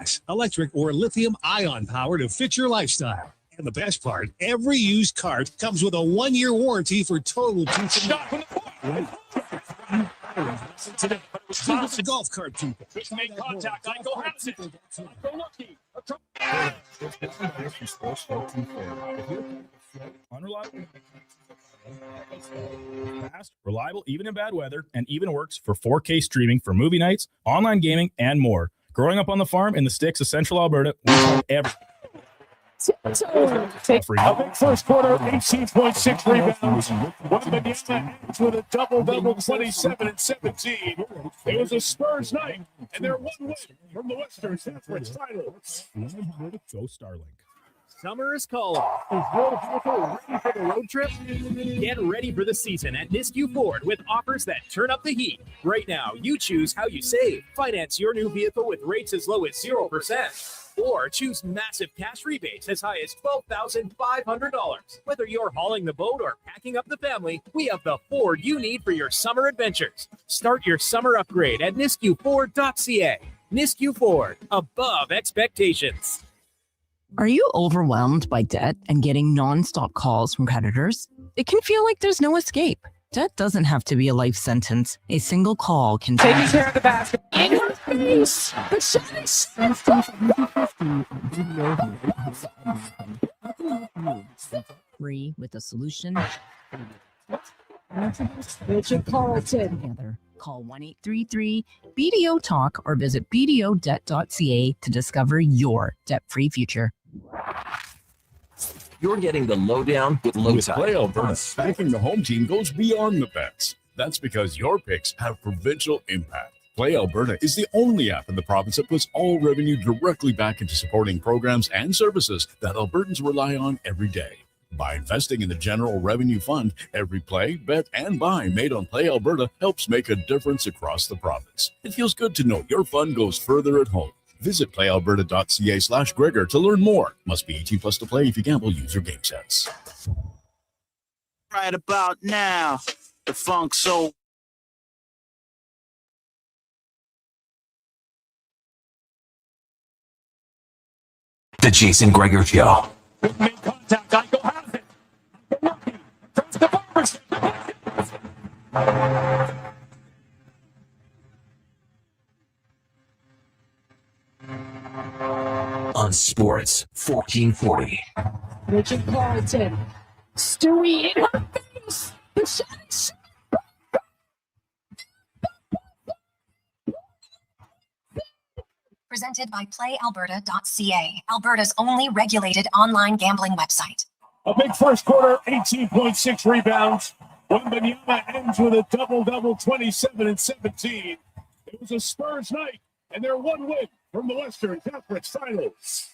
gas, electric, or lithium-ion power to fit your lifestyle. And the best part, every used cart comes with a 1-year warranty for total peace of mind. It's the golf cart people. Just make contact. Eichel has it. Eichel looking. Unreliable. Fast, reliable, even in bad weather, and even works for 4K streaming for movie nights, online gaming, and more. Growing up on the farm in the sticks of Central Alberta, we have everything. First quarter, 18.6 rebounds. Wembanyama ends with a double-double, 27 and 17. It was a Spurs night, and they're one win from the Western Conference Finals. Go Starlink. Summer is calling. Is your vehicle ready for the road trip? Get ready for the season at Nisku Ford with offers that turn up the heat. Right now, you choose how you save. Finance your new vehicle with rates as low as 0%. Or choose massive cash rebates as high as $12,500. Whether you're hauling the boat or packing up the family, we have the Ford you need for your summer adventures. Start your summer upgrade at niskuford.ca. Nisku Ford, above expectations. Are you overwhelmed by debt and getting nonstop calls from creditors? It can feel like there's no escape. Debt doesn't have to be a life sentence. A single call can taking care of the basket in her face. The shot is free with a solution. Richard Carlton. Together. Call 1-833-BDO-TALK or visit bdodebt.ca to discover your debt-free future. You're getting the lowdown with Low Tide. Play Alberta, backing the home team goes beyond the bets. That's because your picks have provincial impact. Play Alberta is the only app in the province that puts all revenue directly back into supporting programs and services that Albertans rely on every day. By investing in the General Revenue Fund, every play, bet, and buy made on Play Alberta helps make a difference across the province. It feels good to know your fund goes further at home. Visit playalberta.ca/Gregor to learn more. Must be 18 plus to play. If you gamble, use your game sense. Right about now, the funk soul. The Jason Gregor Show. Make contact. Eichel has it. Eichel looking. Turns the Bombers. On Sports 1440. Richard Carlton. Stewie in her face. The shot is presented by PlayAlberta.ca, Alberta's only regulated online gambling website. A big first quarter, 18.6 rebounds. Wembanyama ends with a double-double, 27 and 17. It was a Spurs night, and they're one win from the Western Conference Finals.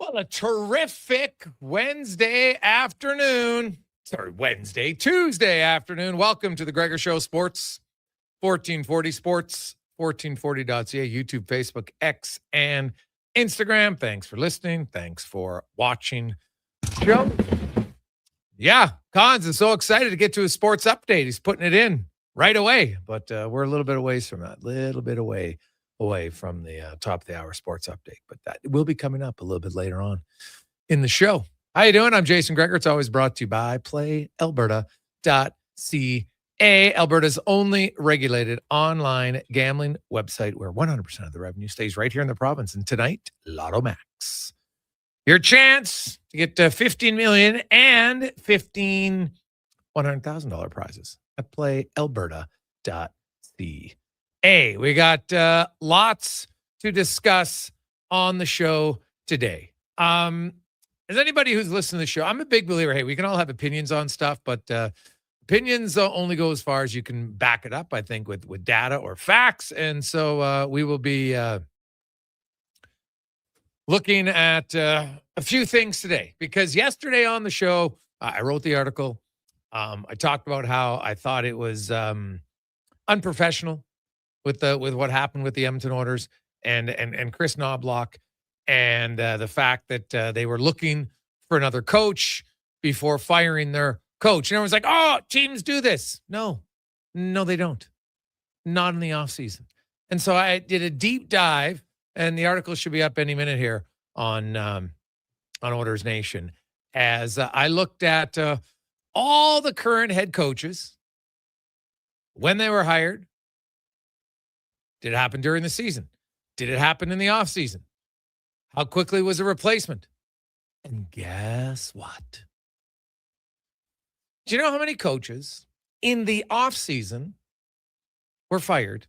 Well, a terrific Tuesday afternoon. Welcome to the Gregor Show Sports 1440 Sports 1440.ca, YouTube, Facebook, X, and Instagram. Thanks for listening. Thanks for watching the show. Yeah, Cons is so excited to get to his sports update. He's putting it in right away, but we're a little bit away from that. Away from the top of the hour sports update, but that will be coming up a little bit later on in the show. How you doing? I'm Jason Gregor. It's always brought to you by PlayAlberta.ca, Alberta's only regulated online gambling website where 100% of the revenue stays right here in the province. And tonight, Lotto Max. Your chance to get $15 million and $100,000 prizes at PlayAlberta.ca. Hey, we got lots to discuss on the show today. As anybody who's listened to the show, I'm a big believer, hey, we can all have opinions on stuff, but opinions only go as far as you can back it up, I think, with data or facts. And so we will be looking at a few things today, because yesterday on the show, I wrote the article. I talked about how I thought it was unprofessional with what happened with the Edmonton Oilers and Chris Knobloch, and the fact that they were looking for another coach before firing their coach. And everyone's like, oh, teams do this. No, they don't. Not in the offseason. And so I did a deep dive, and the article should be up any minute here on Oilers Nation, as I looked at all the current head coaches, when they were hired. Did it happen during the season? Did it happen in the offseason? How quickly was a replacement? And guess what? Do you know how many coaches in the offseason were fired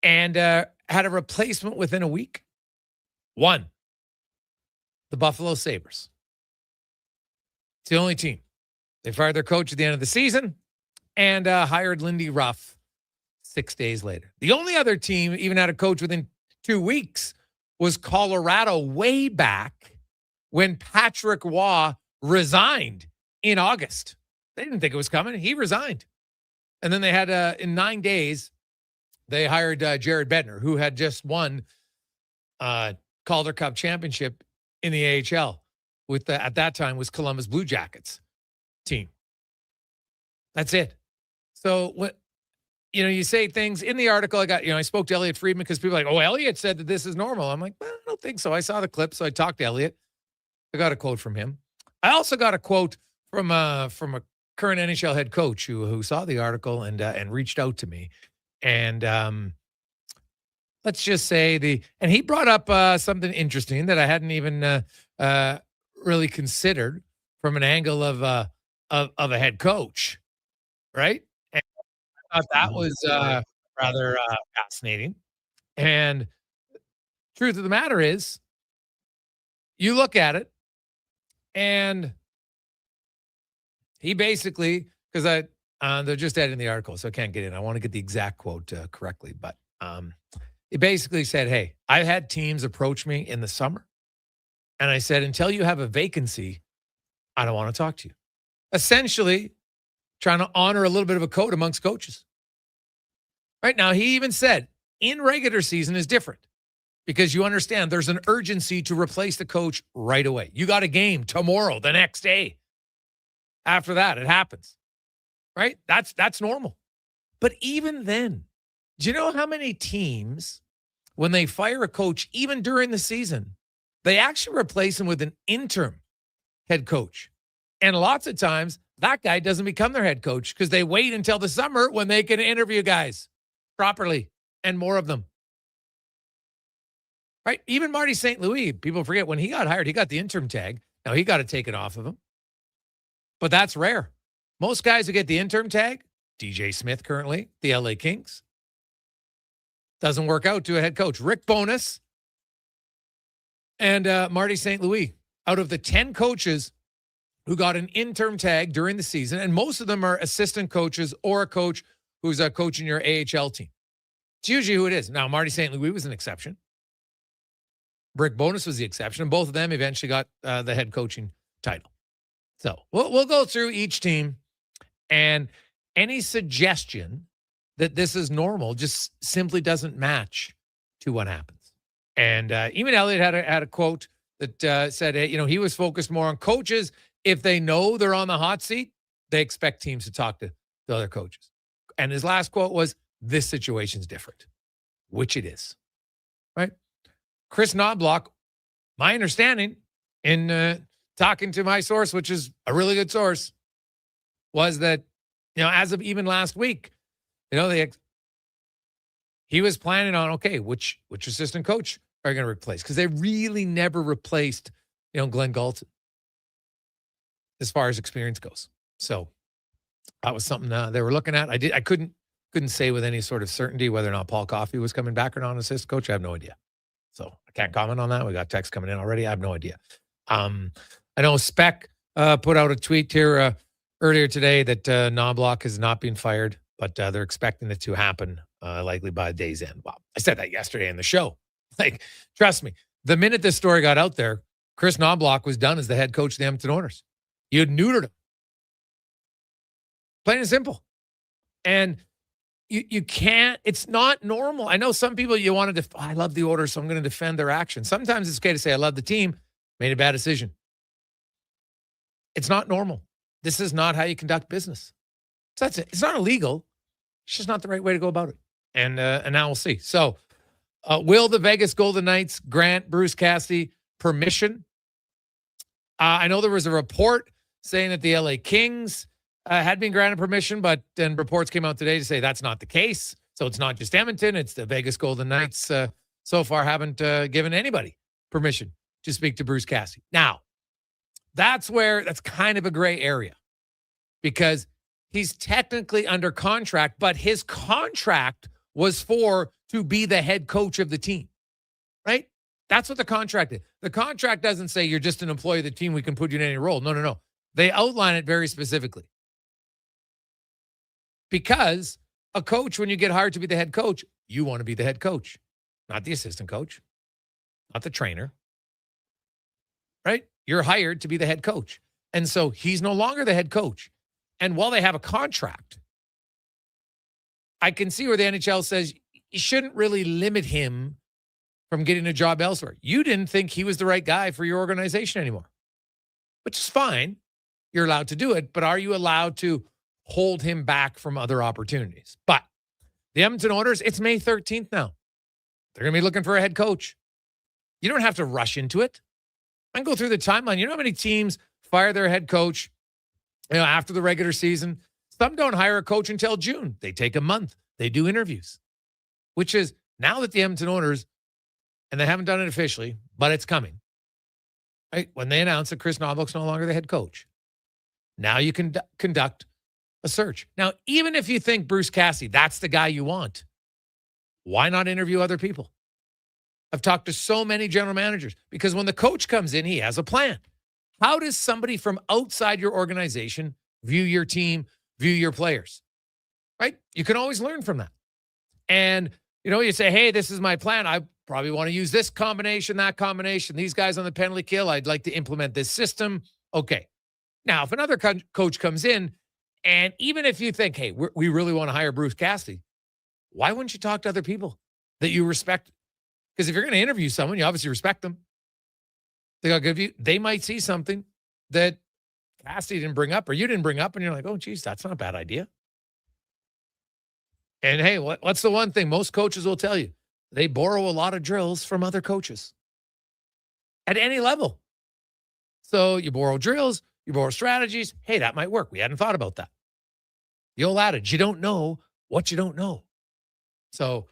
and had a replacement within a week? One. The Buffalo Sabres. It's the only team. They fired their coach at the end of the season and hired Lindy Ruff 6 days later. The only other team even had a coach within 2 weeks was Colorado, way back when Patrick Waugh resigned in August. They didn't think it was coming. He resigned. And then they had, in 9 days, they hired Jared Bednar, who had just won Calder Cup championship in the AHL with, at that time, was Columbus Blue Jackets team. That's it. So what, you say things in the article. I spoke to Elliot Friedman because people are like, oh, Elliot said that this is normal. I'm like, well, I don't think so. I saw the clip, so I talked to Elliot. I got a quote from him. I also got a quote from a current NHL head coach who saw the article and reached out to me. And let's just say and he brought up something interesting that I hadn't even really considered from an angle of a head coach, right? And I thought that was rather fascinating. And truth of the matter is, you look at it, and he basically, because they're just editing the article, so I can't get in. I want to get the exact quote correctly, but he basically said, hey, I've had teams approach me in the summer, and I said, until you have a vacancy, I don't want to talk to you. Essentially, trying to honor a little bit of a code amongst coaches. Right now, he even said, in regular season is different because you understand there's an urgency to replace the coach right away. You got a game tomorrow, the next day. After that, it happens. Right? That's normal. But even then, do you know how many teams, when they fire a coach, even during the season, they actually replace him with an interim head coach? And lots of times, that guy doesn't become their head coach because they wait until the summer when they can interview guys properly and more of them. Right? Even Marty St. Louis, people forget, when he got hired, he got the interim tag. Now, he got to take it off of him. But that's rare. Most guys who get the interim tag, DJ Smith currently, the LA Kings, doesn't work out to a head coach. Rick Bowness and Marty St. Louis, out of the 10 coaches who got an interim tag during the season, and most of them are assistant coaches or a coach who's coaching your AHL team. It's usually who it is. Now, Marty St. Louis was an exception. Rick Bowness was the exception, and both of them eventually got the head coaching title. So we'll go through each team, and any suggestion that this is normal just simply doesn't match to what happens. And even Elliot had a quote that said, he was focused more on coaches. If they know they're on the hot seat, they expect teams to talk to the other coaches. And his last quote was, this situation's different, which it is, right? Chris Knobloch, my understanding in talking to my source, which is a really good source, was that, as of even last week, he was planning on, okay, which assistant coach are you going to replace? Because they really never replaced, Glenn Galton as far as experience goes. So that was something they were looking at. I couldn't say with any sort of certainty whether or not Paul Coffey was coming back or not as assistant coach. I have no idea. So I can't comment on that. We got texts coming in already. I have no idea. I know Speck put out a tweet here earlier today that Knobloch has not been fired, but they're expecting it to happen likely by day's end. Well, I said that yesterday in the show. Trust me, the minute this story got out there, Chris Knobloch was done as the head coach of the Edmonton Oilers. You had neutered him. Plain and simple. And you can't, it's not normal. I know some people you want to, I love the Oilers, so I'm going to defend their action. Sometimes it's okay to say, I love the team, made a bad decision. It's not normal. This is not how you conduct business. So that's it. It's not illegal. It's just not the right way to go about it. And now we'll see. So will the Vegas Golden Knights grant Bruce Cassidy permission? I know there was a report saying that the LA Kings had been granted permission, but then reports came out today to say that's not the case. So it's not just Edmonton, it's the Vegas Golden Knights so far haven't given anybody permission to speak to Bruce Cassidy. Now, that's kind of a gray area because he's technically under contract, but his contract was to be the head coach of the team, right? That's what the contract is. The contract doesn't say you're just an employee of the team, we can put you in any role. No. They outline it very specifically. Because a coach, when you get hired to be the head coach, you want to be the head coach, not the assistant coach, not the trainer, right? You're hired to be the head coach. And so he's no longer the head coach. And while they have a contract, I can see where the NHL says you shouldn't really limit him from getting a job elsewhere. You didn't think he was the right guy for your organization anymore, which is fine. You're allowed to do it, but are you allowed to hold him back from other opportunities? But the Edmonton Oilers, it's May 13th now. They're going to be looking for a head coach. You don't have to rush into it. I can go through the timeline. You know how many teams fire their head coach, after the regular season? Some don't hire a coach until June. They take a month. They do interviews, which is now that the Edmonton Oilers, and they haven't done it officially, but it's coming, right? When they announce that Chris Knobloch's no longer the head coach, now you can conduct a search. Now, even if you think Bruce Cassidy, that's the guy you want, why not interview other people? I've talked to so many general managers because when the coach comes in, he has a plan. How does somebody from outside your organization view your team, view your players, right? You can always learn from that. And, you say, hey, this is my plan. I probably want to use this combination, that combination, these guys on the penalty kill. I'd like to implement this system. Okay. Now, if another coach comes in, and even if you think, hey, we really want to hire Bruce Cassidy, why wouldn't you talk to other people that you respect? Because if you're going to interview someone, you obviously respect them. They might see something that Cassidy didn't bring up or you didn't bring up, and you're like, oh, geez, that's not a bad idea. And hey, what's the one thing most coaches will tell you? They borrow a lot of drills from other coaches at any level. So you borrow drills, you borrow strategies. Hey, that might work. We hadn't thought about that. The old adage, you don't know what you don't know. So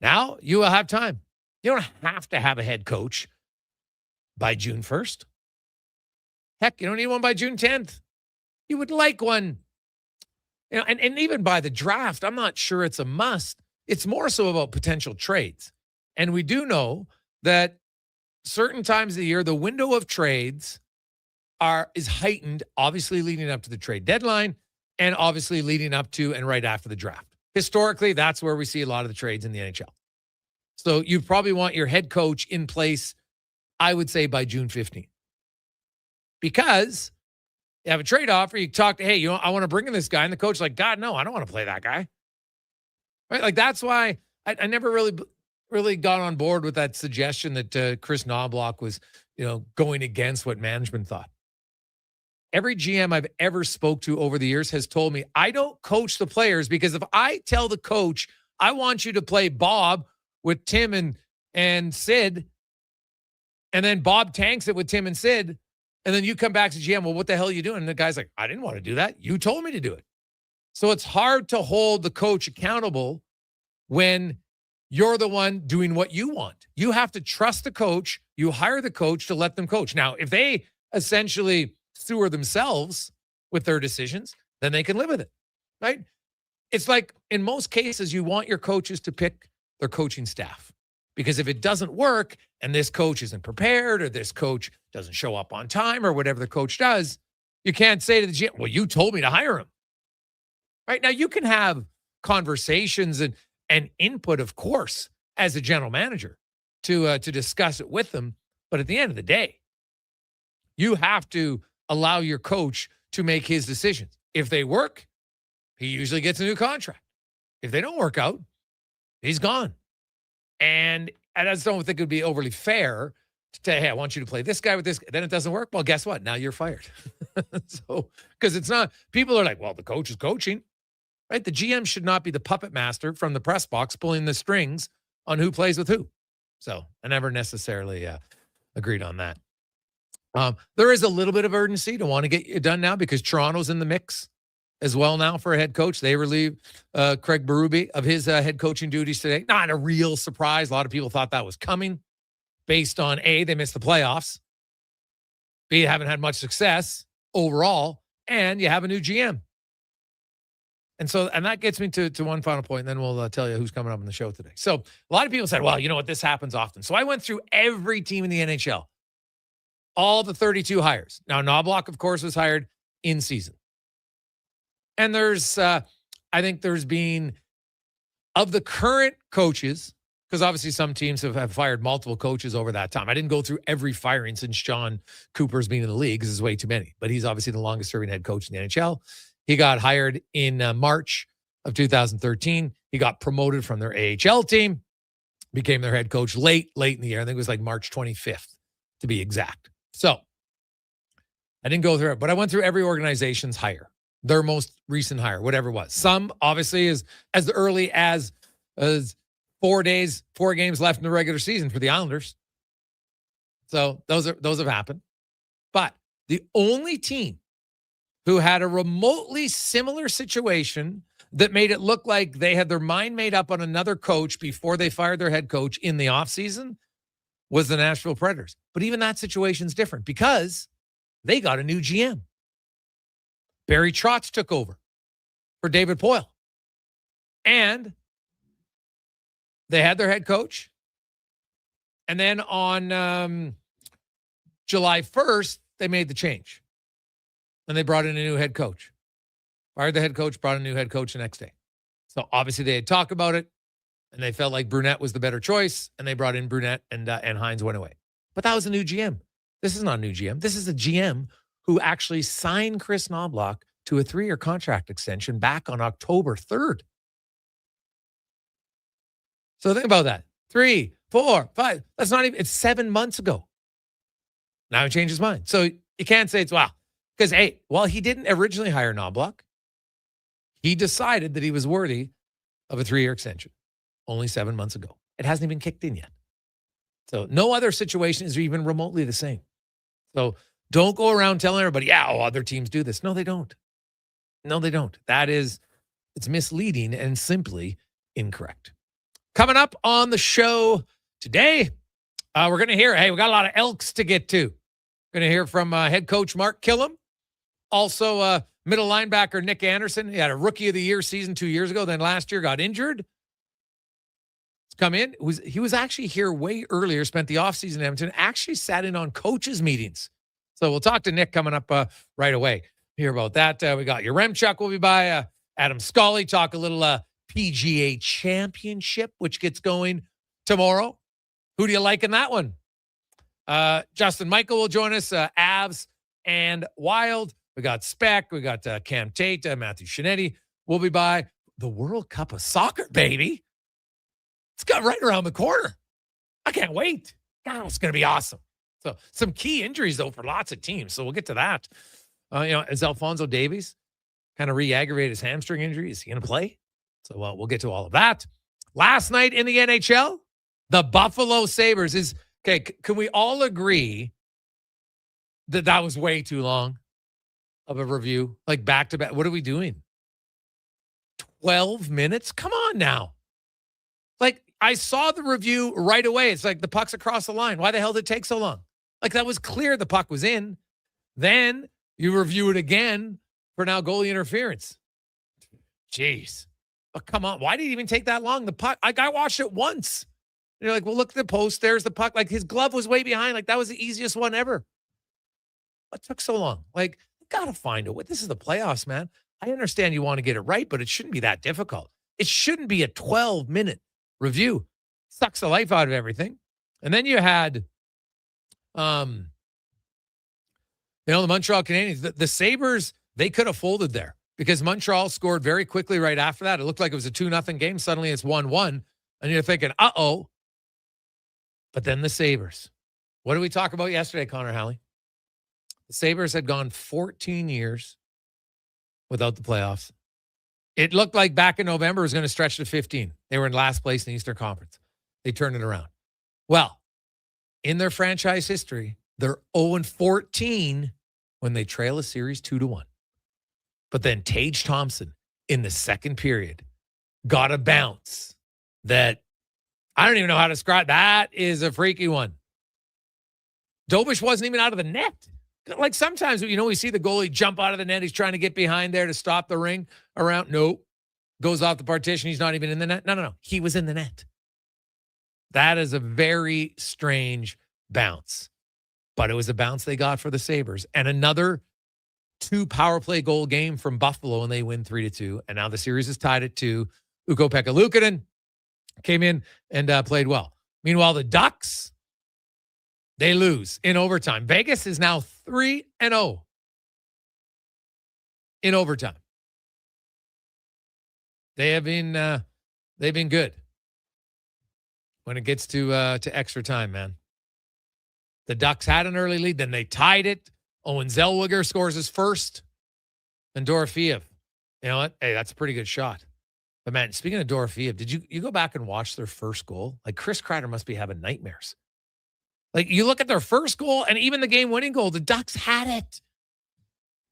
now you will have time. You don't have to have a head coach by June 1st. Heck, you don't need one by June 10th. You would like one. And even by the draft, I'm not sure it's a must. It's more so about potential trades. And we do know that certain times of the year, the window of trades is heightened, obviously leading up to the trade deadline and obviously leading up to and right after the draft. Historically, that's where we see a lot of the trades in the NHL. So you probably want your head coach in place, I would say, by June 15th. Because you have a trade offer, you talk to, hey, I want to bring in this guy. And the coach's like, God, no, I don't want to play that guy. Right? Like, that's why I never really got on board with that suggestion that Chris Knobloch was, going against what management thought. Every GM I've ever spoke to over the years has told me, I don't coach the players because if I tell the coach, I want you to play Bob with Tim and Sid, and then Bob tanks it with Tim and Sid, and then you come back to GM, well, what the hell are you doing? And the guy's like, I didn't want to do that. You told me to do it. So it's hard to hold the coach accountable when you're the one doing what you want. You have to trust the coach. You hire the coach to let them coach. Now, if they essentially sewer themselves with their decisions, then they can live with it, right? It's like in most cases, you want your coaches to pick their coaching staff. Because if it doesn't work and this coach isn't prepared or this coach doesn't show up on time or whatever the coach does, you can't say to the GM, well, you told me to hire him. Right? Now, you can have conversations and input, of course, as a general manager to discuss it with them. But at the end of the day, you have to allow your coach to make his decisions. If they work, he usually gets a new contract. If they don't work out, he's gone. And I just don't think it would be overly fair to say, hey, I want you to play this guy with this. Then it doesn't work. Well, guess what? Now you're fired. So, because it's not, people are like, well, the coach is coaching, right? The GM should not be the puppet master from the press box pulling the strings on who plays with who. So I never necessarily agreed on that. There is a little bit of urgency to want to get it done now because Toronto's in the mix as well now for a head coach. They relieved Craig Berube of his head coaching duties today. Not a real surprise. A lot of people thought that was coming based on A, they missed the playoffs. B, haven't had much success overall. And you have a new GM. And that gets me to one final point, and then we'll tell you who's coming up on the show today. So a lot of people said, well, you know what, this happens often. So I went through every team in the NHL, all the 32 hires. Now, Knobloch, of course, was hired in season. And I think there's been, of the current coaches, because obviously some teams have fired multiple coaches over that time. I didn't go through every firing since John Cooper's been in the league, because there's way too many. But he's obviously the longest serving head coach in the NHL. He got hired in March of 2013. He got promoted from their AHL team, became their head coach late in the year. I think it was like March 25th, to be exact. So I didn't go through it, but I went through every organization's hire, their most recent hire, whatever it was. Some obviously is as early as 4 games left in the regular season for the Islanders. So those have happened. But the only team who had a remotely similar situation that made it look like they had their mind made up on another coach before they fired their head coach in the offseason was the Nashville Predators. But even that situation's different because they got a new GM. Barry Trotz took over for David Poile. And they had their head coach. And then on July 1st, they made the change. And they brought in a new head coach. Fired the head coach, brought a new head coach the next day. So obviously they had talked about it, and they felt like Brunette was the better choice, and they brought in Brunette, and Hines went away. But that was a new GM. This is not a new GM. This is a GM who actually signed Chris Knobloch to a 3-year contract extension back on October 3rd. So think about that. 3, 4, 5. That's not even, it's 7 months ago. Now he changed his mind. So you can't say it's, wow. Because, hey, while he didn't originally hire Knobloch, he decided that he was worthy of a 3-year extension only 7 months ago. It hasn't even kicked in yet. So no other situation is even remotely the same. So don't go around telling everybody, other teams do this. No, they don't. No, they don't. It's misleading and simply incorrect. Coming up on the show today, we're going to hear, we got a lot of Elks to get to. We're going to hear from head coach Mark Killam. Also, middle linebacker Nick Anderson. He had a Rookie of the Year season 2 years ago. Then last year got injured. He's come in. He was actually here way earlier, spent the offseason in Edmonton, actually sat in on coaches' meetings. So we'll talk to Nick coming up right away. Hear about that. We got your Remchuk will be by. Adam Scully, talk a little PGA Championship, which gets going tomorrow. Who do you like in that one? Justin Michael will join us. Avs and Wild. We got Speck. We got Cam Tate. Matthew Shinetti will be by. The World Cup of Soccer, baby. It's got right around the corner. I can't wait. God, it's going to be awesome. So some key injuries, though, for lots of teams. So we'll get to that. Is Alphonso Davies kind of re-aggravated his hamstring injury? Is he going to play? So we'll get to all of that. Last night in the NHL, the Buffalo Sabres is, okay, can we all agree that was way too long of a review? Like back-to-back. What are we doing? 12 minutes? Come on now. Like, I saw the review right away. It's like the puck's across the line. Why the hell did it take so long? Like, that was clear the puck was in. Then you review it again for now goalie interference. Jeez. But come on. Why did it even take that long? The puck, I watched it once. And you're like, well, look at the post. There's the puck. Like, his glove was way behind. Like, that was the easiest one ever. What took so long? Like, you got to find a way. This is the playoffs, man. I understand you want to get it right, but it shouldn't be that difficult. It shouldn't be a 12-minute review. Sucks the life out of everything. And then you had, the Montreal Canadiens. The Sabres, they could have folded there. because Montreal scored very quickly right after that. It looked like it was a 2-0 game. Suddenly it's 1-1. And you're thinking, uh-oh. But then the Sabres. What did we talk about yesterday, Connor Halley? The Sabres had gone 14 years without the playoffs. It looked like back in November it was going to stretch to 15. They were in last place in the Eastern Conference. They turned it around. Well, in their franchise history, they're 0-14 when they trail a series 2-1. But then Tage Thompson in the second period got a bounce that I don't even know how to describe. That is a freaky one. Dobish wasn't even out of the net. Like sometimes, we see the goalie jump out of the net. He's trying to get behind there to stop the ring around. Nope. Goes off the partition. He's not even in the net. No. He was in the net. That is a very strange bounce. But it was a bounce they got for the Sabres. And another 2 power play goal game from Buffalo, and they win 3-2. And now the series is tied at 2. Ukko-Pekka Luukkonen came in and played well. Meanwhile, the Ducks, they lose in overtime. Vegas is now 3-0 in overtime. They've been good when it gets to extra time, man. The Ducks had an early lead, then they tied it. Owen Zellweger scores his first, and Dorofeev. You know what? Hey, that's a pretty good shot. But man, speaking of Dorofeev, did you go back and watch their first goal? Like Chris Kreider must be having nightmares. Like you look at their first goal and even the game-winning goal, the Ducks had it.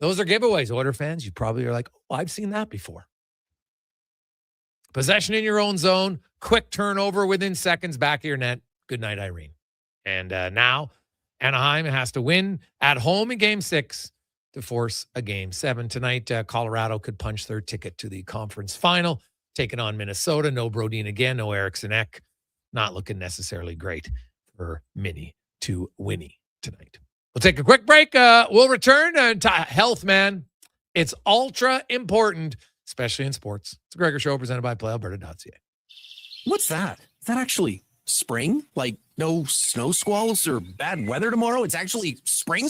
Those are giveaways, Oiler fans. You probably are like, oh, I've seen that before. Possession in your own zone, quick turnover within seconds, back of your net. Good night, Irene. And now Anaheim has to win at home in Game 6 to force a Game 7. Tonight, Colorado could punch their ticket to the conference final, taking on Minnesota. No Brodin again, no Eriksson Ek. Not looking necessarily great for Minnie to Winnie tonight. We'll take a quick break. We'll return to health, man. It's ultra important, especially in sports. It's a Gregor Show presented by PlayAlberta.ca. What's that? Is that actually spring? Like no snow squalls or bad weather tomorrow? It's actually spring?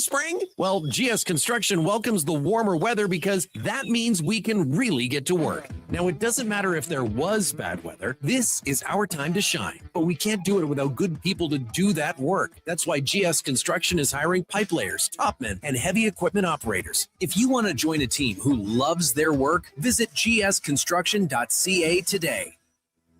Well, GS Construction welcomes the warmer weather because that means we can really get to work. Now, it doesn't matter if there was bad weather. This is our time to shine. But we can't do it without good people to do that work. That's why GS Construction is hiring pipe layers, topmen, and heavy equipment operators. If you want to join a team who loves their work, visit gsconstruction.ca today.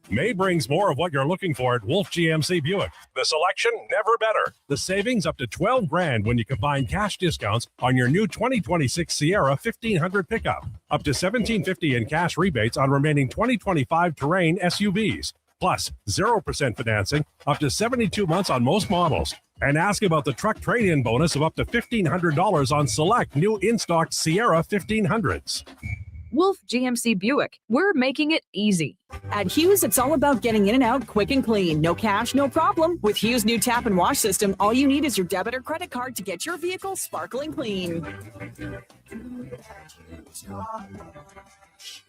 May brings more of what you're looking for at Wolf GMC Buick. The selection, never better. The savings up to $12,000 when you combine cash discounts on your new 2026 Sierra 1500 pickup. Up to $1,750 in cash rebates on remaining 2025 Terrain SUVs. Plus 0% financing up to 72 months on most models. And ask about the truck trade-in bonus of up to $1,500 on select new in-stock Sierra 1500s. Wolf GMC Buick. We're making it easy. At Hughes, it's all about getting in and out quick and clean. No cash, no problem. With Hughes' new tap and wash system, all you need is your debit or credit card to get your vehicle sparkling clean.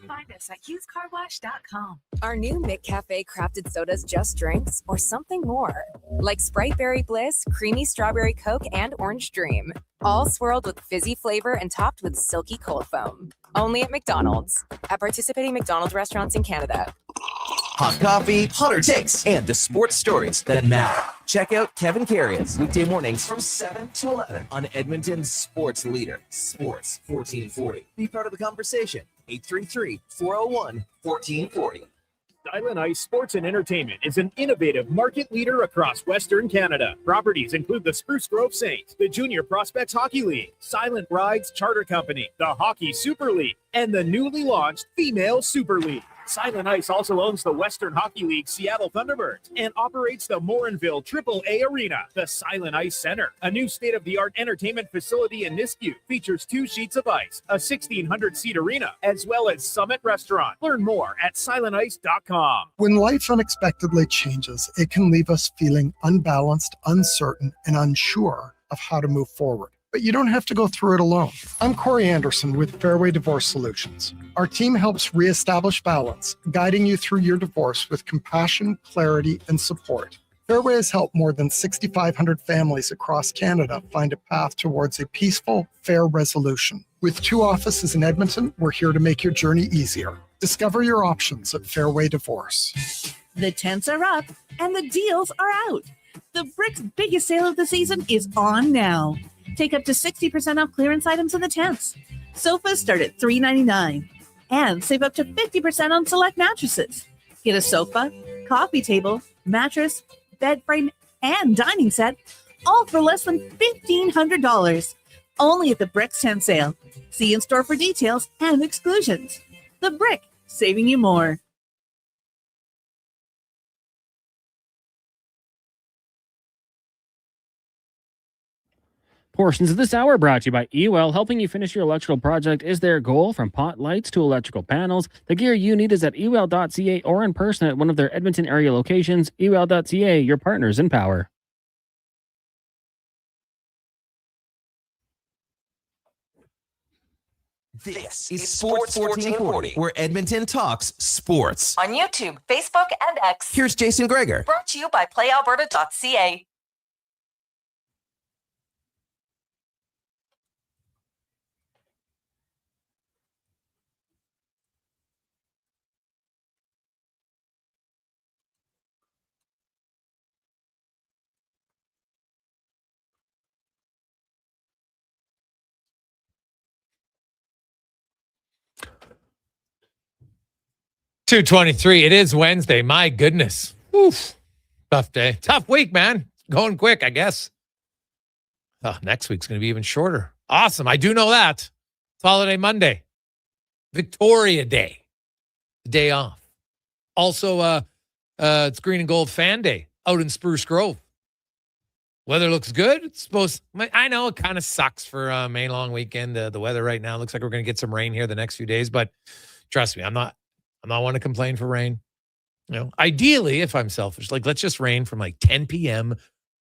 Find us at HughesCarWash.com. Our new McCafe crafted sodas just drinks or something more. Like Sprite Berry Bliss, Creamy Strawberry Coke, and Orange Dream. All swirled with fizzy flavor and topped with silky cold foam. Only at McDonald's. At participating McDonald's restaurants in Canada. Hot coffee, hotter takes, and the sports stories that matter. Check out Kevin Carrions weekday mornings from 7 to 11 on Edmonton's sports leader, Sports 1440. Be part of the conversation. 833-401-1440. Silent Ice Sports and Entertainment is an innovative market leader across Western Canada. Properties include the Spruce Grove Saints, the Junior Prospects Hockey League, Silent Rides Charter Company, the Hockey Super League, and the newly launched Female Super League. Silent Ice also owns the Western Hockey League Seattle Thunderbirds and operates the Morinville AAA Arena. The Silent Ice Center, a new state-of-the-art entertainment facility in Nisku, features 2 sheets of ice, a 1,600-seat arena, as well as Summit Restaurant. Learn more at silentice.com. When life unexpectedly changes, it can leave us feeling unbalanced, uncertain, and unsure of how to move forward. But you don't have to go through it alone. I'm Corey Anderson with Fairway Divorce Solutions. Our team helps reestablish balance, guiding you through your divorce with compassion, clarity, and support. Fairway has helped more than 6,500 families across Canada find a path towards a peaceful, fair resolution. With 2 offices in Edmonton, we're here to make your journey easier. Discover your options at Fairway Divorce. The tents are up and the deals are out. The Brick's biggest sale of the season is on now. Take up to 60% off clearance items in the tents. Sofas start at $3.99 and save up to 50% on select mattresses. Get a sofa, coffee table, mattress, bed frame, and dining set, all for less than $1,500. Only at the Brick's tent sale. See in store for details and exclusions. The Brick, saving you more. Portions of this hour brought to you by eWell. Helping you finish your electrical project is their goal. From pot lights to electrical panels, the gear you need is at ewell.ca or in person at one of their Edmonton area locations. ewell.ca, your partners in power. This is Sports 1440, where Edmonton talks sports. On YouTube, Facebook, and X. Here's Jason Gregor. Brought to you by playalberta.ca. $2:23. It is Wednesday. My goodness. Oof. Tough day. Tough week, man. Going quick, I guess. Oh, next week's going to be even shorter. Awesome. I do know that. It's holiday Monday. Victoria Day. The day off. Also, it's Green and Gold Fan Day out in Spruce Grove. Weather looks good. It's supposed. I know it kind of sucks for May long weekend. The weather right now looks like we're going to get some rain here the next few days, but trust me, I'm not one to complain for rain. You know, ideally, if I'm selfish, like let's just rain from like 10 p.m.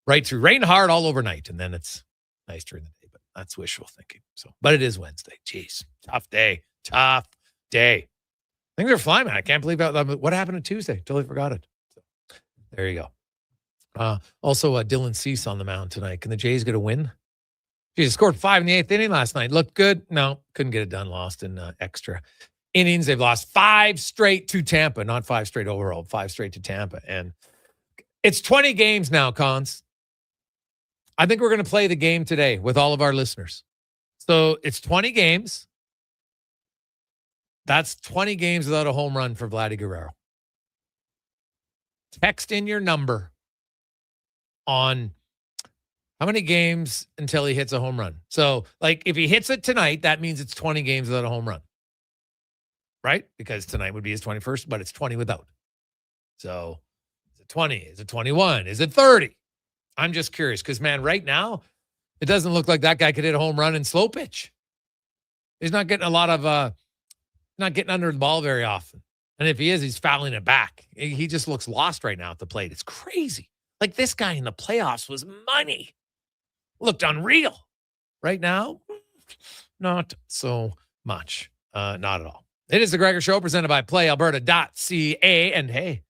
right through, rain hard all overnight, and then it's nice during the day. But that's wishful thinking. So, but it is Wednesday. Jeez, tough day. Things are flying, man. I can't believe what happened on Tuesday. Totally forgot it. So, there you go. Also, Dylan Cease on the mound tonight. Can the Jays get a win? He scored 5 in the 8th inning last night. Looked good. No, couldn't get it done. Lost in extra innings. They've lost 5 straight to Tampa, not 5 straight overall, 5 straight to Tampa. And it's 20 games now, Cons. I think we're going to play the game today with all of our listeners. So it's 20 games. That's 20 games without a home run for Vladdy Guerrero. Text in your number on how many games until he hits a home run. So, like, if he hits it tonight, that means it's 20 games without a home run. Right? Because tonight would be his 21st, but it's 20 without. So is it 20? Is it 21? Is it 30? I'm just curious because, man, right now, it doesn't look like that guy could hit a home run in slow pitch. He's not getting a lot of, not getting under the ball very often. And if he is, he's fouling it back. He just looks lost right now at the plate. It's crazy. Like this guy in the playoffs was money. Looked unreal. Right now, not so much. Not at all. It is the Gregor Show presented by playalberta.ca. And hey,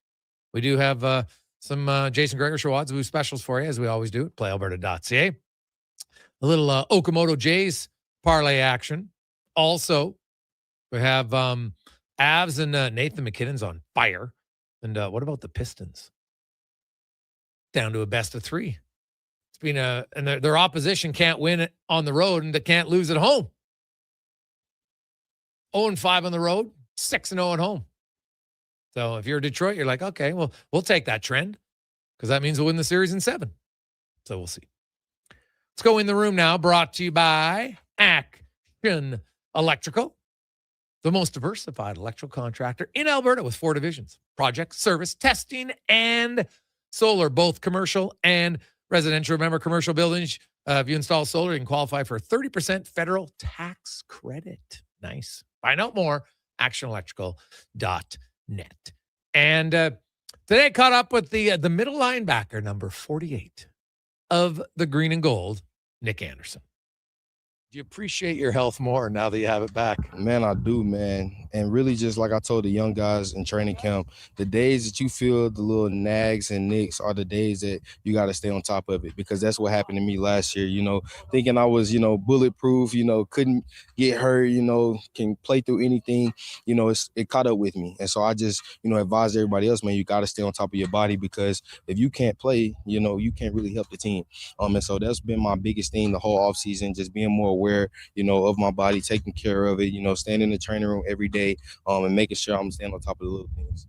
we do have some Jason Gregor Show odds boost specials for you, as we always do at playalberta.ca. A little Okamoto Jays parlay action. Also, we have Avs and Nathan McKinnon's on fire. And what about the Pistons? Down to a best of 3. It's been and their opposition can't win on the road and they can't lose at home. 0-5 on the road, 6-0 at home. So if you're Detroit, you're like, okay, well, we'll take that trend because that means we'll win the series in 7. So we'll see. Let's go in the room now, brought to you by Action Electrical, the most diversified electrical contractor in Alberta with 4 divisions: project, service, testing, and solar, both commercial and residential. Remember, commercial buildings, if you install solar, you can qualify for a 30% federal tax credit. Nice. Find out more, actionelectrical.net. And today I caught up with the middle linebacker, number 48 of the Green and Gold, Nick Anderson. Do you appreciate your health more now that you have it back? Man, I do, man. And really, just like I told the young guys in training camp, the days that you feel the little nags and nicks are the days that you got to stay on top of it, because that's what happened to me last year, thinking I was, bulletproof, couldn't get hurt, can play through anything, it caught up with me. And so I just, advise everybody else, man, you got to stay on top of your body, because if you can't play, you can't really help the team. And so that's been my biggest thing the whole offseason, just being more aware, of my body, taking care of it, staying in the training room every day, and making sure I'm staying on top of the little things.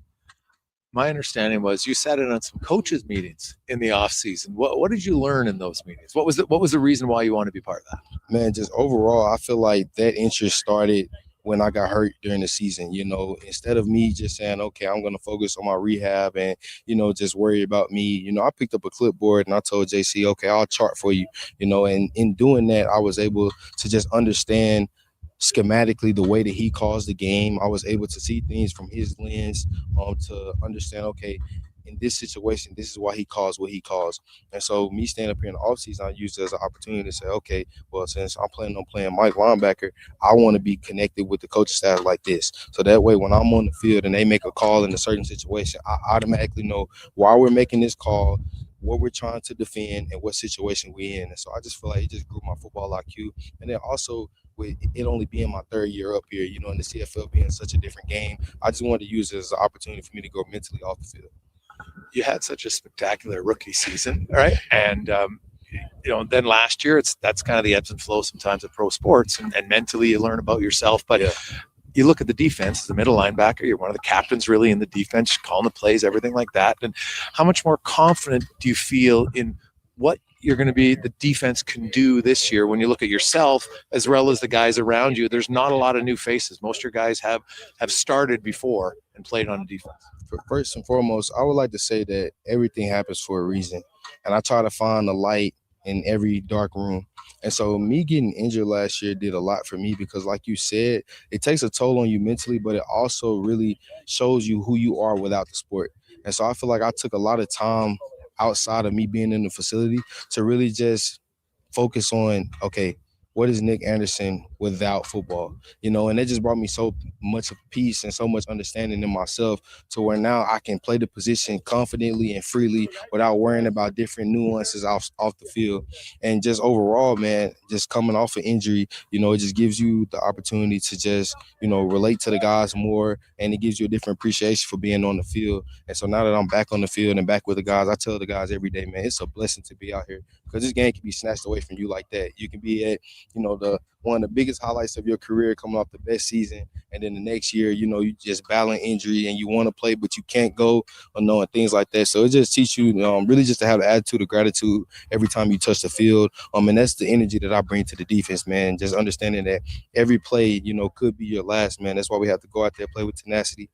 My understanding was you sat in on some coaches meetings in the off season. What did you learn in those meetings? What was the reason why you wanted to be part of that? Man, just overall, I feel like that interest started when I got hurt during the season. Instead of me just saying, okay, I'm going to focus on my rehab and, just worry about me, I picked up a clipboard and I told JC, okay, I'll chart for you, and in doing that, I was able to just understand schematically the way that he calls the game. I was able to see things from his lens, to understand, okay, in this situation, this is why he calls what he calls. And so me standing up here in the offseason, I used it as an opportunity to say, okay, well, since I'm planning on playing Mike linebacker, I want to be connected with the coaching staff like this. So that way, when I'm on the field and they make a call in a certain situation, I automatically know why we're making this call, what we're trying to defend, and what situation we're in. And so I just feel like it just grew my football IQ. And then also, with it only being my third year up here, and the CFL being such a different game, I just wanted to use it as an opportunity for me to go mentally off the field. You had such a spectacular rookie season, right? And then last year, that's kind of the ebbs and flows sometimes of pro sports, and mentally you learn about yourself. But you look at the defense as a middle linebacker, you're one of the captains really in the defense, calling the plays, everything like that. And how much more confident do you feel in what you're going to be, the defense can do this year when you look at yourself as well as the guys around you? There's not a lot of new faces. Most of your guys have started before and played on defense. First and foremost, I would like to say that everything happens for a reason. And I try to find the light in every dark room. And so me getting injured last year did a lot for me, because like you said, it takes a toll on you mentally, but it also really shows you who you are without the sport. And so I feel like I took a lot of time outside of me being in the facility to really just focus on, okay, what is Nick Anderson without football? And it just brought me so much of peace and so much understanding in myself, to where now I can play the position confidently and freely without worrying about different nuances off the field. And just overall, man, just coming off an injury, it just gives you the opportunity to just, relate to the guys more, and it gives you a different appreciation for being on the field. And so now that I'm back on the field and back with the guys, I tell the guys every day, man, it's a blessing to be out here, because this game can be snatched away from you like that. You can be at, one of the biggest highlights of your career, coming off the best season, and then the next year, you just battling injury and you want to play, but you can't go, and things like that. So it just teaches you really just to have the attitude of gratitude every time you touch the field. And that's the energy that I bring to the defense, man. Just understanding that every play, could be your last, man. That's why we have to go out there, play with tenacity,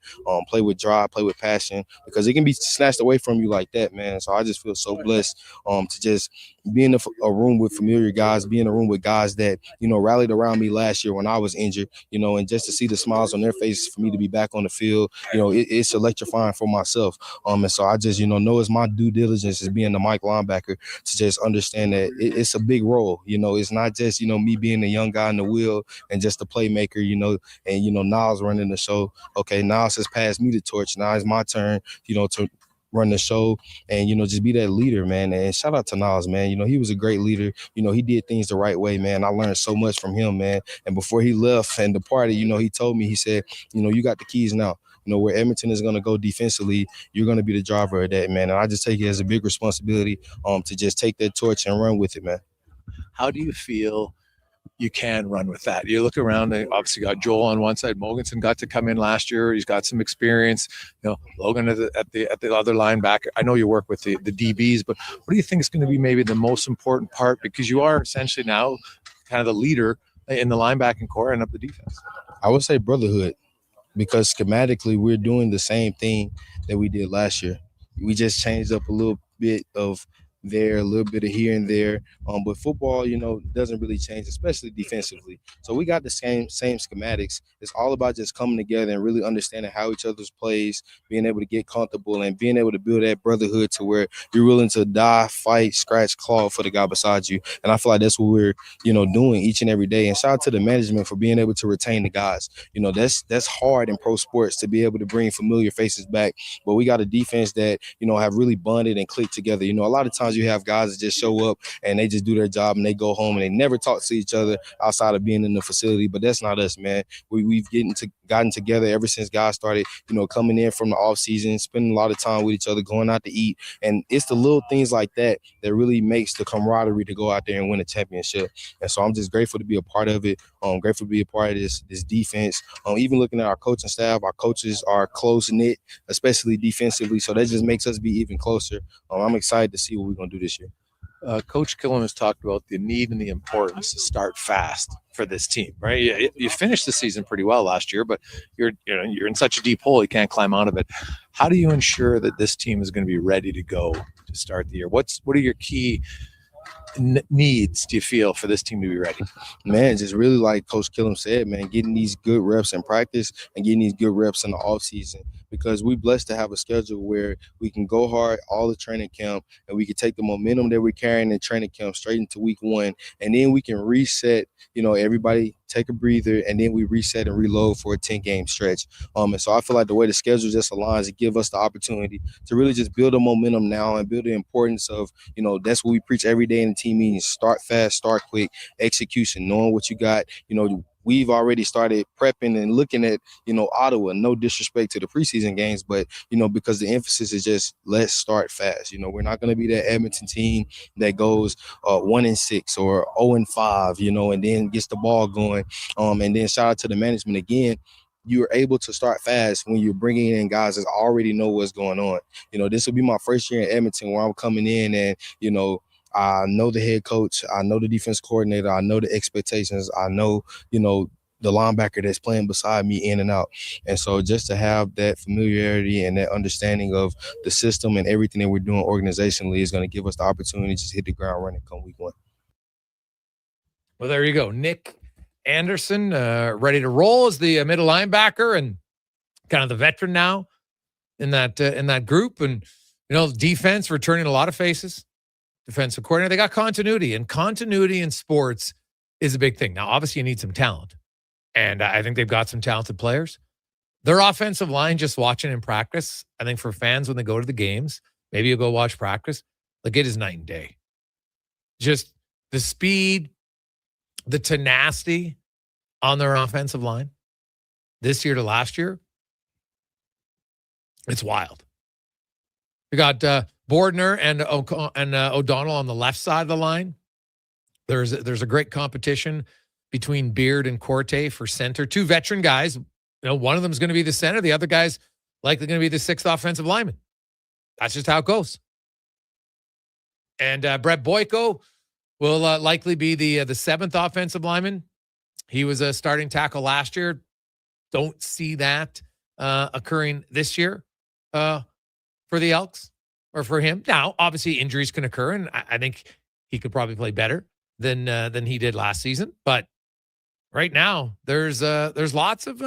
play with drive, play with passion, because it can be snatched away from you like that, man. So I just feel so blessed to just be in a room with familiar guys, be in a room with guys that, rallied around me last year when I was injured, and just to see the smiles on their faces for me to be back on the field, it's electrifying for myself. And so I just, know it's my due diligence as being the Mike linebacker to just understand that it's a big role. It's not just, me being the young guy in the wheel and just the playmaker, and, Niles running the show. Okay, Niles has passed me the torch. Now it's my turn, to run the show and, just be that leader, man. And shout out to Niles, man. he was a great leader. He did things the right way, man. I learned so much from him, man. And before he left and departed, he told me, he said, you got the keys now. Where Edmonton is going to go defensively, you're going to be the driver of that, man. And I just take it as a big responsibility to just take that torch and run with it, man. How do you feel you can run with that? You look around, they obviously got Joel on one side. Mogensen got to come in last year. He's got some experience. Logan at the other linebacker. I know you work with the DBs, but what do you think is going to be maybe the most important part? Because you are essentially now kind of the leader in the linebacking core and up the defense. I would say brotherhood, because schematically we're doing the same thing that we did last year. We just changed up a little bit of there, a little bit of here and there. But football, doesn't really change, especially defensively. So we got the same schematics. It's all about just coming together and really understanding how each other's plays, being able to get comfortable and being able to build that brotherhood to where you're willing to die, fight, scratch, claw for the guy beside you. And I feel like that's what we're, doing each and every day. And shout out to the management for being able to retain the guys. That's hard in pro sports to be able to bring familiar faces back. But we got a defense that, have really bonded and clicked together. A lot of times you have guys that just show up and they just do their job and they go home and they never talk to each other outside of being in the facility. But that's not us, man. We've gotten together ever since guys started, coming in from the off season, spending a lot of time with each other, going out to eat. And it's the little things like that that really makes the camaraderie to go out there and win a championship. And so I'm just grateful to be a part of it. Grateful to be a part of this defense. Even looking at our coaching staff, our coaches are close-knit, especially defensively. So that just makes us be even closer. I'm excited to see what we're going to do this year. Coach Killam has talked about the need and the importance to start fast for this team, right? You finished the season pretty well last year, but you're in such a deep hole you can't climb out of it. How do you ensure that this team is going to be ready to go to start the year? What are your key needs do you feel for this team to be ready? Man, just really like Coach Killam said, man, getting these good reps in practice and getting these good reps in the off season, because we're blessed to have a schedule where we can go hard all the training camp and we can take the momentum that we're carrying in training camp straight into week 1, and then we can reset, everybody take a breather, and then we reset and reload for a 10-game stretch. And so I feel like the way the schedule just aligns, it gives us the opportunity to really just build a momentum now and build the importance of, that's what we preach every day in the team meetings: start fast, start quick, execution, knowing what you got. We've already started prepping and looking at, Ottawa. No disrespect to the preseason games, but, because the emphasis is just let's start fast. We're not going to be that Edmonton team that goes 1-6 or 0-5, and then gets the ball going. And then shout out to the management again. You're able to start fast when you're bringing in guys that already know what's going on. This will be my first year in Edmonton where I'm coming in and, I know the head coach, I know the defense coordinator, I know the expectations, I know, the linebacker that's playing beside me in and out. And so just to have that familiarity and that understanding of the system and everything that we're doing organizationally is going to give us the opportunity to just hit the ground running come week 1. Well, there you go. Nick Anderson, ready to roll as the middle linebacker and kind of the veteran now in that group. And, defense returning a lot of faces. Defensive coordinator, they got continuity, and continuity in sports is a big thing. Now, obviously, you need some talent, and I think they've got some talented players. Their offensive line, just watching in practice, I think for fans when they go to the games, maybe you'll go watch practice, like it is night and day. Just the speed, the tenacity on their offensive line this year to last year, it's wild. We got Bordner and O'Donnell on the left side of the line. There's a great competition between Beard and Corte for center. 2 veteran guys. One of them is going to be the center. The other guy's likely going to be the 6th offensive lineman. That's just how it goes. And Brett Boyko will likely be the 7th offensive lineman. He was a starting tackle last year. Don't see that occurring this year for the Elks. Or for him. Now, obviously, injuries can occur, and I think he could probably play better than he did last season. But right now, there's lots of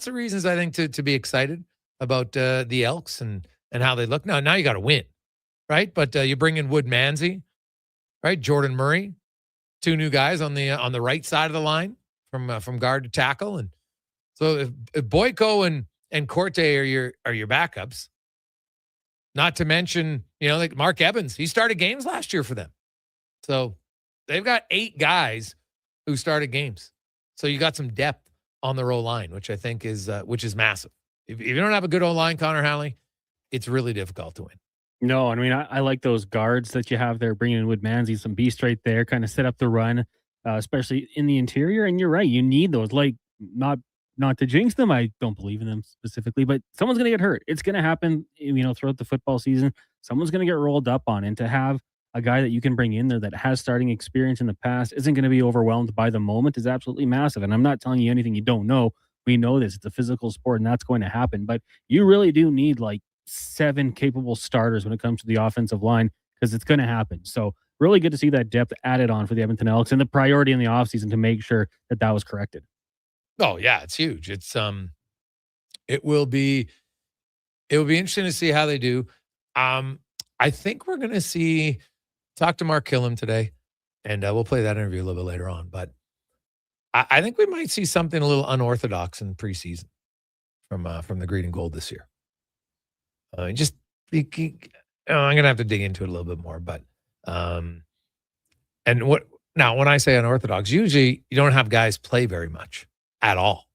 reasons I think to be excited about the Elks and how they look. Now you got to win, right? But you bring in Wood Manzi, right? Jordan Murray, 2 new guys on the right side of the line from guard to tackle, and so if Boyko and Corte are your backups. Not to mention, like Mark Evans, he started games last year for them. So they've got 8 guys who started games. So you got some depth on the O-line, which I think is massive. If you don't have a good O-line, Connor Halley, it's really difficult to win. No, I mean, I like those guards that you have there, bringing in Wood Manzi, some beast right there, kind of set up the run, especially in the interior. And you're right, you need those, like, not to jinx them, I don't believe in them specifically, but someone's going to get hurt. It's going to happen, throughout the football season. Someone's going to get rolled up on, and to have a guy that you can bring in there that has starting experience in the past, isn't going to be overwhelmed by the moment, is absolutely massive. And I'm not telling you anything you don't know. We know this. It's a physical sport, and that's going to happen. But you really do need like 7 capable starters when it comes to the offensive line, because it's going to happen. So really good to see that depth added on for the Edmonton Elks and the priority in the offseason to make sure that was corrected. Oh yeah, it's huge. It's it will be interesting to see how they do. I think we're going to talk to Mark Killam today, and we'll play that interview a little bit later on. But I think we might see something a little unorthodox in preseason from the Green and Gold this year. I'm going to have to dig into it a little bit more, but and when I say unorthodox, usually you don't have guys play very much at all.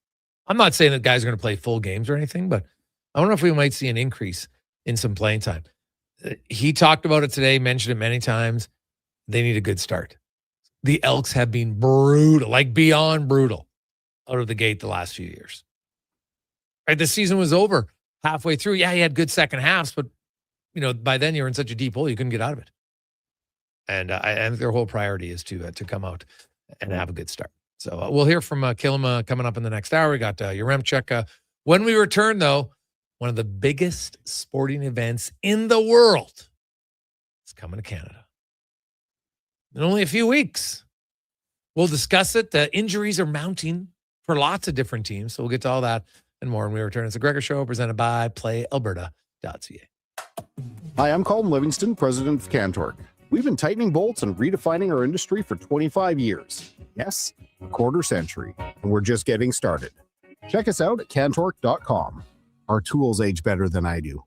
I'm not saying that guys are going to play full games or anything, but I wonder if we might see an increase in some playing time. He talked about it today, mentioned it many times. They need a good start. The Elks have been brutal, like beyond brutal, out of the gate the last few years. Right, the season was over halfway through. Yeah, he had good second halves, but by then you were in such a deep hole you couldn't get out of it. And I think their whole priority is to come out and have a good start. So we'll hear from Killam coming up in the next hour. We got Yaremchuk. When we return, though, one of the biggest sporting events in the world is coming to Canada in only a few weeks. We'll discuss it. The injuries are mounting for lots of different teams. So we'll get to all that and more when we return. It's the Gregor Show presented by PlayAlberta.ca. Hi, I'm Colin Livingston, president of Cantork. We've been tightening bolts and redefining our industry for 25 years. Yes, a quarter century, and we're just getting started. Check us out at cantork.com. Our tools age better than I do.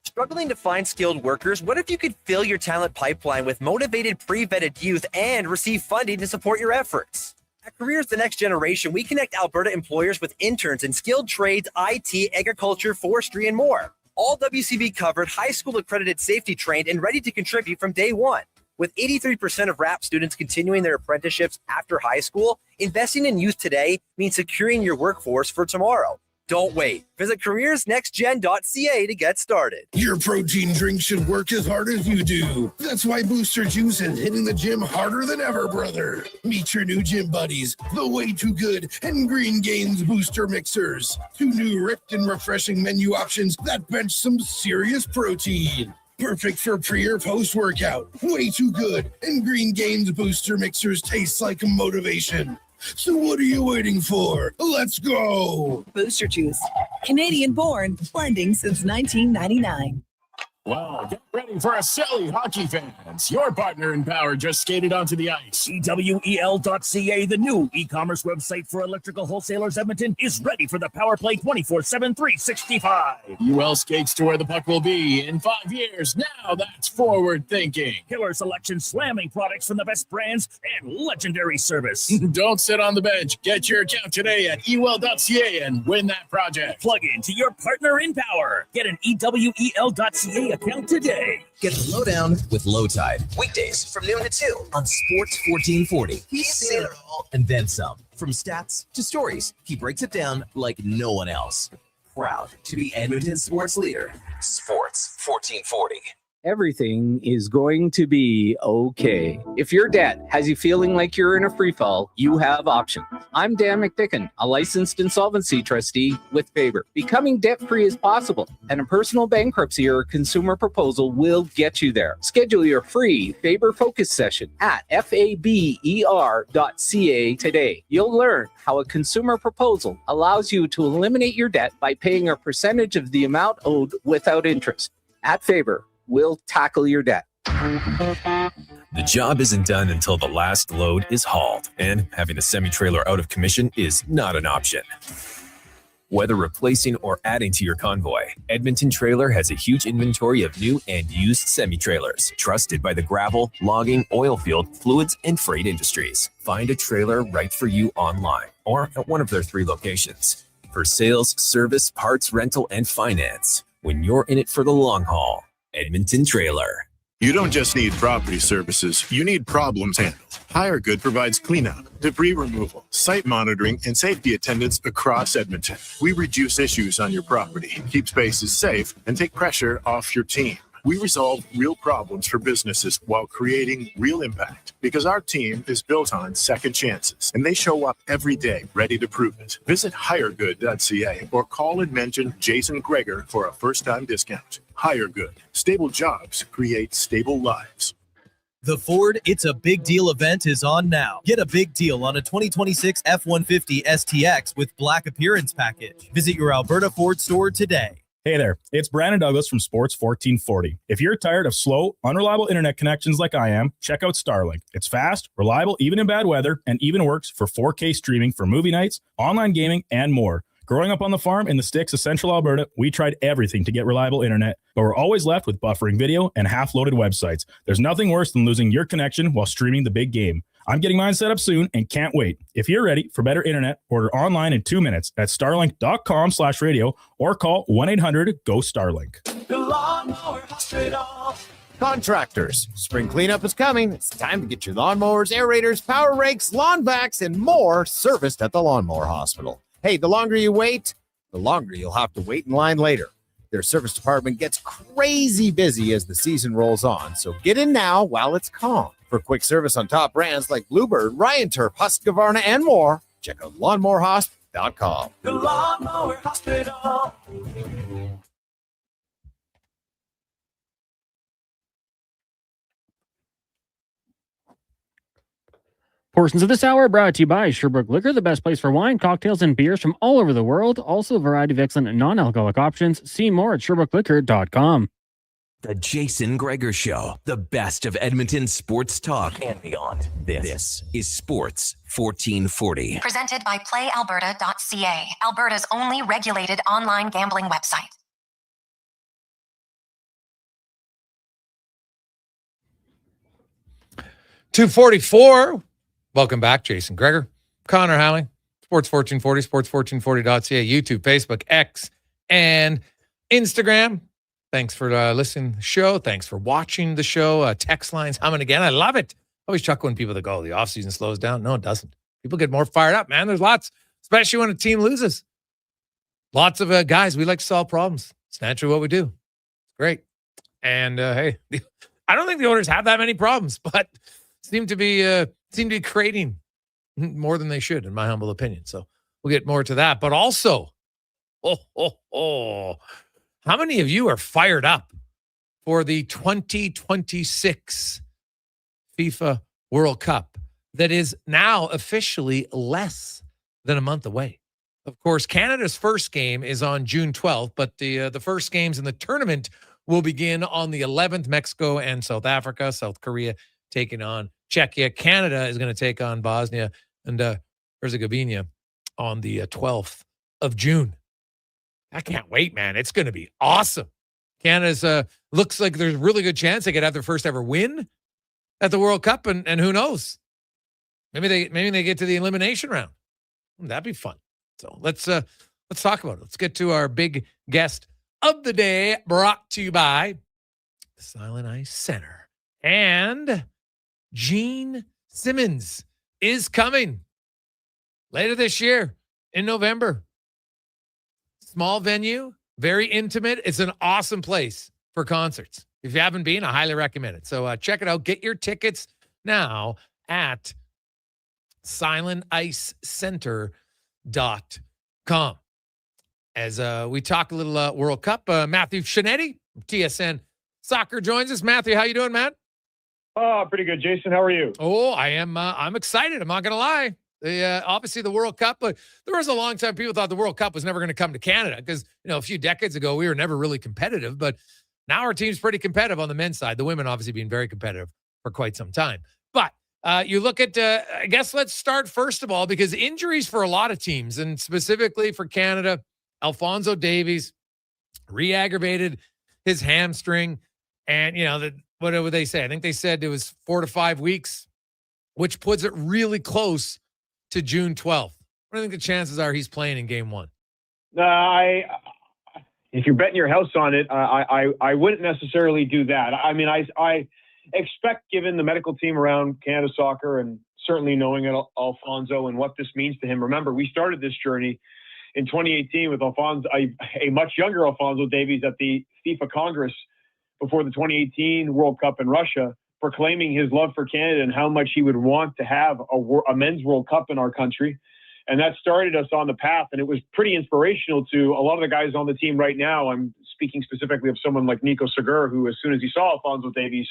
Struggling to find skilled workers? What if you could fill your talent pipeline with motivated, pre-vetted youth and receive funding to support your efforts? At Careers the Next Generation, we connect Alberta employers with interns in skilled trades, IT, agriculture, forestry, and more. All WCB covered, high school accredited, safety trained, and ready to contribute from day one. With 83% of RAP students continuing their apprenticeships after high school, investing in youth today means securing your workforce for tomorrow. Don't wait. Visit careersnextgen.ca to get started. Your protein drink should work as hard as you do. That's why Booster Juice is hitting the gym harder than ever, brother. Meet your new gym buddies, the Way Too Good and Green Gains Booster Mixers. 2 new ripped and refreshing menu options that bench some serious protein. Perfect for pre or post-workout. Way Too Good and Green Gains Booster Mixers taste like motivation. So what are you waiting for? Let's go! Booster Juice. Canadian born, blending since 1999. Well, get ready for a silly hockey fans. Your partner in power just skated onto the ice. EWEL.ca, the new e-commerce website for electrical wholesalers Edmonton, is ready for the power play 24/7, 365. UL skates to where the puck will be in 5 years. Now that's forward thinking. Killer selection, slamming products from the best brands, and legendary service. Don't sit on the bench. Get your account today at ewell.ca and win that project. Plug into your partner in power. Get an EWEL.ca account today. Get the lowdown with Low Tide. Weekdays from noon to 2 on Sports 1440. He's seen it all and then some. From stats to stories, he breaks it down like no one else. Proud to be Edmonton's sports leader. Sports 1440. Everything is going to be okay. If your debt has you feeling like you're in a free fall, you have options. I'm Dan McDicken, a licensed insolvency trustee with Faber. Becoming debt-free is possible, and a personal bankruptcy or consumer proposal will get you there. Schedule your free Faber Focus session at faber.ca today. You'll learn how a consumer proposal allows you to eliminate your debt by paying a percentage of the amount owed without interest. At Faber, we'll tackle your debt. The job isn't done until the last load is hauled, and having a semi-trailer out of commission is not an option. Whether replacing or adding to your convoy, Edmonton Trailer has a huge inventory of new and used semi-trailers, trusted by the gravel, logging, oil field, fluids, and freight industries. Find a trailer right for you online or at one of their 3 locations. For sales, service, parts, rental, and finance, when you're in it for the long haul, Edmonton Trailer. You don't just need property services, you need problems handled. HireGood provides cleanup, debris removal, site monitoring, and safety attendance across Edmonton. We reduce issues on your property, keep spaces safe, and take pressure off your team. We resolve real problems for businesses while creating real impact, because our team is built on second chances, and they show up every day ready to prove it. Visit hiregood.ca or call and mention Jason Gregor for a first-time discount. hire good. Stable jobs create stable lives. The Ford It's a Big Deal event is on now. Get a big deal on a 2026 F-150 STX with Black Appearance Package. Visit your Alberta Ford store today. Hey there, it's Brandon Douglas from Sports 1440. If you're tired of slow, unreliable internet connections like I am, check out Starlink. It's fast, reliable, even in bad weather, and even works for 4K streaming for movie nights, online gaming, and more. Growing up on the farm in the sticks of central Alberta, we tried everything to get reliable internet, but we're always left with buffering video and half-loaded websites. There's nothing worse than losing your connection while streaming the big game. I'm getting mine set up soon and can't wait. If you're ready for better internet, order online in 2 minutes at starlink.com/radio or call 1-800-GO-STARLINK. The Lawnmower Hospital. Contractors, spring cleanup is coming. It's time to get your lawnmowers, aerators, power rakes, lawn vacs, and more serviced at the Lawnmower Hospital. Hey, the longer you wait, the longer you'll have to wait in line later. Their service department gets crazy busy as the season rolls on, so get in now while it's calm. For quick service on top brands like Bluebird, Ryan Turf, Husqvarna, and more, check out lawnmowerhospital.com. The Lawnmower Hospital. Portions of this hour are brought to you by Sherbrooke Liquor, the best place for wine, cocktails, and beers from all over the world. Also, a variety of excellent non-alcoholic options. See more at SherbrookeLiquor.com. The Jason Gregor Show, the best of Edmonton sports talk and beyond. This is Sports 1440. Presented by PlayAlberta.ca, Alberta's only regulated online gambling website. .244. Welcome back, Jason Gregor, Connor Howley, Sports 1440, sports1440.ca, YouTube, Facebook, X, and Instagram. Thanks for listening to the show. Thanks for watching the show. Text lines humming again. I love it. I always chuckle when people that go, the offseason slows down. No, it doesn't. People get more fired up, man. There's lots, especially when a team loses. Lots of guys, we like to solve problems. It's naturally what we do. Great. And hey, I don't think the Oilers have that many problems, but seem to be creating more than they should, in my humble opinion. So we'll get more to that. But also, how many of you are fired up for the 2026 FIFA World Cup that is now officially less than a month away? Of course, Canada's first game is on June 12th, but the first games in the tournament will begin on the 11th. Mexico and South Africa, South Korea taking on Czechia. Canada is going to take on Bosnia and Herzegovina on the 12th of June. I can't wait, man. It's going to be awesome. Canada's looks like there's a really good chance they could have their first ever win at the World Cup, and who knows? Maybe they get to the elimination round. That'd be fun. So let's talk about it. Let's get to our big guest of the day, brought to you by the Silent Ice Center. And Gene Simmons is coming later this year in November. Small venue, very intimate. It's an awesome place for concerts. If you haven't been, I highly recommend it. So check it out. Get your tickets now at silenticecenter.com. As we talk a little World Cup, Matthew Shinetti, TSN Soccer, joins us. Matthew, how you doing, Matt? Oh, pretty good, Jason. How are you? Oh, I am. I'm excited. I'm not going to lie. Obviously, the World Cup, but there was a long time people thought the World Cup was never going to come to Canada because, a few decades ago, we were never really competitive. But now our team's pretty competitive on the men's side. The women obviously being very competitive for quite some time. But you look at, I guess let's start first of all, because injuries for a lot of teams, and specifically for Canada, Alphonso Davies re-aggravated his hamstring. And, what would they say? I think they said it was 4 to 5 weeks, which puts it really close to June 12th. What do you think the chances are he's playing in game one? If you're betting your house on it, I wouldn't necessarily do that. I mean, I expect, given the medical team around Canada Soccer and certainly knowing Alphonso and what this means to him. Remember, we started this journey in 2018 with Alphonso, a much younger Alphonso Davies at the FIFA Congress before the 2018 World Cup in Russia, proclaiming his love for Canada and how much he would want to have a men's World Cup in our country. And that started us on the path, and it was pretty inspirational to a lot of the guys on the team right now. I'm speaking specifically of someone like Nico Segura, who as soon as he saw Alphonso Davies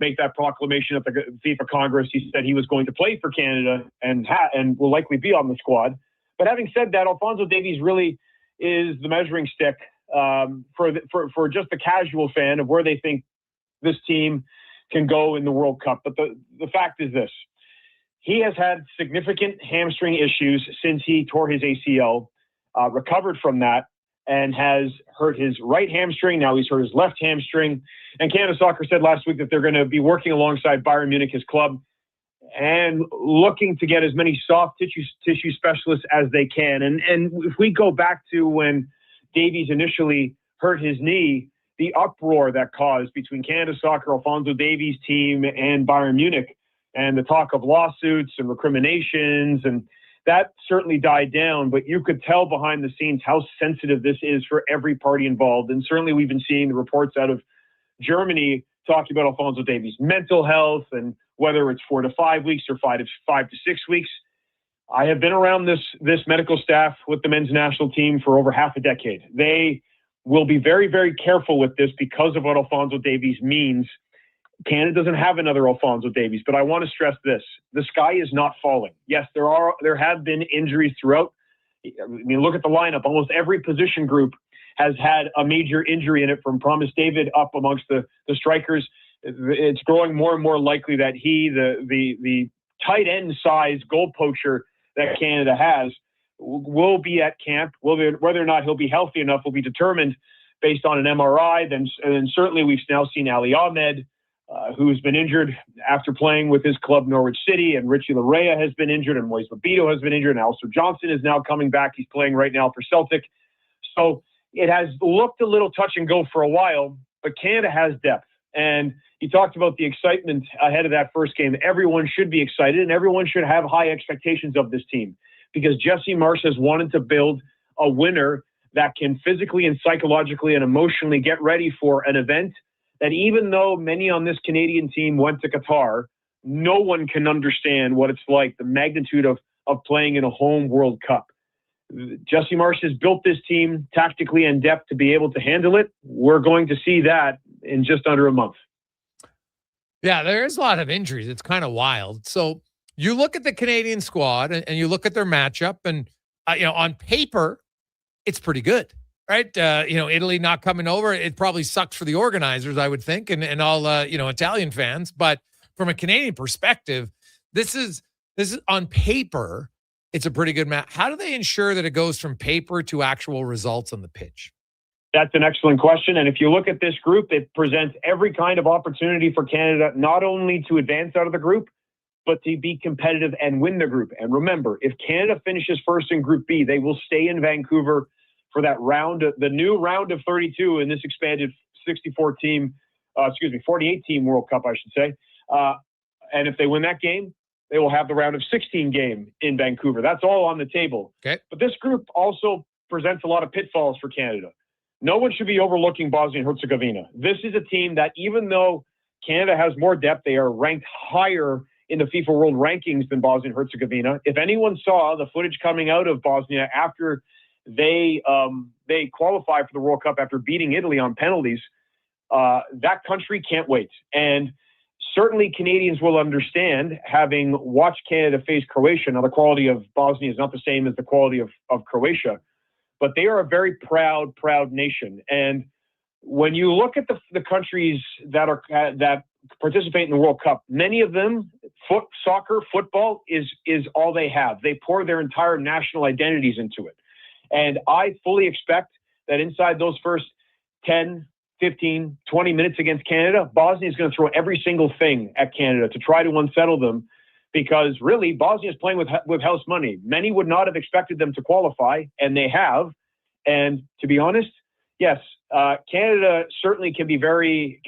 make that proclamation at the FIFA Congress, he said he was going to play for Canada and will likely be on the squad. But having said that, Alphonso Davies really is the measuring stick for just the casual fan of where they think this team can go in the World Cup. But the fact is this: he has had significant hamstring issues since he tore his ACL, recovered from that, and has hurt his right hamstring. Now he's hurt his left hamstring. And Canada Soccer said last week that they're going to be working alongside Bayern Munich, his club, and looking to get as many soft tissue specialists as they can. And if we go back to when Davies initially hurt his knee, the uproar that caused between Canada Soccer, Alphonso Davies' team, and Bayern Munich, and the talk of lawsuits and recriminations, and that certainly died down, but you could tell behind the scenes how sensitive this is for every party involved. And certainly we've been seeing the reports out of Germany talking about Alphonso Davies' mental health and whether it's 4 to 5 weeks or 5 to 6 weeks. I have been around this medical staff with the men's national team for over half a decade. They will be very, very careful with this because of what Alphonso Davies means. Canada doesn't have another Alphonso Davies, but I want to stress this: the sky is not falling. Yes, there have been injuries throughout. I mean, look at the lineup. Almost every position group has had a major injury in it, from Promise David up amongst the strikers. It's growing more and more likely that the tight end size goal poacher that Canada has will be at camp. Whether or not he'll be healthy enough will be determined based on an MRI. Then certainly we've now seen Ali Ahmed, who's been injured after playing with his club Norwich City, and Richie Larea has been injured, and Moise Babito has been injured, and Alistair Johnson is now coming back. He's playing right now for Celtic. So it has looked a little touch and go for a while, but Canada has depth. And you talked about the excitement ahead of that first game. Everyone should be excited, and everyone should have high expectations of this team, because Jesse Marsh has wanted to build a winner that can physically and psychologically and emotionally get ready for an event that, even though many on this Canadian team went to Qatar, no one can understand what it's like, the magnitude of playing in a home World Cup. Jesse Marsh has built this team tactically and depth to be able to handle it. We're going to see that in just under a month. Yeah, there's a lot of injuries. It's kind of wild. So you look at the Canadian squad and you look at their matchup, and on paper, it's pretty good. Right. Italy not coming over. It probably sucks for the organizers, I would think, and all, Italian fans. But from a Canadian perspective, this is on paper, it's a pretty good match. How do they ensure that it goes from paper to actual results on the pitch? That's an excellent question. And if you look at this group, it presents every kind of opportunity for Canada, not only to advance out of the group, but to be competitive and win the group. And remember, if Canada finishes first in Group B, they will stay in Vancouver for that round, the new round of 32 in this expanded 48 team World Cup, I should say. And if they win that game, they will have the round of 16 game in Vancouver. That's all on the table. Okay. But this group also presents a lot of pitfalls for Canada. No one should be overlooking Bosnia and Herzegovina. This is a team that, even though Canada has more depth, they are ranked higher in the FIFA World Rankings than Bosnia and Herzegovina. If anyone saw the footage coming out of Bosnia after they qualify for the World Cup after beating Italy on penalties, that country can't wait. And certainly Canadians will understand, having watched Canada face Croatia. Now, the quality of Bosnia is not the same as the quality of Croatia, but they are a very proud nation. And when you look at the countries that participate in the World Cup, many of them, football is all they have. They pour their entire national identities into it. And I fully expect that inside those first 10, 15, 20 minutes against Canada, Bosnia is going to throw every single thing at Canada to try to unsettle them, because really Bosnia is playing with house money. Many would not have expected them to qualify, and they have. And to be honest, yes, Canada certainly can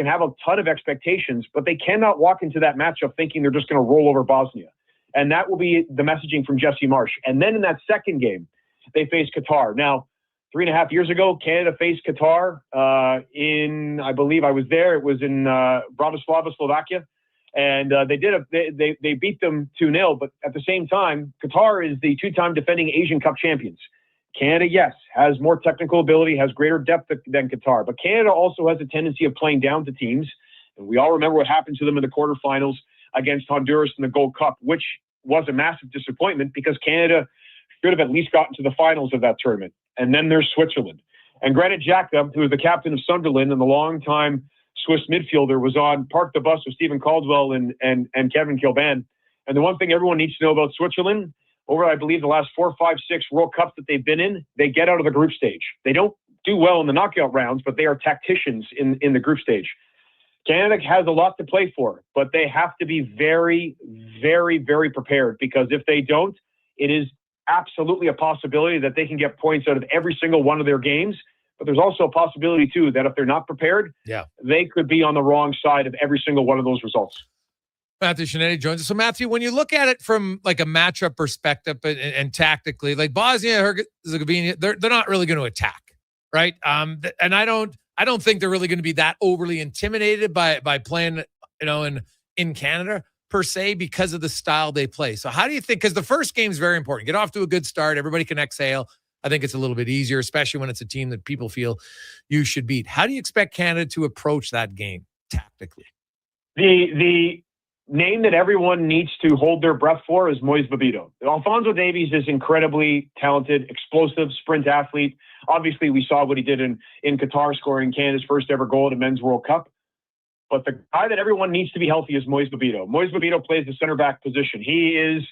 have a ton of expectations, but they cannot walk into that matchup thinking they're just going to roll over Bosnia. And that will be the messaging from Jesse Marsh. And then in that second game, they face Qatar. Now, 3.5 years ago, Canada faced Qatar I believe I was there. It was in Bratislava, Slovakia. And they beat them 2-0. But at the same time, Qatar is the 2-time defending Asian Cup champions. Canada, yes, has more technical ability, has greater depth than Qatar, but Canada also has a tendency of playing down to teams. And we all remember what happened to them in the quarterfinals against Honduras in the Gold Cup, which was a massive disappointment because Canada should have at least gotten to the finals of that tournament. And then there's Switzerland. And Granit Xhaka, who was the captain of Sunderland and the longtime Swiss midfielder, was on Park the Bus with Stephen Caldwell and Kevin Kilban. And the one thing everyone needs to know about Switzerland, over, I believe, the last 4, 5, 6 World Cups that they've been in, they get out of the group stage. They don't do well in the knockout rounds, but they are tacticians in the group stage. Canada has a lot to play for, but they have to be very, very, very prepared, because if they don't, it is absolutely a possibility that they can get points out of every single one of their games. But there's also a possibility, too, that if they're not prepared, they could be on the wrong side of every single one of those results. Matthew Shinetti joins us. So, Matthew, when you look at it from like a matchup perspective and tactically, like Bosnia-Herzegovina, they're not really going to attack, right? And I don't think they're really going to be that overly intimidated by playing, in Canada per se, because of the style they play. So how do you think, because the first game is very important, get off to a good start, everybody can exhale. I think it's a little bit easier, especially when it's a team that people feel you should beat. How do you expect Canada to approach that game tactically? The name that everyone needs to hold their breath for is Moise Babito. Alphonso Davies is incredibly talented, explosive sprint athlete. Obviously, we saw what he did in Qatar, scoring Canada's first ever goal at a Men's World Cup. But the guy that everyone needs to be healthy is Moise Babito. Moise Babito plays the center back position. He is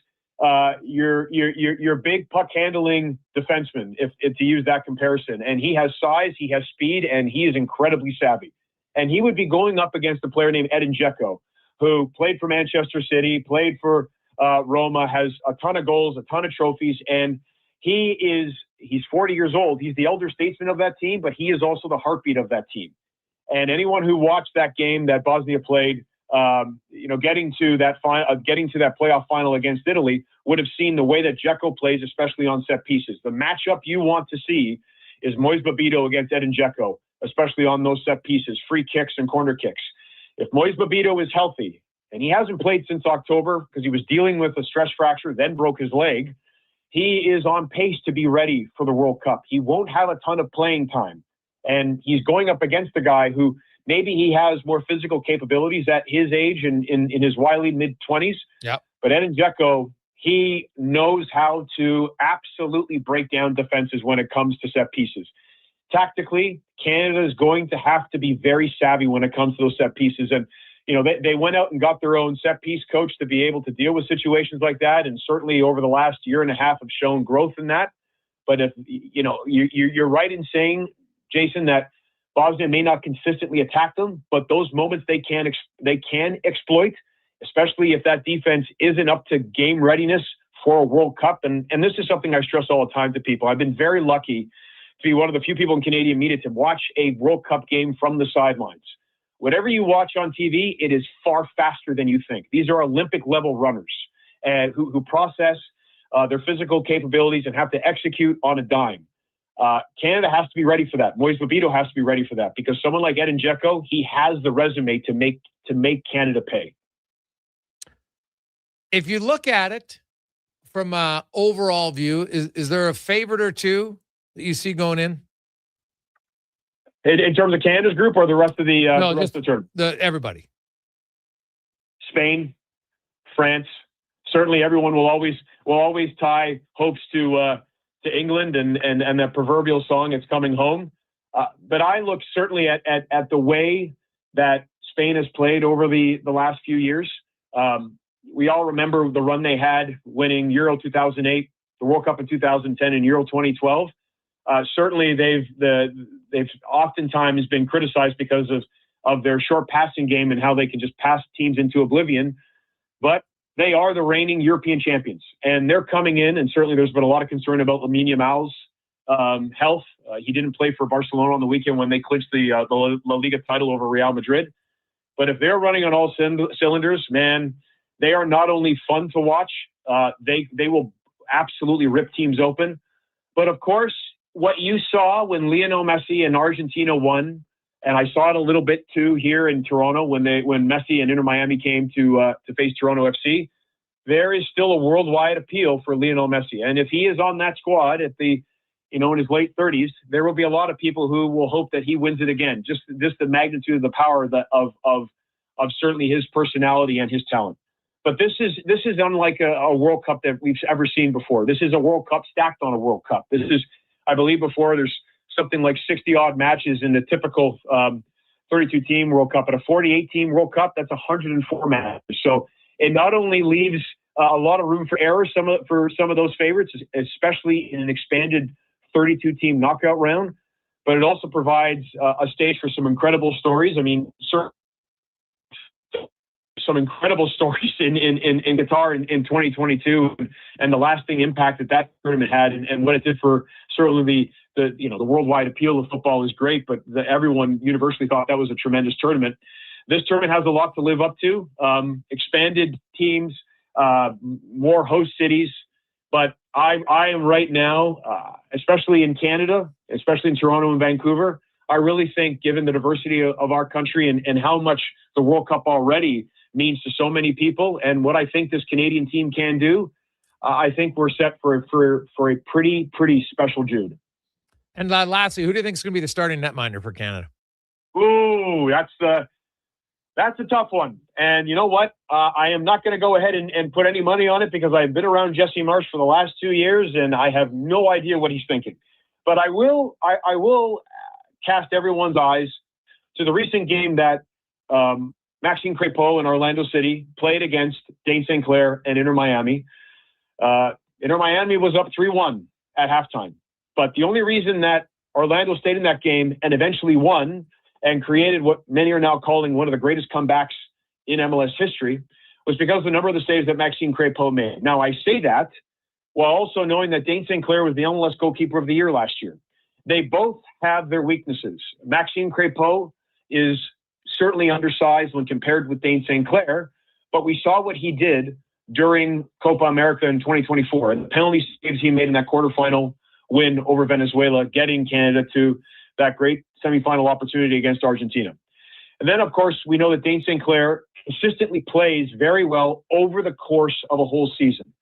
your big puck handling defenseman, if to use that comparison. And he has size, he has speed, and he is incredibly savvy. And he would be going up against a player named Edin Dzeko, who played for Manchester City, played for Roma, has a ton of goals, a ton of trophies, and he's 40 years old. He's the elder statesman of that team, but he is also the heartbeat of that team. And anyone who watched that game that Bosnia played, getting to that playoff final against Italy, would have seen the way that Dzeko plays, especially on set pieces. The matchup you want to see is Moise Babito against Edin Dzeko, especially on those set pieces, free kicks and corner kicks. If Moise Babito is healthy, and he hasn't played since October because he was dealing with a stress fracture, then broke his leg, he is on pace to be ready for the World Cup. He won't have a ton of playing time. And he's going up against a guy who maybe he has more physical capabilities at his age in his wily mid-20s. Yep. But Edin Dzeko, he knows how to absolutely break down defenses when it comes to set pieces. Tactically, Canada is going to have to be very savvy when it comes to those set pieces. And, they went out and got their own set piece coach to be able to deal with situations like that. And certainly over the last year and a half have shown growth in that. But if, you're right in saying, Jason, that Bosnia may not consistently attack them, but those moments they can exploit, especially if that defense isn't up to game readiness for a World Cup. And this is something I stress all the time to people. I've been very lucky to be one of the few people in Canadian media to watch a World Cup game from the sidelines. Whatever you watch on TV, it is far faster than you think. These are Olympic-level runners who process their physical capabilities and have to execute on a dime. Canada has to be ready for that. Moise Babito has to be ready for that, because someone like Edin Dzeko, he has the resume to make Canada pay. If you look at it from an overall view, is there a favorite or two that you see going in? In terms of Canada's group or the rest of the rest of the tournament? Everybody. Spain, France. Certainly, everyone will always tie hopes to England and that proverbial song, "It's Coming Home." But I look certainly at the way that Spain has played over the last few years. We all remember the run they had, winning Euro 2008, the World Cup in 2010, and Euro 2012. Certainly, they've oftentimes been criticized because of their short passing game and how they can just pass teams into oblivion. But they are the reigning European champions, and they're coming in. And certainly, there's been a lot of concern about Lamine Yamal's health. He didn't play for Barcelona on the weekend when they clinched the La Liga title over Real Madrid. But if they're running on all cylinders, man, they are not only fun to watch. They will absolutely rip teams open. But of course, what you saw when Lionel Messi and Argentina won, and I saw it a little bit too here in Toronto when Messi and Inter Miami came to face Toronto FC, there is still a worldwide appeal for Lionel Messi. And if he is on that squad, if the in his late 30s, there will be a lot of people who will hope that he wins it again. Just the magnitude of the power of certainly his personality and his talent. But this is unlike a World Cup that we've ever seen before. This is a World Cup stacked on a World Cup. This is, I believe, before there's something like 60 odd matches in the typical 32 team World Cup. At a 48 team World Cup, that's 104 matches. So it not only leaves a lot of room for error for some of those favorites, especially in an expanded 32 team knockout round, but it also provides a stage for some incredible stories. I mean, some incredible stories in Qatar in 2022, and the lasting impact that tournament had, and what it did for certainly the worldwide appeal of football is great, but everyone universally thought that was a tremendous tournament. This tournament has a lot to live up to. Expanded teams, more host cities, but I am right now, especially in Canada, especially in Toronto and Vancouver, I really think, given the diversity of our country and how much the World Cup already means to so many people, and what I think this Canadian team can do, I think we're set for a pretty special June. And lastly, who do you think is going to be the starting netminder for Canada? Ooh, that's a tough one. And you know what? I am not going to go ahead and put any money on it because I've been around Jesse Marsh for the last 2 years, and I have no idea what he's thinking. But I will cast everyone's eyes to the recent game that Maxime Crépeau in Orlando City played against Dane St. Clair and Inter Miami. Inter Miami was up 3-1 at halftime. But the only reason that Orlando stayed in that game and eventually won and created what many are now calling one of the greatest comebacks in MLS history was because of the number of the saves that Maxime Crépeau made. Now, I say that while also knowing that Dane St. Clair was the MLS goalkeeper of the year last year. They both have their weaknesses. Maxime Crépeau is certainly undersized when compared with Dane St. Clair, but we saw what he did during Copa America in 2024 and the penalty saves he made in that quarterfinal win over Venezuela, getting Canada to that great semifinal opportunity against Argentina. And then, of course, we know that Dane St. Clair consistently plays very well over the course of a whole season.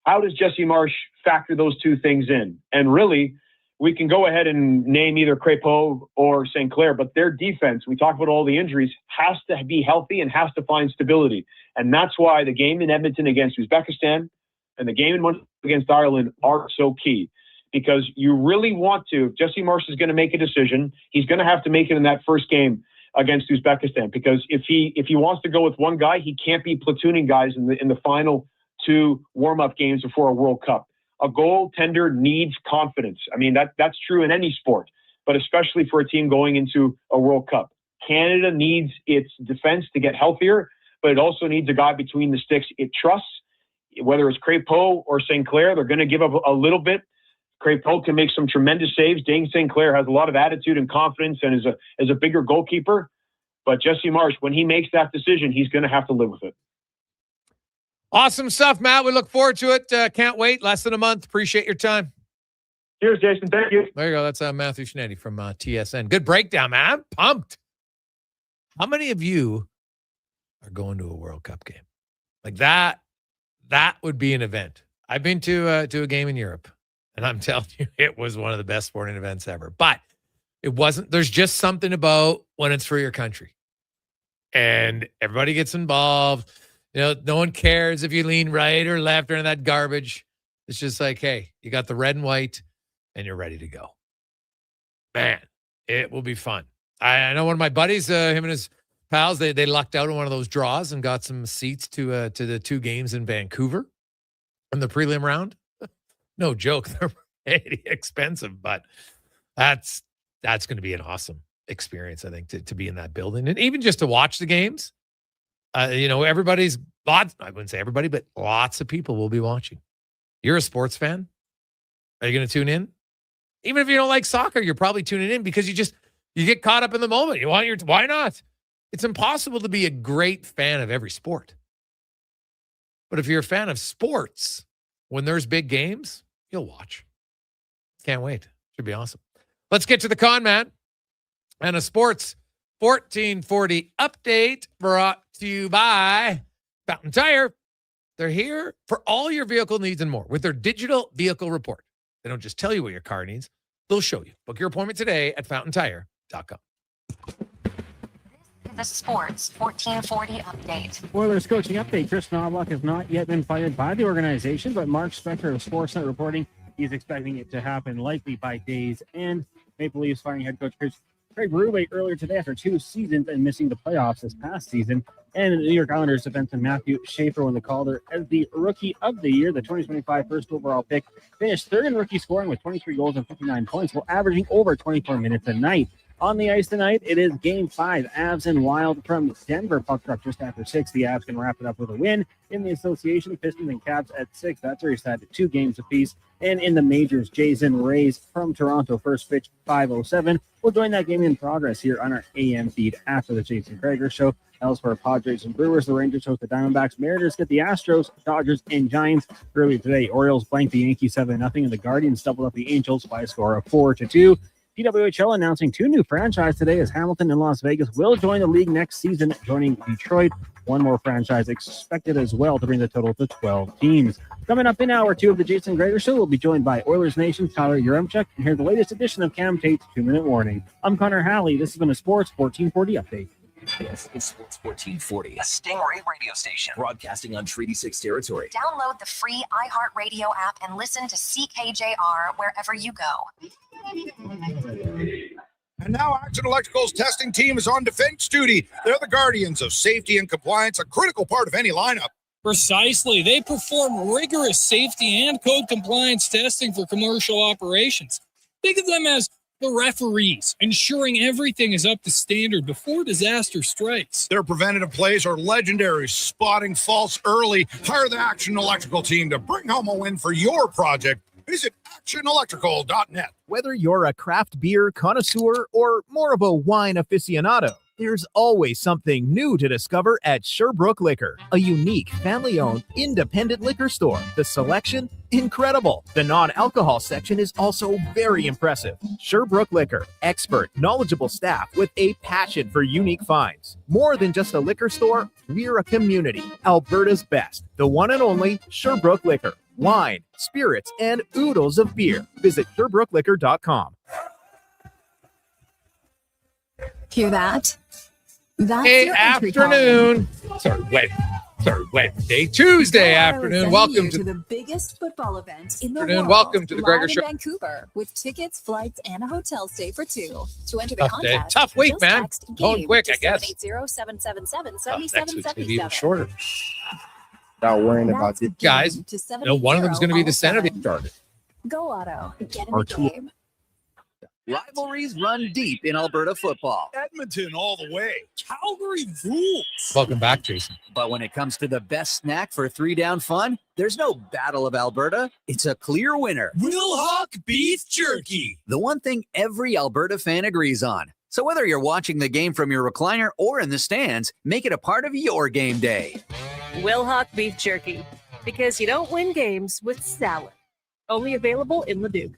How does Jesse Marsh factor those two things in? And really, we can go ahead and name either Crépeau or St. Clair, but their defense, we talk about all the injuries, has to be healthy and has to find stability. And that's why the game in Edmonton against Uzbekistan and the game in Montreal against Ireland are so key. Because you really want to, if Jesse Marsh is going to make a decision, he's going to have to make it in that first game against Uzbekistan. Because if he wants to go with one guy, he can't be platooning guys in the final two warm-up games before a World Cup. A goaltender needs confidence. I mean, that's true in any sport, but especially for a team going into a World Cup. Canada needs its defense to get healthier, but it also needs a guy between the sticks it trusts. Whether it's Crépeau or St. Clair, they're going to give up a little bit. Crépeau can make some tremendous saves. Dane St. Clair has a lot of attitude and confidence and is a bigger goalkeeper. But Jesse Marsh, when he makes that decision, he's going to have to live with it. Awesome stuff, Matt. We look forward to it. Can't wait. Less than a month. Appreciate your time. Cheers, Jason. Thank you. There you go. That's Matthew Schnetti from TSN. Good breakdown, man. I'm pumped. How many of you are going to a World Cup game? Like that would be an event. I've been to a game in Europe. And I'm telling you, it was one of the best sporting events ever. But it wasn't. There's just something about when it's for your country. And everybody gets involved. You know, no one cares if you lean right or left or any of that garbage. It's just like, hey, you got the red and white and you're ready to go. Man, it will be fun. I know one of my buddies, him and his pals, they lucked out in one of those draws and got some seats to the two games in Vancouver in the prelim round. No joke, they're pretty expensive, but that's going to be an awesome experience, I think, to be in that building. And even just to watch the games, everybody's lots, I wouldn't say everybody, but lots of people will be watching. You're a sports fan? Are you going to tune in? Even if you don't like soccer, you're probably tuning in because you get caught up in the moment. Why not? It's impossible to be a great fan of every sport. But if you're a fan of sports, when there's big games, you'll watch. Can't wait. Should be awesome. Let's get to the con man and a sports 1440 update brought to you by Fountain Tire. They're here for all your vehicle needs and more with their digital vehicle report. They don't just tell you what your car needs, they'll show you. Book your appointment today at fountaintire.com. The Sports 1440 update. Oilers coaching update. Chris Knobloch has not yet been fired by the organization, but Mark Spector of Sportsnet reporting he's expecting it to happen likely by day's end. Maple Leafs firing head coach Craig Berube earlier today after 2 seasons and missing the playoffs this past season. And the New York Islanders defenseman Matthew Schaefer won the Calder as the Rookie of the Year. The 2025 first overall pick finished third in rookie scoring with 23 goals and 59 points while averaging over 24 minutes a night. On the ice tonight, it is Game 5, Avs and Wild from Denver. Puck drop just after 6. The Avs can wrap it up with a win. In the association, Pistons and Caps at 6. That's where he's had 2 games apiece. And in the majors, Jason Rays from Toronto, first pitch 5:07. We'll join that game in progress here on our AM feed after the Jason Gregor Show. Elsewhere, Padres and Brewers, the Rangers host the Diamondbacks, Mariners get the Astros, Dodgers, and Giants. Earlier today, Orioles blanked the Yankees 7-0, and the Guardians doubled up the Angels by a score of 4-2. PWHL announcing 2 new franchises today as Hamilton and Las Vegas will join the league next season, joining Detroit. 1 more franchise expected as well to bring the total to 12 teams. Coming up in hour 2 of the Jason Gregor Show, we'll be joined by Oilers Nation's Tyler Yaremchuk and hear the latest edition of Cam Tate's 2-Minute Warning. I'm Connor Halley. This has been a Sports 1440 update. This is Sports 1440, a Stingray radio station broadcasting on Treaty 6 territory. Download the free iHeartRadio app and listen to CKJR wherever you go. And now Action Electrical's testing team is on defense duty. They're the guardians of safety and compliance, a critical part of any lineup. Precisely. They perform rigorous safety and code compliance testing for commercial operations. Think of them as the referees, ensuring everything is up to standard before disaster strikes. Their preventative plays are legendary, spotting faults early. Hire the Action Electrical team to bring home a win for your project. Visit actionelectrical.net. Whether you're a craft beer connoisseur or more of a wine aficionado, there's always something new to discover at Sherbrooke Liquor, a unique family-owned independent liquor store. The selection, incredible. The non-alcohol section is also very impressive. Sherbrooke Liquor, expert, knowledgeable staff with a passion for unique finds. More than just a liquor store, we're a community. Alberta's best, the one and only Sherbrooke Liquor. Wine, spirits, and oodles of beer. Visit SherbrookeLiquor.com. Hear that? That's Hey, your entry afternoon. Wednesday, Tuesday afternoon. Welcome to the biggest football event in the afternoon. world. Welcome to the Gregor Live Show. in Vancouver with tickets, flights, and a hotel stay for 2. To enter the Tough day. contest, Tough week, just man. text Going GAME quick, to I guess. 780-777-7777. Next week's gonna be even shorter. Without worrying about it. Guys, one of them's going to be the center started. Go Auto. Get in Or the two. game. Rivalries run deep in Alberta football. Edmonton all the way. Calgary rules. Welcome back, Jason. But when it comes to the best snack for 3-down fun, there's no Battle of Alberta. It's a clear winner. Wilhock Beef Jerky. The one thing every Alberta fan agrees on. So whether you're watching the game from your recliner or in the stands, make it a part of your game day. Wilhock Beef Jerky, because you don't win games with salad. Only available in Leduc.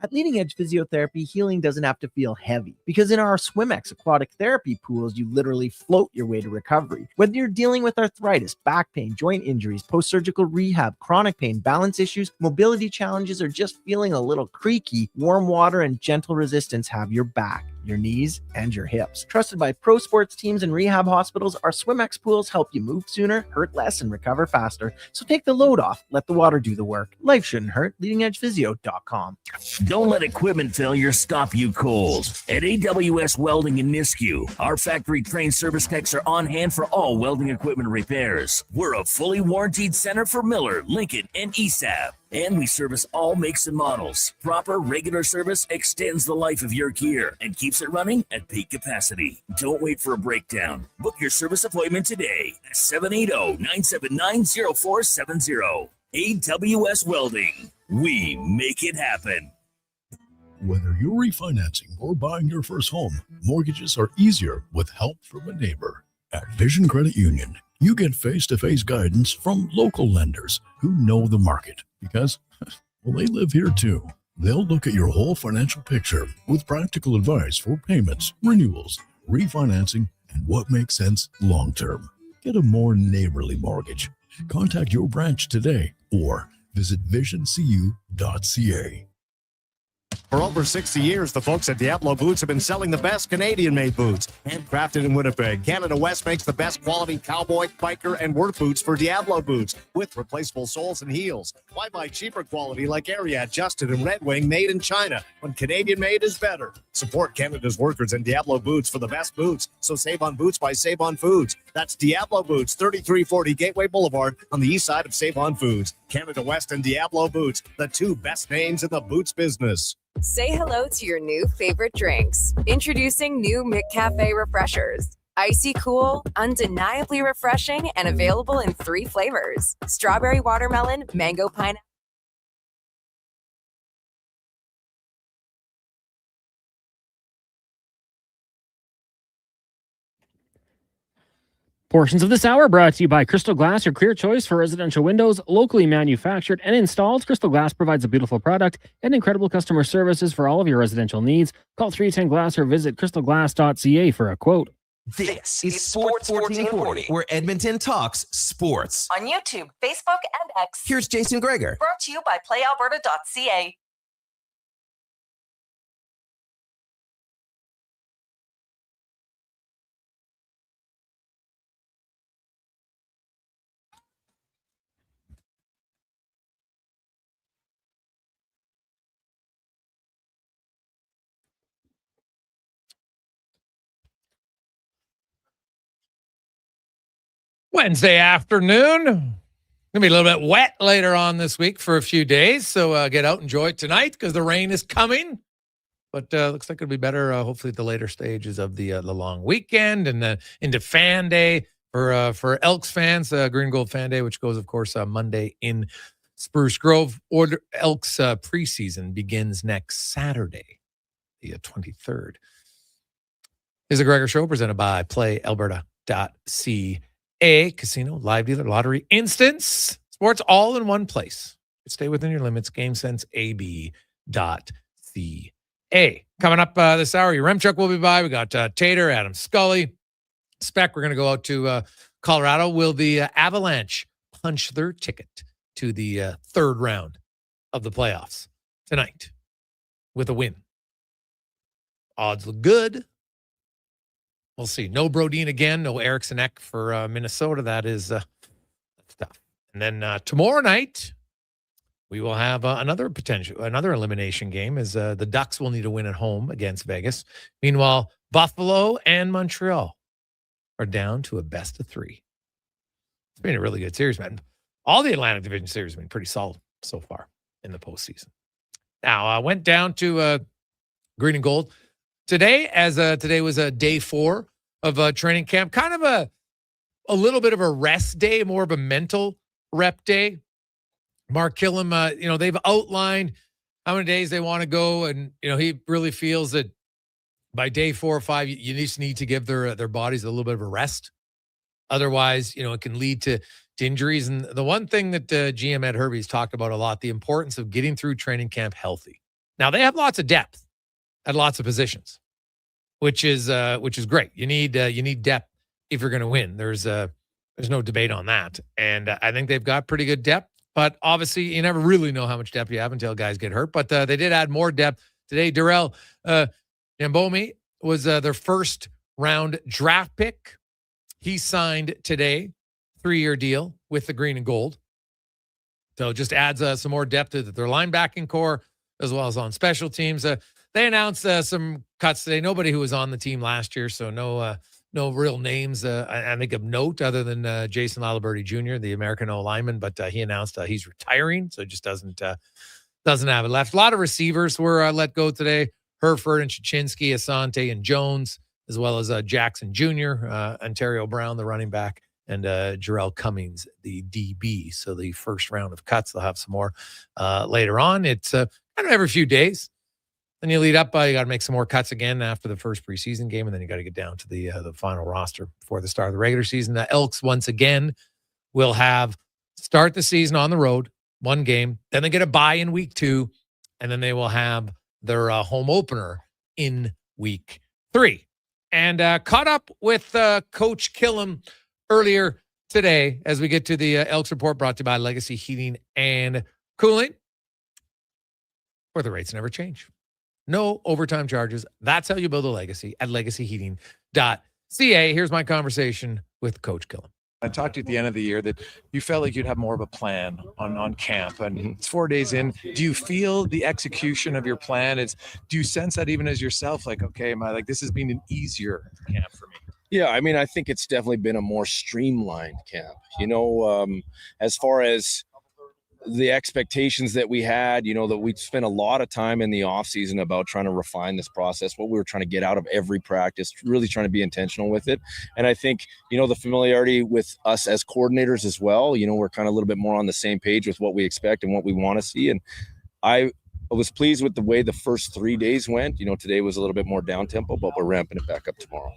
At Leading Edge Physiotherapy, healing doesn't have to feel heavy because in our SwimX aquatic therapy pools, you literally float your way to recovery. Whether you're dealing with arthritis, back pain, joint injuries, post-surgical rehab, chronic pain, balance issues, mobility challenges, or just feeling a little creaky, warm water and gentle resistance have your back, your knees, and your hips. Trusted by pro sports teams and rehab hospitals, our SwimX pools help you move sooner, hurt less, and recover faster. So take the load off. Let the water do the work. Life shouldn't hurt. LeadingEdgePhysio.com. Don't let equipment failure stop you cold. At AWS Welding in Nisku, our factory-trained service techs are on hand for all welding equipment repairs. We're a fully warranted center for Miller, Lincoln, and ESAB. And we service all makes and models. Proper, regular service extends the life of your gear and keeps it running at peak capacity. Don't wait for a breakdown. Book your service appointment today at 780-979-0470. AWS Welding. We make it happen. Whether you're refinancing or buying your first home, mortgages are easier with help from a neighbor. At Vision Credit Union, you get face-to-face guidance from local lenders who know the market because, well, they live here too. They'll look at your whole financial picture with practical advice for payments, renewals, refinancing, and what makes sense long-term. Get a more neighborly mortgage. Contact your branch today or Visit visioncu.ca. For over 60 years, the folks at Diablo Boots have been selling the best Canadian-made boots. Handcrafted in Winnipeg, Canada West makes the best quality cowboy, biker, and work boots for Diablo Boots with replaceable soles and heels. Why buy cheaper quality like Ariat, Justin, and Red Wing made in China when Canadian-made is better? Support Canada's workers and Diablo Boots for the best boots. So save on boots by Save On Foods. That's Diablo Boots, 3340 Gateway Boulevard on the east side of Save On Foods. Canada West and Diablo Boots, the two best names in the boots business. Say hello to your new favorite drinks. Introducing new McCafe Refreshers. Icy cool, undeniably refreshing, and available in 3 flavors. Strawberry watermelon, mango pineapple. Portions of this hour brought to you by Crystal Glass, your clear choice for residential windows, locally manufactured and installed. Crystal Glass provides a beautiful product and incredible customer services for all of your residential needs. Call 310 Glass or visit crystalglass.ca for a quote. This is Sports 1440, where Edmonton talks sports. On YouTube, Facebook, and X. Here's Jason Gregor. Brought to you by playalberta.ca. Wednesday afternoon. Going to be a little bit wet later on this week for a few days, so get out and enjoy it tonight because the rain is coming. But looks like it'll be better, hopefully, at the later stages of the long weekend and into Fan Day for Elks fans, Green Gold Fan Day, which goes, of course, Monday in Spruce Grove. Elks preseason begins next Saturday, the 23rd. Is a Gregor Show presented by PlayAlberta.ca. Casino, live dealer, lottery, instance, sports all in one place. Stay within your limits. GameSenseAB.ca. Coming up this hour, your Remchuck will be by. We got Tater, Adam Scully. Spec, we're going to go out to Colorado. Will the Avalanche punch their ticket to the third round of the playoffs tonight with a win? Odds look good. We'll see. No Brodin again. No Eriksson Ek for Minnesota. That is tough. And then tomorrow night, we will have another elimination game as the Ducks will need to win at home against Vegas. Meanwhile, Buffalo and Montreal are down to a best of 3. It's been a really good series, man. All the Atlantic Division series have been pretty solid so far in the postseason. Now, I went down to Green and Gold today, as today was a day 4 of training camp, kind of a little bit of a rest day, more of a mental rep day. Mark Killam, they've outlined how many days they want to go, and he really feels that by day 4 or 5, you just need to give their bodies a little bit of a rest. Otherwise, it can lead to injuries. And the one thing that GM Ed Hervey's talked about a lot, the importance of getting through training camp healthy. Now, they have lots of depth at lots of positions, which is great. You need depth if you're going to win. There's no debate on that. And I think they've got pretty good depth, but obviously you never really know how much depth you have until guys get hurt. But they did add more depth today. Darrell Nyambomi was their first round draft pick. He signed today, 3-year deal with the Green and Gold. So it just adds some more depth to their linebacking core as well as on special teams. They announced some cuts today. Nobody who was on the team last year, so no real names, I think, of note other than Jason Laliberti Jr., the American O-lineman, but he announced he's retiring, so just doesn't have it left. A lot of receivers were let go today. Herford and Chichinski, Asante and Jones, as well as Jackson Jr., Ontario Brown, the running back, and Jarrell Cummings, the DB. So the first round of cuts, they'll have some more later on. It's kind of every few days. Then you lead up, you got to make some more cuts again after the first preseason game, and then you got to get down to the final roster before the start of the regular season. The Elks, once again, will start the season on the road, 1 game. Then they get a bye in week 2, and then they will have their home opener in week 3. And caught up with Coach Killam earlier today as we get to the Elks Report brought to you by Legacy Heating and cooling, or the rates never change. No overtime charges. That's how you build a legacy at legacyheating.ca. Here's my conversation with Coach Gillum. I talked to you at the end of the year that you felt like you'd have more of a plan on camp, and it's 4 days in. Do you feel the execution of your plan do you sense that even as yourself, like, okay, this has been an easier camp for me? Yeah, I mean, I think it's definitely been a more streamlined camp, as far as the expectations that we had, that we'd spent a lot of time in the off season about trying to refine this process, what we were trying to get out of every practice, really trying to be intentional with it. And I think, the familiarity with us as coordinators as well, we're kind of a little bit more on the same page with what we expect and what we want to see. And I was pleased with the way the first 3 days went. Today was a little bit more down tempo, but we're ramping it back up tomorrow.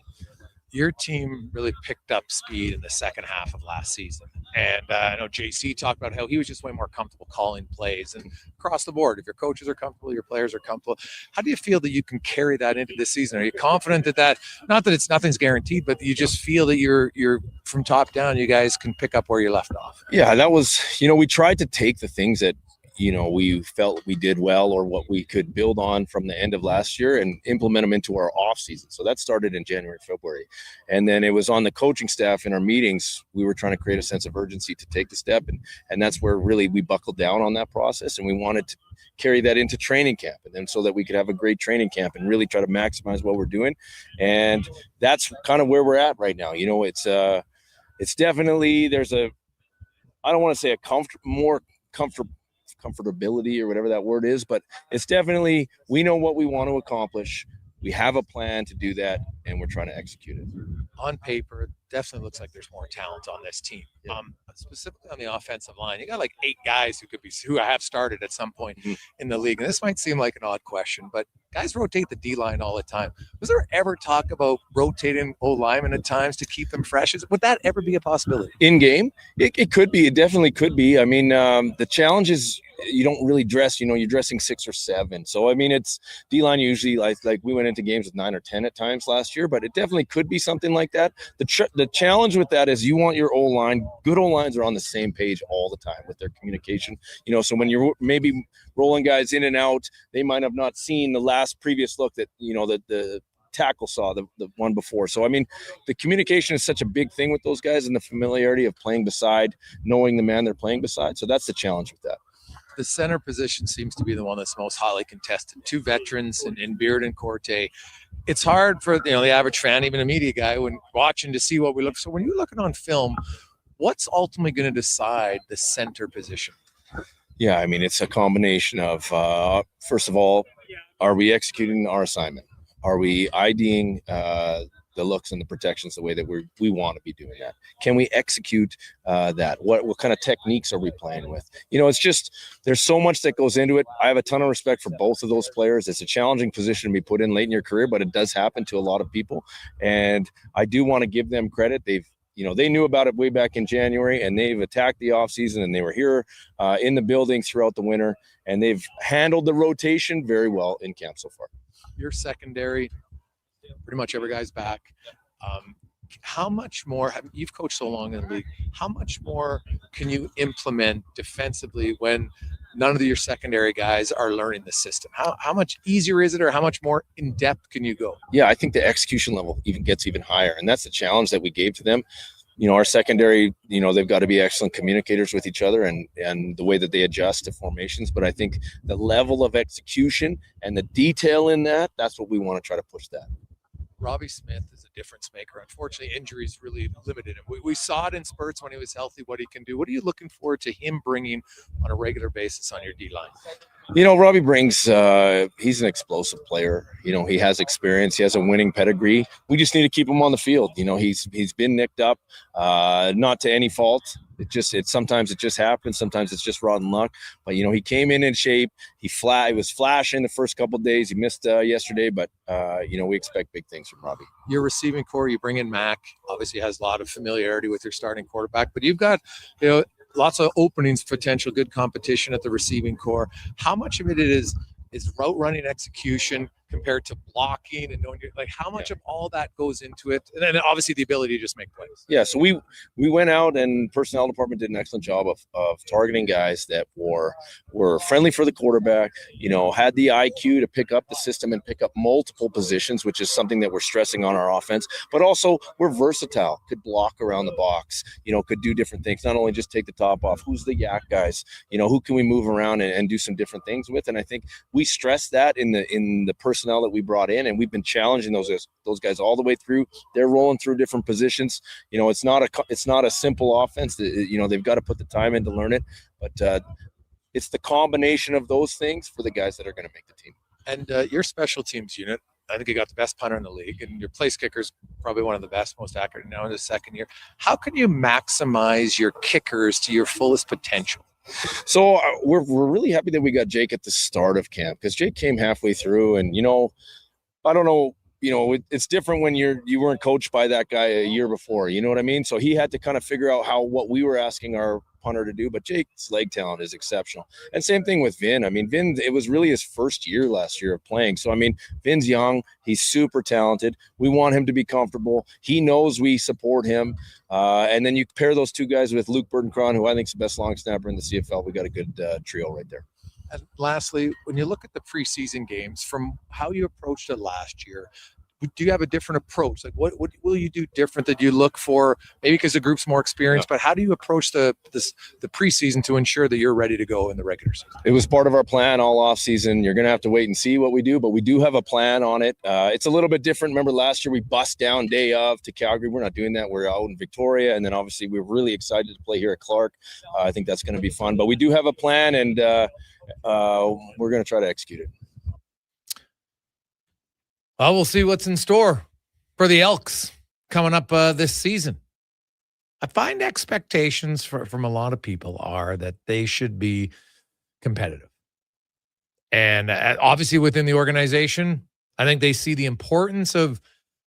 Your team really picked up speed in the second half of last season. And I know JC talked about how he was just way more comfortable calling plays. And across the board, if your coaches are comfortable, your players are comfortable. How do you feel that you can carry that into this season? Are you confident that not that nothing's guaranteed, but you just feel that you're from top down, you guys can pick up where you left off? Yeah, that was, we tried to take the things that we felt we did well or what we could build on from the end of last year and implement them into our off season. So that started in January, February. And then it was on the coaching staff in our meetings. We were trying to create a sense of urgency to take the step. And that's where really we buckled down on that process. And we wanted to carry that into training camp, and then so that we could have a great training camp and really try to maximize what we're doing. And that's kind of where we're at right now. It's definitely, I don't want to say more comfortability or whatever that word is, but it's definitely, we know what we want to accomplish. We have a plan to do that, and we're trying to execute it. On paper, definitely looks like there's more talent on this team. Yeah. Specifically on the offensive line, you got like 8 guys who have started at some point in the league. And this might seem like an odd question, but guys rotate the D-line all the time. Was there ever talk about rotating O-linemen at times to keep them fresh? Would that ever be a possibility? In game? It could be. It definitely could be. I mean, the challenge is you don't really dress, you're dressing 6 or 7. So, I mean, it's D-line usually like we went into games with 9 or 10 at times last year, but it definitely could be something like that. The challenge with that is you want your O-line, good O-lines are on the same page all the time with their communication. So when you're maybe rolling guys in and out, they might have not seen the last previous look that, that the tackle saw, the one before. So, I mean, the communication is such a big thing with those guys and the familiarity of playing beside, knowing the man they're playing beside. So that's the challenge with that. The center position seems to be the one that's most highly contested. 2 veterans in Beard and Corte. It's hard for the average fan, even a media guy, when watching to see what we look. So when you're looking on film, what's ultimately going to decide the center position? Yeah, I mean, it's a combination of, first of all, are we executing our assignment? Are we IDing the looks and the protections the way that we want to be doing that? Can we execute that? What kind of techniques are we playing with? It's just, there's so much that goes into it. I have a ton of respect for both of those players. It's a challenging position to be put in late in your career, but it does happen to a lot of people. And I do want to give them credit. They knew about it way back in January, and they've attacked the offseason, and they were here in the building throughout the winter, and they've handled the rotation very well in camp so far. Your secondary, pretty much every guy's back. How much more, you've coached so long in the league, how much more can you implement defensively when none of your secondary guys are learning the system? How much easier is it, or how much more in depth can you go? Yeah, I think the execution level gets even higher, and that's the challenge that we gave to them. Our secondary, they've got to be excellent communicators with each other and the way that they adjust to formations. But I think the level of execution and the detail in that's what we want to try to push that. Robbie Smith is a difference maker. Unfortunately, injuries really limited him. We saw it in spurts when he was healthy, what he can do. What are you looking forward to him bringing on a regular basis on your D-line? Robbie brings, he's an explosive player. He has experience. He has a winning pedigree. We just need to keep him on the field. He's been nicked up, not to any fault. Sometimes it just happens. Sometimes it's just rotten luck. But, he came in shape. He was flashing the first couple of days. He missed yesterday, but, we expect big things from Robbie. Your receiving core, you bring in Mac, obviously has a lot of familiarity with your starting quarterback, but you've got, lots of openings, potential good competition at the receiving core. How much of it is route running execution? compared to blocking and knowing like how much of all that goes into it, and then obviously the ability to just make plays. Yeah, so we went out, and personnel department did an excellent job of targeting guys that were friendly for the quarterback, had the IQ to pick up the system and pick up multiple positions, which is something that we're stressing on our offense, but also we're versatile, could block around the box, could do different things, not only just take the top off. Who's the yak guys, who can we move around and do some different things with? And I think we stressed that in the personnel that we brought in, and we've been challenging those guys all the way through. They're rolling through different positions. It's not a simple offense. They've got to put the time in to learn it, but it's the combination of those things for the guys that are going to make the team. And your special teams unit, I think you got the best punter in the league, and your place kicker's probably one of the best, most accurate now in his second year. How can you maximize your kickers to your fullest potential? So we're really happy that we got Jake at the start of camp, because Jake came halfway through, and I don't know, it's different when you weren't coached by that guy a year before, you know what I mean? So he had to kind of figure out what we were asking our punter to do, but Jake's leg talent is exceptional. And same thing with Vin. I mean, Vin, it was really his first year last year of playing. So, I mean, Vin's young. He's super talented. We want him to be comfortable. He knows we support him. And then you pair those two guys with Luke Burton-Cron, who I think is the best long snapper in the CFL. We got a good trio right there. And lastly, when you look at the preseason games, from how you approached it last year, do you have a different approach? Like, what will you do different that you look for? Maybe because the group's more experienced, but how do you approach the preseason to ensure that you're ready to go in the regular season? It was part of our plan all off season. You're going to have to wait and see what we do, but we do have a plan on it. It's a little bit different. Remember last year we bust down day of to Calgary. We're not doing that. We're out in Victoria, and then obviously we're really excited to play here at Clark. I think that's going to be fun, but we do have a plan, and we're going to try to execute it. Well, we'll see what's in store for the Elks coming up this season. I find expectations from a lot of people are that they should be competitive. And obviously within the organization, I think they see the importance of,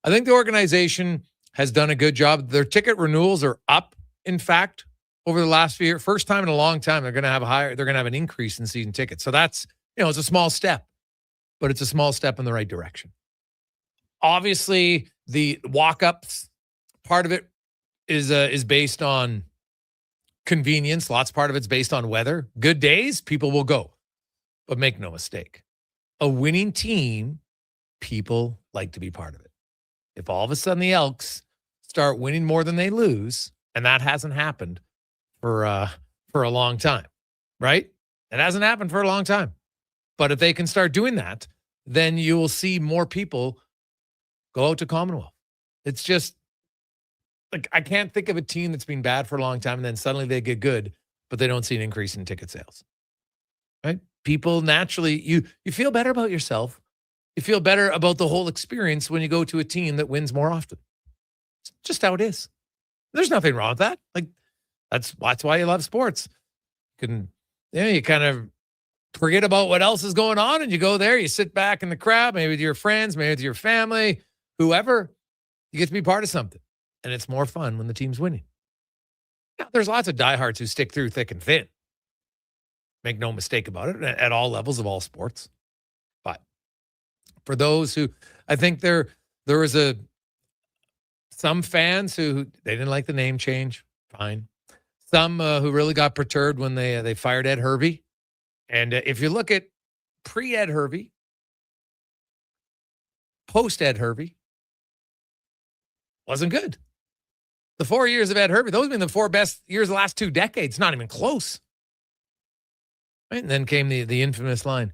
I think the organization has done a good job. Their ticket renewals are up, in fact, over the last few years. First time in a long time, they're going to have an increase in season tickets. So that's, it's a small step, but it's a small step in the right direction. Obviously, the walk-ups part of it is based on convenience. Lots part of it's based on weather. Good days, people will go. But make no mistake, a winning team, people like to be part of it. If all of a sudden the Elks start winning more than they lose, and that hasn't happened for a long time, right? It hasn't happened for a long time. But if they can start doing that, then you will see more people go out to Commonwealth. It's just like, I can't think of a team that's been bad for a long time and then suddenly they get good, but they don't see an increase in ticket sales. Right? People naturally, you feel better about yourself. You feel better about the whole experience when you go to a team that wins more often. It's just how it is. There's nothing wrong with that. Like, that's why you love sports. You kind of forget about what else is going on and you go there, you sit back in the crowd, maybe with your friends, maybe with your family, whoever, you get to be part of something. And it's more fun when the team's winning. Now, there's lots of diehards who stick through thick and thin. Make no mistake about it, at all levels of all sports. But for those who, I think there was some fans who, they didn't like the name change. Fine. Some who really got perturbed when they fired Ed Hervey. And if you look at pre-Ed Hervey, post-Ed Hervey, wasn't good. The 4 years of Ed Hervey, those have been the 4 best years of the last 2 decades. Not even close. Right? And then came the infamous line.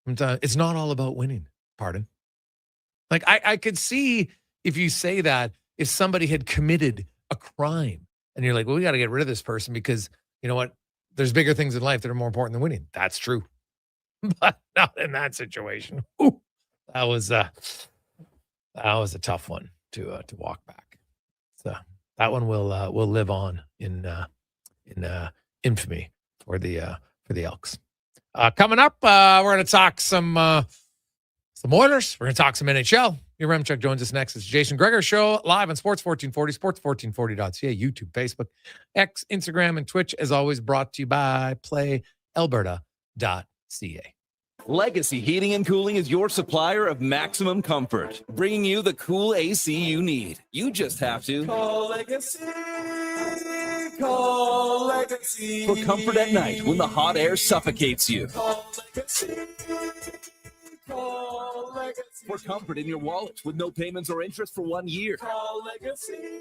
It's not all about winning. Pardon. Like, I could see if you say that, if somebody had committed a crime and you're like, well, we got to get rid of this person because, you know what? There's bigger things in life that are more important than winning. That's true. But not in that situation. Ooh, that was a tough one to walk back. So that one will live on in infamy for the Elks. Coming up, we're going to talk some Oilers. We're going to talk some NHL. Your Remchuk joins us next. It's Jason Gregor Show, live on Sports 1440, sports1440.ca, YouTube, Facebook, X, Instagram, and Twitch. As always, brought to you by PlayAlberta.ca. Legacy Heating and Cooling is your supplier of maximum comfort, bringing you the cool AC you need. You just have to Call Legacy. Call Legacy. for comfort at night when the hot air suffocates you. Call Legacy. Call Legacy. For comfort in your wallet with no payments or interest for 1 year. Call Legacy.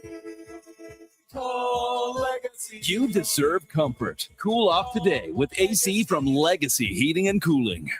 Call Legacy. You deserve comfort. Cool off today with AC from Legacy Heating and Cooling.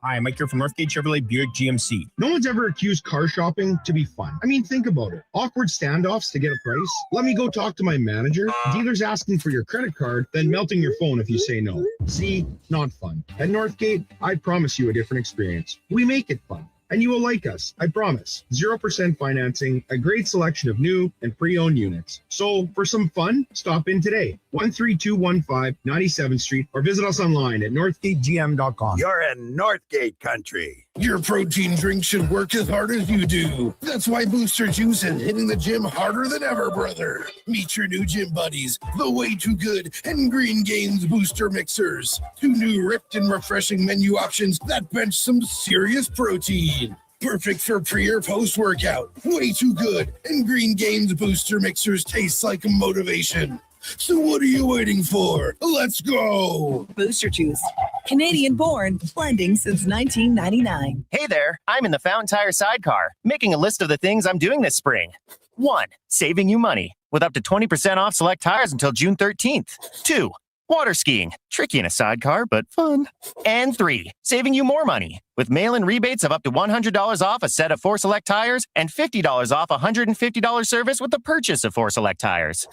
Hi, Mike here from Northgate Chevrolet Buick GMC. No one's ever accused car shopping to be fun. I mean, think about it. Awkward standoffs to get a price. Let me go talk to my manager. Dealers asking for your credit card, then melting your phone if you say no. See, not fun. At Northgate, I promise you a different experience. We make it fun. And you will like us, I promise. 0% financing, a great selection of new and pre-owned units. So for some fun, stop in today. 13215 97th Street or visit us online at northgategm.com. You're in Northgate country. Your protein drink should work as hard as you do. That's why Booster Juice is hitting the gym harder than ever, brother. Meet your new gym buddies, the Way Too Good and Green Gains Booster Mixers. 2 new ripped and refreshing menu options that bench some serious protein. Perfect for pre or post workout. Way Too Good and Green Gains Booster Mixers taste like motivation. So what are you waiting for? Let's go! Booster Juice. Canadian born, blending since 1999. Hey there, I'm in the Fountain Tire sidecar, making a list of the things I'm doing this spring. 1. Saving you money, with up to 20% off select tires until June 13th. 2. Water skiing, tricky in a sidecar, but fun. And 3. Saving you more money, with mail-in rebates of up to $100 off a set of 4 select tires and $50 off a $150 service with the purchase of 4 select tires.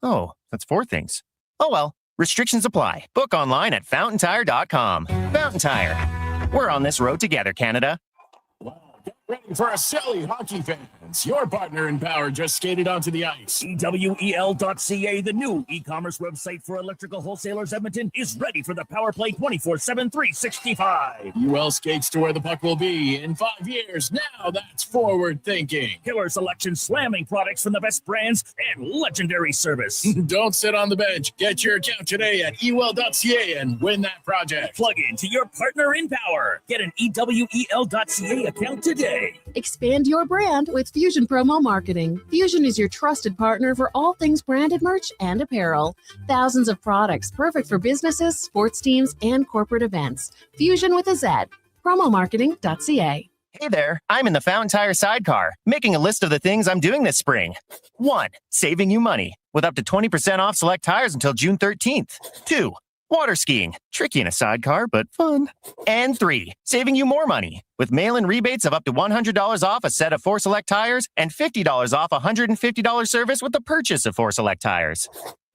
Oh, that's 4 things. Oh well, restrictions apply. Book online at fountaintire.com. Fountain Tire. We're on this road together, Canada. Ready for a silly hockey fans. Your partner in power just skated onto the ice. EWEL.ca, the new e-commerce website for electrical wholesalers Edmonton, is ready for the power play 24/7, 365. UL skates to where the puck will be in 5 years. Now that's forward thinking. Killer selection, slamming products from the best brands, and legendary service. Don't sit on the bench. Get your account today at ewell.ca and win that project. Plug into your partner in power. Get an EWEL.ca account today. Expand your brand with Fusion Promo Marketing. Fusion is your trusted partner for all things branded merch and apparel. Thousands of products perfect for businesses, sports teams, and corporate events. Fusion with a Z. Promomarketing.ca. Hey there, I'm in the Fountain Tire sidecar, making a list of the things I'm doing this spring. 1. Saving you money, with up to 20% off select tires until June 13th. 2. Water skiing, tricky in a sidecar, but fun. And 3. Saving you more money, with mail-in rebates of up to $100 off a set of 4 select tires and $50 off a $150 service with the purchase of 4 select tires.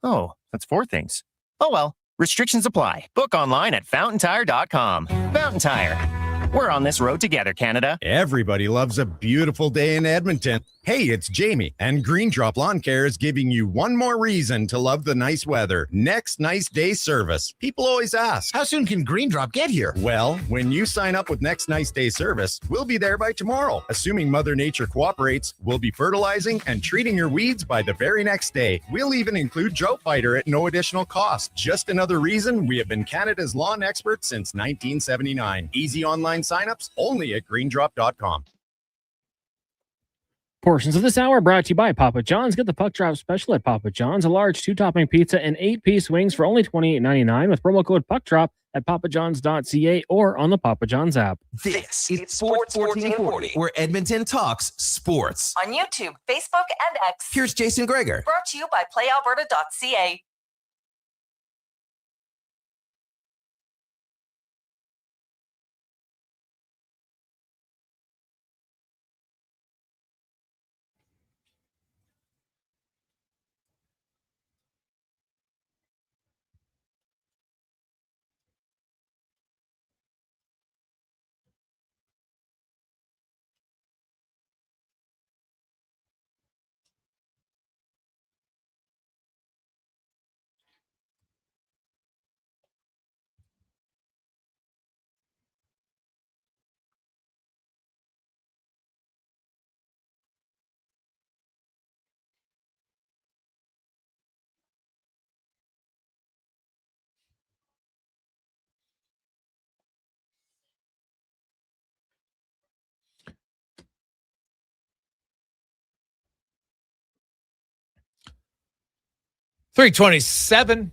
Oh, that's 4 things. Oh well, restrictions apply. Book online at fountaintire.com. Fountain Tire. We're on this road together, Canada. Everybody loves a beautiful day in Edmonton. Hey, it's Jamie, and Green Drop Lawn Care is giving you one more reason to love the nice weather. Next nice day service. People always ask, how soon can Green Drop get here? Well, when you sign up with Next Nice Day service, we'll be there by tomorrow. Assuming Mother Nature cooperates, we'll be fertilizing and treating your weeds by the very next day. We'll even include Drought Fighter at no additional cost. Just another reason we have been Canada's lawn expert since 1979. Easy online signups only at greendrop.com. Portions of this hour brought to you by Papa John's. Get the puck drop special at Papa John's. A large 2-topping pizza and 8-piece wings for only $28.99 with promo code PUCKDROP at papajohns.ca or on the Papa John's app. This is Sports 1440, where Edmonton talks sports. On YouTube, Facebook, and X. Here's Jason Gregor. Brought to you by playalberta.ca. 327.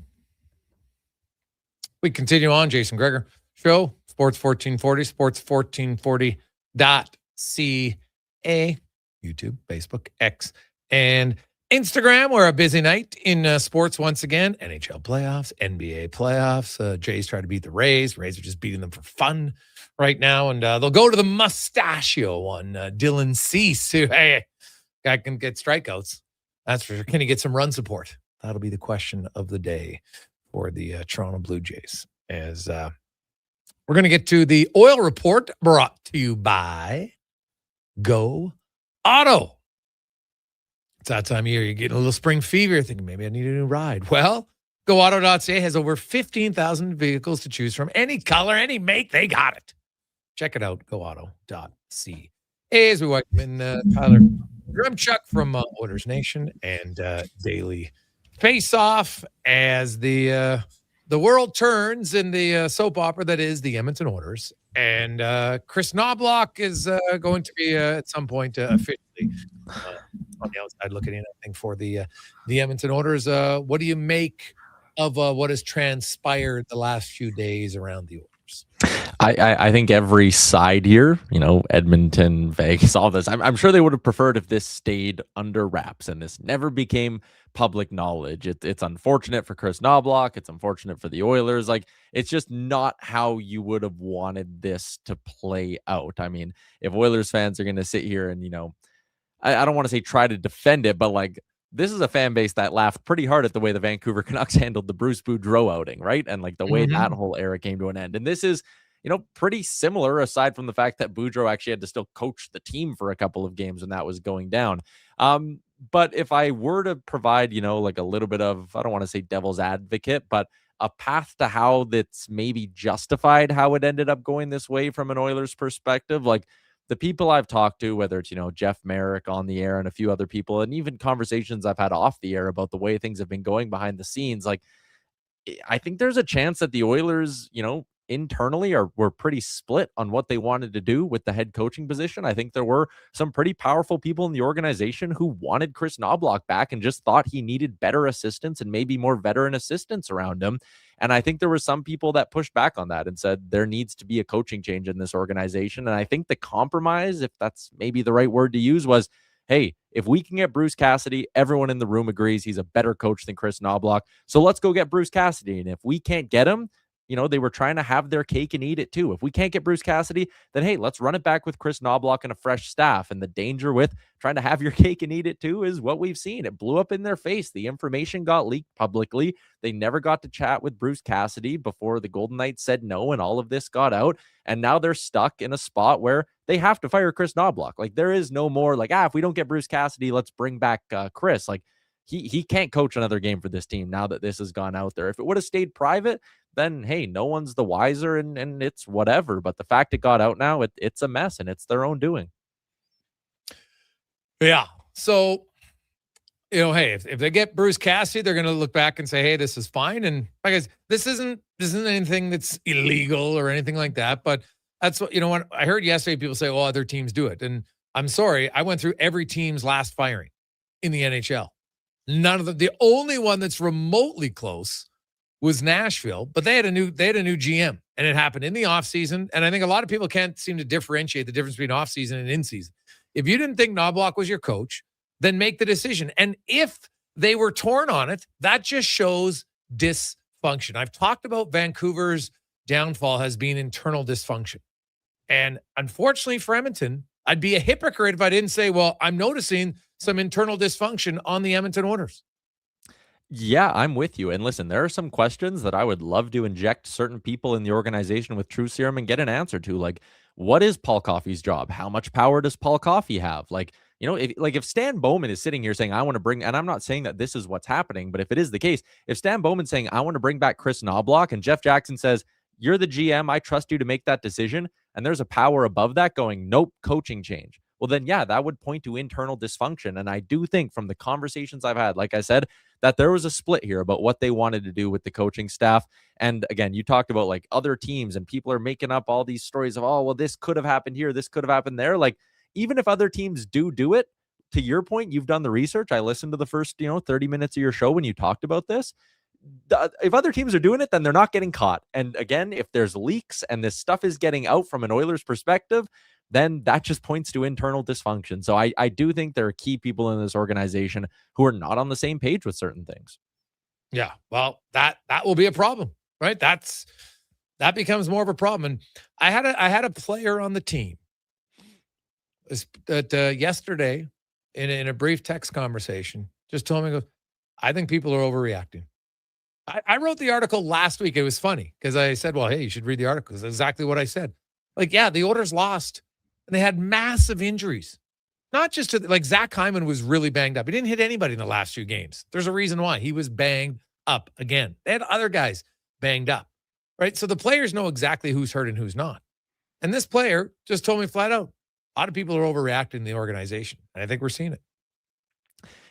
We continue on. Jason Gregor Show, Sports 1440, sports1440.ca, YouTube, Facebook, X, and Instagram. We're a busy night in sports once again. NHL playoffs, NBA playoffs. Jays try to beat the Rays. Rays are just beating them for fun right now. And they'll go to the mustachio one. Dylan Cease, who, hey, guy can get strikeouts. That's for sure. Can he get some run support? That'll be the question of the day for the Toronto Blue Jays. As we're going to get to the oil report brought to you by Go Auto. It's that time of year. You're getting a little spring fever. You're thinking, maybe I need a new ride. Well, GoAuto.ca has over 15,000 vehicles to choose from. Any color, any make, they got it. Check it out, GoAuto.ca. As we welcome in Tyler Grumchuk from Oilers Nation and Daily Face-Off as the world turns in the soap opera that is the Edmonton Oilers. And Chris Knobloch is going to be at some point officially on the outside looking in, I think, for the Edmonton Oilers. What do you make of what has transpired the last few days around the Oilers? I think every side here, Edmonton, Vegas, all this, I'm sure they would have preferred if this stayed under wraps and this never became public knowledge. It's unfortunate for Chris Knobloch. It's unfortunate for the Oilers. Like, it's just not how you would have wanted this to play out. I mean, if Oilers fans are going to sit here and, I don't want to say try to defend it, but like, this is a fan base that laughed pretty hard at the way the Vancouver Canucks handled the Bruce Boudreau outing, right? And like the way that whole era came to an end. And this is, pretty similar, aside from the fact that Boudreau actually had to still coach the team for a couple of games when that was going down. But if I were to provide, like a little bit of, I don't want to say devil's advocate, but a path to how that's maybe justified how it ended up going this way from an Oilers perspective, like the people I've talked to, whether it's, Jeff Merrick on the air and a few other people, and even conversations I've had off the air about the way things have been going behind the scenes, like, I think there's a chance that the Oilers, internally were pretty split on what they wanted to do with the head coaching position. I think there were some pretty powerful people in the organization who wanted Chris Knobloch back and just thought he needed better assistants and maybe more veteran assistants around him. And I think there were some people that pushed back on that and said there needs to be a coaching change in this organization. And I think the compromise, if that's maybe the right word to use, was, hey, if we can get Bruce Cassidy, everyone in the room agrees he's a better coach than Chris Knobloch. So let's go get Bruce Cassidy. And if we can't get him, they were trying to have their cake and eat it too. If we can't get Bruce Cassidy, then hey, let's run it back with Chris Knobloch and a fresh staff. And the danger with trying to have your cake and eat it too is what we've seen. It blew up in their face. The information got leaked publicly. They never got to chat with Bruce Cassidy before the Golden Knights said no, and all of this got out. And now they're stuck in a spot where they have to fire Chris Knobloch. Like, there is no more like, if we don't get Bruce Cassidy, let's bring back Chris. Like, he can't coach another game for this team now that this has gone out there. If it would have stayed private, then hey, no one's the wiser and it's whatever. But the fact it got out now, it's a mess and it's their own doing. Yeah. So, hey, if they get Bruce Cassidy, they're going to look back and say, hey, this is fine. And I guess this isn't anything that's illegal or anything like that. But that's what, what I heard yesterday, people say, well, other teams do it. And I'm sorry, I went through every team's last firing in the NHL. None of them. The only one that's remotely close was Nashville, but they had a new GM, and it happened in the offseason. And I think a lot of people can't seem to differentiate the difference between offseason and in-season. If you didn't think Knobloch was your coach, then make the decision. And if they were torn on it, that just shows dysfunction. I've talked about Vancouver's downfall has been internal dysfunction. And unfortunately for Edmonton, I'd be a hypocrite if I didn't say, well, I'm noticing some internal dysfunction on the Edmonton Oilers. Yeah, I'm with you. And listen, there are some questions that I would love to inject certain people in the organization with True Serum and get an answer to. Like, what is Paul Coffey's job? How much power does Paul Coffey have? Like, if Stan Bowman is sitting here saying, I want to bring, and I'm not saying that this is what's happening, but if it is the case, if Stan Bowman's saying, I want to bring back Chris Knobloch, and Jeff Jackson says, you're the GM, I trust you to make that decision, and there's a power above that going, nope, coaching change. Well, then, yeah, that would point to internal dysfunction. And I do think from the conversations I've had, like I said, that there was a split here about what they wanted to do with the coaching staff. And again, you talked about like other teams and people are making up all these stories of, oh, well, this could have happened here. This could have happened there. Like, even if other teams do it, to your point, you've done the research. I listened to the first, 30 minutes of your show when you talked about this. If other teams are doing it, then they're not getting caught. And again, if there's leaks and this stuff is getting out from an Oilers perspective, then that just points to internal dysfunction. So I do think there are key people in this organization who are not on the same page with certain things. Yeah, well, that will be a problem, right? That becomes more of a problem. And I had a player on the team that yesterday in a brief text conversation just told me, I think people are overreacting. I wrote the article last week. It was funny because I said, well, hey, you should read the article. That's exactly what I said. Like, yeah, the Oilers lost and they had massive injuries. Not just like Zach Hyman was really banged up. He didn't hit anybody in the last few games. There's a reason why. He was banged up again. They had other guys banged up, right? So the players know exactly who's hurt and who's not. And this player just told me flat out, a lot of people are overreacting in the organization. And I think we're seeing it.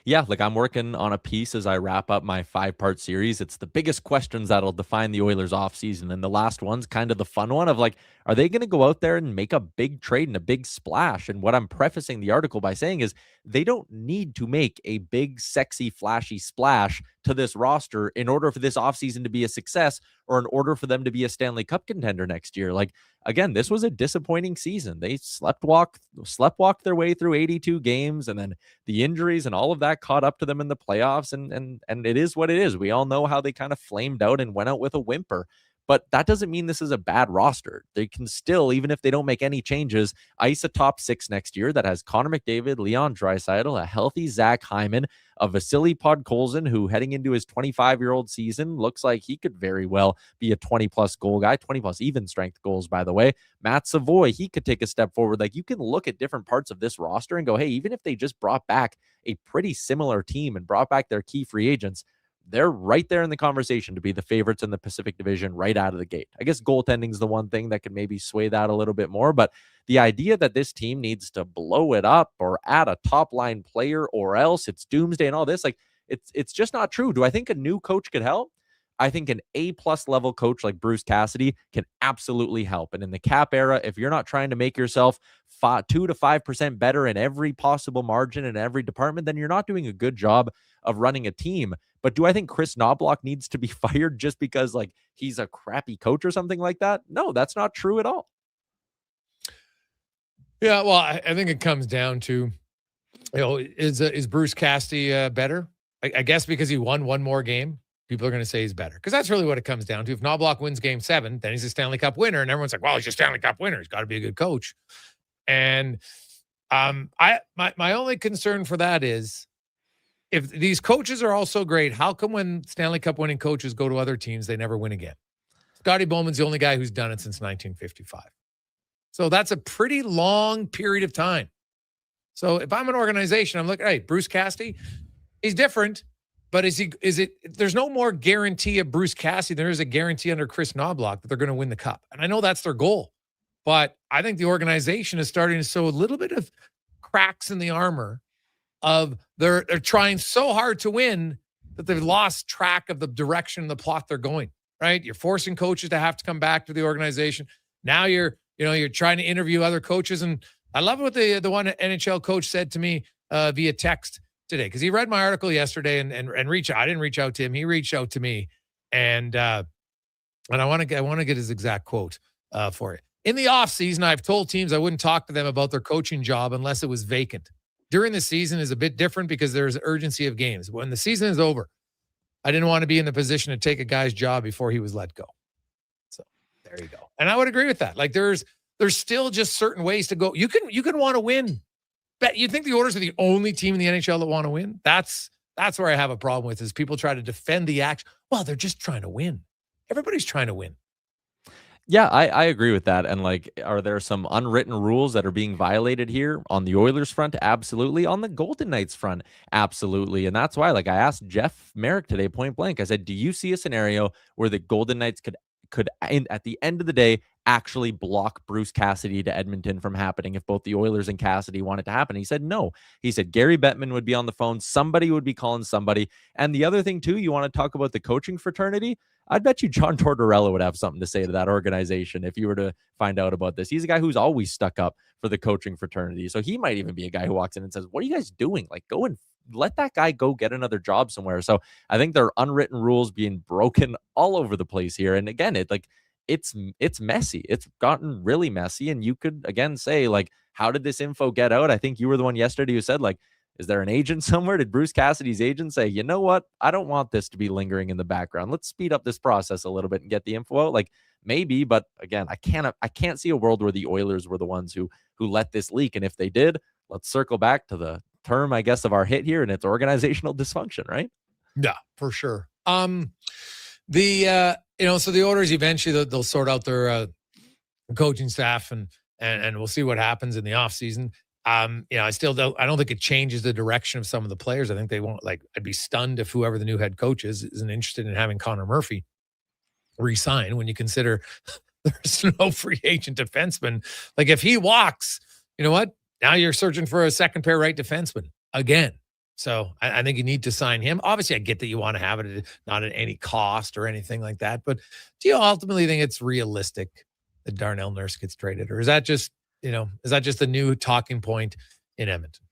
Yeah, like I'm working on a piece as I wrap up my 5-part series. It's the biggest questions that'll define the Oilers offseason. And the last one's kind of the fun one of like, are they going to go out there and make a big trade and a big splash? And what I'm prefacing the article by saying is they don't need to make a big, sexy, flashy splash to this roster in order for this offseason to be a success or in order for them to be a Stanley Cup contender next year. Like, again, this was a disappointing season. They sleptwalked their way through 82 games, and then the injuries and all of that caught up to them in the playoffs. And it is what it is. We all know how they kind of flamed out and went out with a whimper. But that doesn't mean this is a bad roster. They can still, even if they don't make any changes, ice a top 6 next year that has Connor McDavid, Leon Draisaitl, a healthy Zach Hyman, a Vasily Podkolzin, who heading into his 25-year-old season looks like he could very well be a 20-plus goal guy, 20-plus even strength goals, by the way. Matt Savoy, he could take a step forward. Like, you can look at different parts of this roster and go, hey, even if they just brought back a pretty similar team and brought back their key free agents, they're right there in the conversation to be the favorites in the Pacific Division right out of the gate. I guess goaltending is the one thing that could maybe sway that a little bit more, but the idea that this team needs to blow it up or add a top line player or else it's doomsday and all this, like it's just not true. Do I think a new coach could help? I think an A-plus level coach like Bruce Cassidy can absolutely help. And in the cap era, if you're not trying to make yourself 2 to 5% better in every possible margin in every department, then you're not doing a good job of running a team. But do I think Chris Knobloch needs to be fired just because like he's a crappy coach or something like that? No, that's not true at all. Yeah, well, I think it comes down to, is Bruce Cassidy better? I guess because he won one more game, people are going to say he's better. Because that's really what it comes down to. If Knobloch wins game 7, then he's a Stanley Cup winner. And everyone's like, well, he's a Stanley Cup winner. He's got to be a good coach. And my only concern for that is, if these coaches are all so great, how come when Stanley Cup winning coaches go to other teams, they never win again? Scotty Bowman's the only guy who's done it since 1955. So that's a pretty long period of time. So if I'm an organization, I'm like, hey, Bruce Cassidy, he's different, but there's no more guarantee of Bruce Cassidy than there is a guarantee under Chris Knobloch that they're going to win the cup. And I know that's their goal, but I think the organization is starting to show a little bit of cracks in the armor of they're trying so hard to win that they've lost track of the direction and the plot they're going, right? You're forcing coaches to have to come back to the organization. Now you're trying to interview other coaches. And I love what the one NHL coach said to me via text today, because he read my article yesterday and reached out. I didn't reach out to him. He reached out to me. And I want to get his exact quote for you. In the offseason, I've told teams I wouldn't talk to them about their coaching job unless it was vacant. During the season is a bit different because there's urgency of games. When the season is over, I didn't want to be in the position to take a guy's job before he was let go. So there you go. And I would agree with that. Like there's still just certain ways to go. You can want to win. But you think the Oilers are the only team in the NHL that want to win? That's where I have a problem with is people try to defend the action. Well, they're just trying to win. Everybody's trying to win. Yeah, I agree with that. And like, are there some unwritten rules that are being violated here on the Oilers front? Absolutely. On the Golden Knights front? Absolutely. And that's why, like, I asked Jeff Merrick today, point blank. I said, do you see a scenario where the Golden Knights could at the end of the day actually block Bruce Cassidy to Edmonton from happening if both the Oilers and Cassidy wanted to happen? He said no. He said Gary Bettman would be on the phone. Somebody would be calling somebody. And the other thing, too, you want to talk about the coaching fraternity? I'd bet you John Tortorella would have something to say to that organization if you were to find out about this. He's a guy who's always stuck up for the coaching fraternity. So he might even be a guy who walks in and says, what are you guys doing? Like, go and let that guy go get another job somewhere. So I think there are unwritten rules being broken all over the place here. And again, it's messy. It's gotten really messy. And you could, again, say, like, how did this info get out? I think you were the one yesterday who said, like, is there an agent somewhere? Did Bruce Cassidy's agent say, you know what? I don't want this to be lingering in the background. Let's speed up this process a little bit and get the info out. Like, maybe, but again, I can't see a world where the Oilers were the ones who let this leak. And if they did, let's circle back to the term, I guess, of our hit here, and it's organizational dysfunction, right? Yeah, for sure. So the Oilers eventually they'll sort out their coaching staff and we'll see what happens in the offseason. I don't think it changes the direction of some of the players. I think they won't, like, I'd be stunned if whoever the new head coach isn't interested in having Connor Murphy resign when you consider there's no free agent defenseman. Like, if he walks, you know what? Now you're searching for a second pair right defenseman again. So I think you need to sign him. Obviously, I get that you want to have it not at any cost or anything like that. But do you ultimately think it's realistic that Darnell Nurse gets traded? Or is that just the new talking point in Edmonton?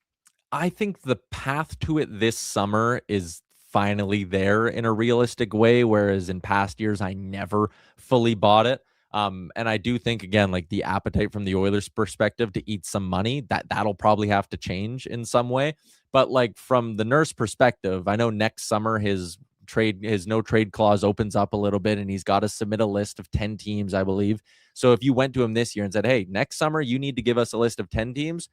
I think the path to it this summer is finally there in a realistic way, whereas in past years, I never fully bought it. And I do think, again, like, the appetite from the Oilers' perspective to eat some money, that'll probably have to change in some way. But, like, from the Nurse perspective, I know next summer his no trade clause opens up a little bit, and he's got to submit a list of 10 teams, I believe. So if you went to him this year and said, hey, next summer you need to give us a list of 10 teams,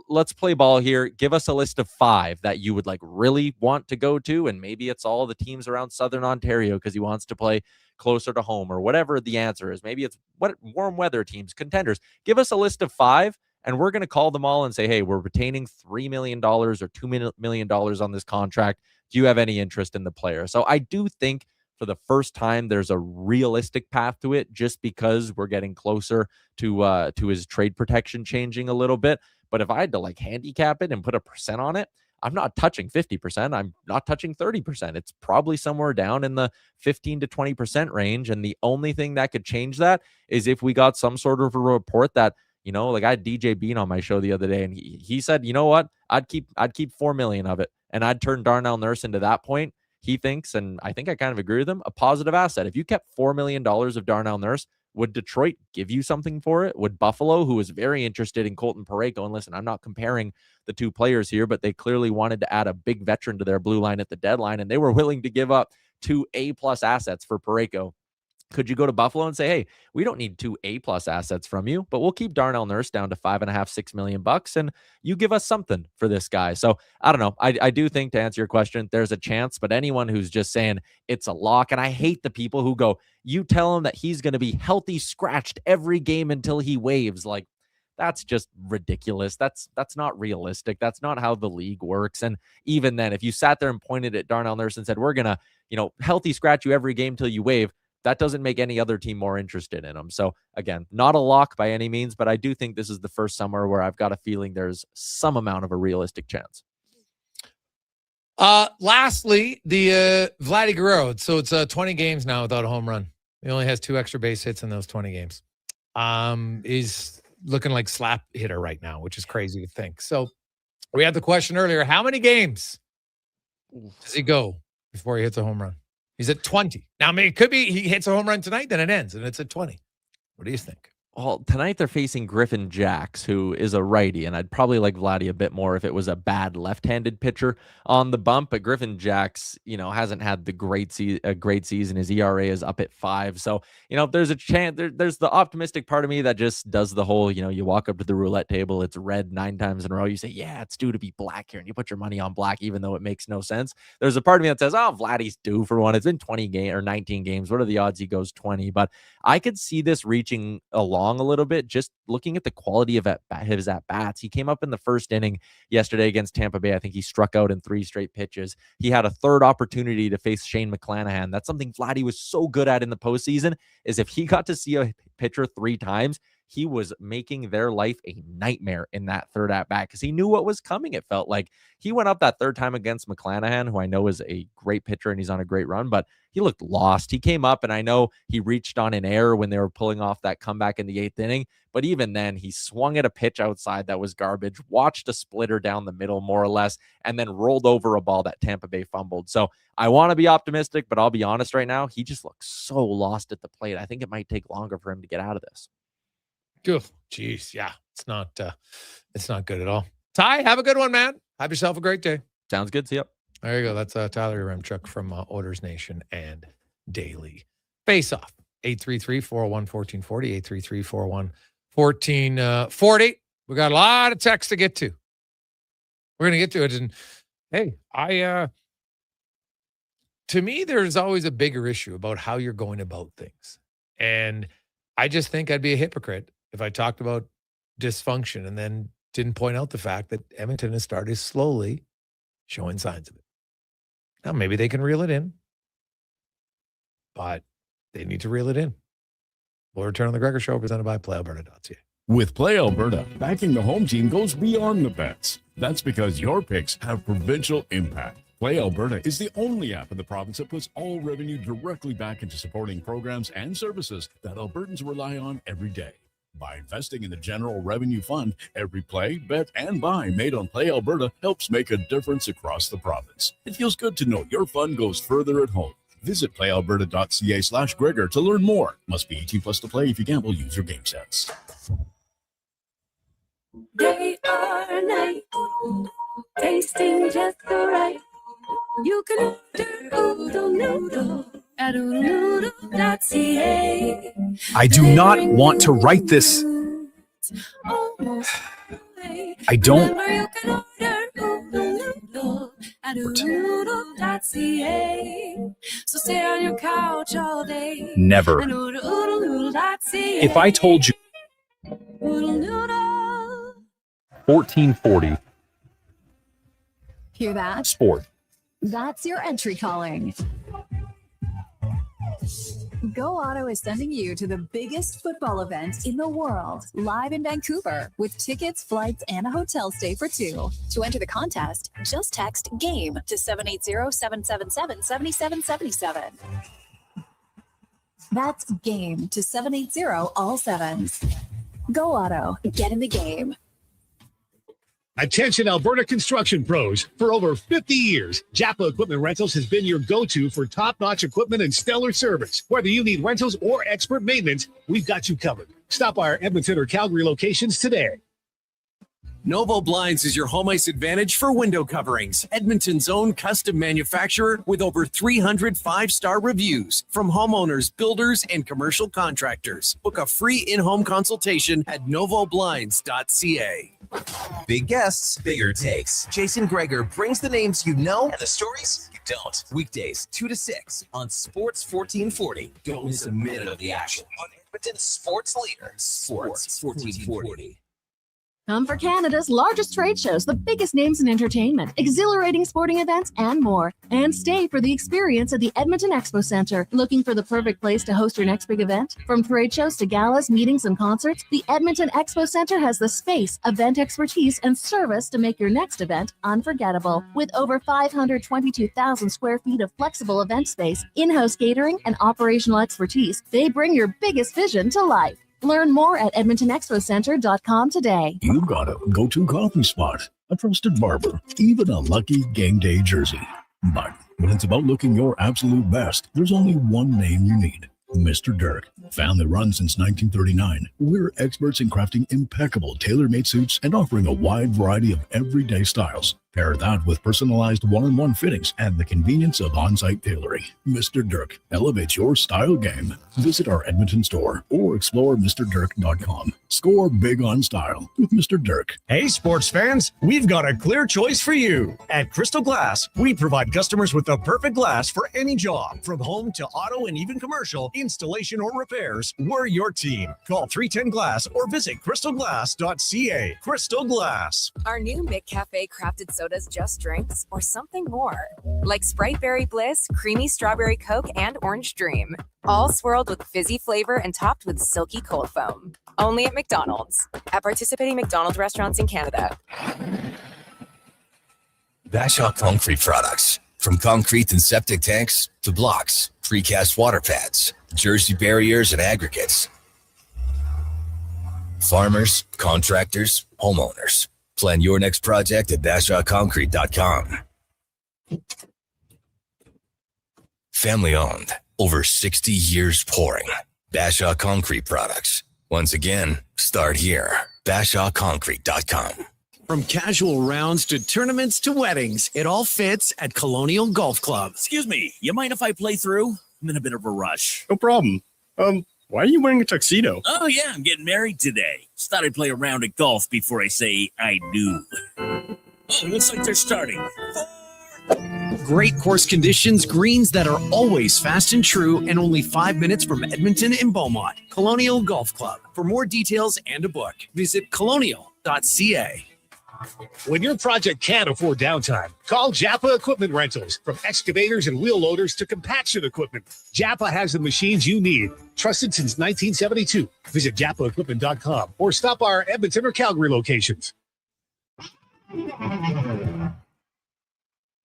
let's play ball here. Give us a list of 5 that you would, like, really want to go to. And maybe it's all the teams around Southern Ontario because he wants to play closer to home, or whatever the answer is. Maybe it's warm weather teams, contenders. Give us a list of 5, and we're going to call them all and say, hey, we're retaining $3 million or $2 million on this contract. Do you have any interest in the player? So I do think for the first time, there's a realistic path to it, just because we're getting closer to his trade protection changing a little bit. But if I had to, like, handicap it and put a percent on it, I'm not touching 50%. I'm not touching 30%. It's probably somewhere down in the 15 to 20% range. And the only thing that could change that is if we got some sort of a report that, like, I had DJ Bean on my show the other day, and he said, you know what? I'd keep 4 million of it, and I'd turn Darnell Nurse into that point. He thinks, and I think I kind of agree with him, a positive asset. If you kept $4 million of Darnell Nurse, would Detroit give you something for it? Would Buffalo, who was very interested in Colton Parayko, and listen, I'm not comparing the two players here, but they clearly wanted to add a big veteran to their blue line at the deadline, and they were willing to give up 2 A+ assets for Parayko. Could you go to Buffalo and say, hey, we don't need 2 A+ assets from you, but we'll keep Darnell Nurse down to $5.5-6 million, and you give us something for this guy? So I don't know. I do think, to answer your question, there's a chance, but anyone who's just saying it's a lock, and I hate the people who go, you tell him that he's going to be healthy scratched every game until he waves. Like, that's just ridiculous. That's not realistic. That's not how the league works. And even then, if you sat there and pointed at Darnell Nurse and said, we're going to, healthy scratch you every game till you wave, that doesn't make any other team more interested in him. So again, not a lock by any means, but I do think this is the first summer where I've got a feeling there's some amount of a realistic chance. Lastly, the Vladdy Guerrero. So it's 20 games now without a home run. He only has 2 extra base hits in those 20 games. He's looking like slap hitter right now, which is crazy to think. So we had the question earlier, how many games does he go before he hits a home run? He's at 20. Now, I mean, it could be he hits a home run tonight, then it ends, and it's at 20. What do you think? Well, tonight they're facing Griffin Jacks, who is a righty, and I'd probably like Vladdy a bit more if it was a bad left-handed pitcher on the bump. But Griffin Jacks, hasn't had the great season. His ERA is up at 5. So, there's a chance. There's the optimistic part of me that just does the whole, you walk up to the roulette table, it's red 9 times in a row. You say, yeah, it's due to be black here, and you put your money on black, even though it makes no sense. There's a part of me that says, oh, Vladdy's due for one. It's been 19 games. What are the odds he goes 20? But I could see this reaching a long along a little bit, just looking at the quality of his at-bats. He came up in the first inning yesterday against Tampa Bay. I think he struck out in 3 straight pitches. He had a third opportunity to face Shane McClanahan. That's something Vladdy was so good at in the postseason, is if he got to see a pitcher 3 times, he was making their life a nightmare in that third at-bat because he knew what was coming. It felt like he went up that third time against McClanahan, who I know is a great pitcher and he's on a great run, but he looked lost. He came up, and I know he reached on an error when they were pulling off that comeback in the 8th inning, but even then, he swung at a pitch outside that was garbage, watched a splitter down the middle, more or less, and then rolled over a ball that Tampa Bay fumbled. So I want to be optimistic, but I'll be honest right now, he just looks so lost at the plate. I think it might take longer for him to get out of this. Jeez, yeah, it's not good at all. Ty, have a good one, man. Have yourself a great day. Sounds good. See you. There you go. That's Tyler Remchuk from Oilersnation and Daily Face Off. 833-401-1440, 833-401-1440. We got a lot of text to get to. We're going to get to it. And hey, to me, there's always a bigger issue about how you're going about things. And I just think I'd be a hypocrite if I talked about dysfunction and then didn't point out the fact that Edmonton has started slowly showing signs of it. Now, maybe they can reel it in, but they need to reel it in. We'll return on the Gregor Show, presented by PlayAlberta.ca. With Play Alberta, backing the home team goes beyond the bets. That's because your picks have provincial impact. Play Alberta is the only app in the province that puts all revenue directly back into supporting programs and services that Albertans rely on every day. By investing in the General Revenue Fund, every play, bet, and buy made on Play Alberta helps make a difference across the province. It feels good to know your fund goes further at home. Visit playalberta.ca/Gregor to learn more. Must be 18 plus to play. If you gamble, use your game sense. Day or night, tasting just the right. You can order oodle noodle at oodlenoodle.ca. I do not want to write this. I don't. You can order oodle noodle at oodlenoodle.ca. So stay on your couch all day. Never. And oodlenoodle.ca. If I told you Oodle noodle. 1440 Hear that? sport. That's your entry calling. Go Auto is sending you to the biggest football event in the world, live in Vancouver, with tickets, flights, and a hotel stay for 2. To enter the contest, just text GAME to 780-777-7777. That's GAME to 780 all sevens. Go Auto, get in the game. Attention Alberta construction pros. For over 50 years, Japa Equipment Rentals has been your go-to for top-notch equipment and stellar service. Whether you need rentals or expert maintenance, we've got you covered. Stop by our Edmonton or Calgary locations today. Novo Blinds is your home ice advantage for window coverings. Edmonton's own custom manufacturer with over 300 5-star reviews from homeowners, builders, and commercial contractors. Book a free in-home consultation at novoblinds.ca. Big guests, bigger takes. Jason Gregor brings the names you know and the stories you don't. Weekdays, 2 to 6 on Sports 1440. Don't miss a minute of the action on Edmonton's sports leader, Sports 1440. Come for Canada's largest trade shows, the biggest names in entertainment, exhilarating sporting events, and more. And stay for the experience at the Edmonton Expo Centre. Looking for the perfect place to host your next big event? From trade shows to galas, meetings, and concerts, the Edmonton Expo Centre has the space, event expertise, and service to make your next event unforgettable. With over 522,000 square feet of flexible event space, in-house catering, and operational expertise, they bring your biggest vision to life. Learn more at EdmontonExpoCenter.com today. You got a go-to coffee spot, a trusted barber, even a lucky game day jersey. But when it's about looking your absolute best, there's only one name you need. Mr. Dirk. Family run since 1939, we're experts in crafting impeccable tailor-made suits and offering a wide variety of everyday styles. Pair that with personalized one-on-one fittings and the convenience of on-site tailoring. Mr. Dirk elevates your style game. Visit our Edmonton store or explore MrDirk.com. Score big on style with Mr. Dirk. Hey, sports fans, we've got a clear choice for you. At Crystal Glass, we provide customers with the perfect glass for any job. From home to auto and even commercial, installation or repairs, we're your team. Call 310-GLASS or visit crystalglass.ca. Crystal Glass. Are new McCafe crafted sodas just drinks or something more? Like Sprite Berry Bliss, Creamy Strawberry Coke, and Orange Dream. All swirled with fizzy flavor and topped with silky cold foam. Only at McDonald's. At participating McDonald's restaurants in Canada. Bashaw Concrete Products. From concrete and septic tanks to blocks, precast water pads, Jersey barriers and aggregates. Farmers, contractors, homeowners. Plan your next project at BashawConcrete.com. Family owned. Over 60 years pouring. Bashaw Concrete Products. Once again, start here. BashawConcrete.com. From casual rounds to tournaments to weddings, it all fits at Colonial Golf Club. Excuse me, you mind if I play through? I'm in a bit of a rush. No problem. Why are you wearing a tuxedo? Oh, yeah, I'm getting married today. Just thought I'd play a round of golf before I say I do. Oh, looks like they're starting. Great course conditions, greens that are always fast and true, and only 5 minutes from Edmonton and Beaumont. Colonial Golf Club. For more details and a book, visit colonial.ca. When your project can't afford downtime, call Japa Equipment Rentals. From excavators and wheel loaders to compaction equipment, Japa has the machines you need. Trusted since 1972. Visit JapaEquipment.com or stop by our Edmonton or Calgary locations.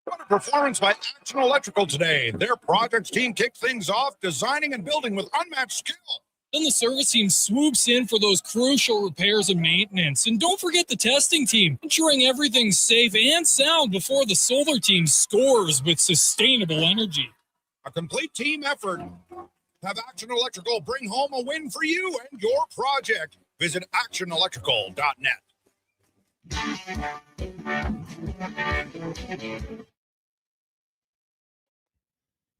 What a performance by Action Electrical today. Their projects team kicked things off, designing and building with unmatched skill. Then the service team swoops in for those crucial repairs and maintenance. And don't forget the testing team, ensuring everything's safe and sound before the solar team scores with sustainable energy. A complete team effort. Have Action Electrical bring home a win for you and your project. Visit actionelectrical.net.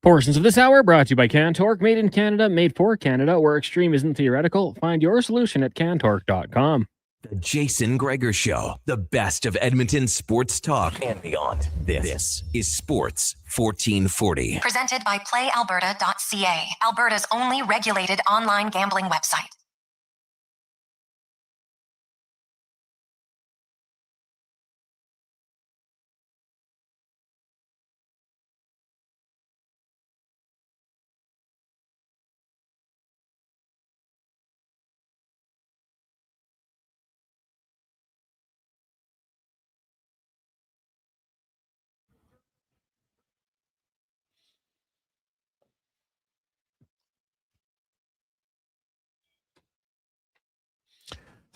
Portions of this hour brought to you by Cantork, made in Canada, made for Canada, where extreme isn't theoretical. Find your solution at cantork.com. The Jason Gregor Show, the best of Edmonton sports talk and beyond. This is Sports 1440. Presented by PlayAlberta.ca, Alberta's only regulated online gambling website.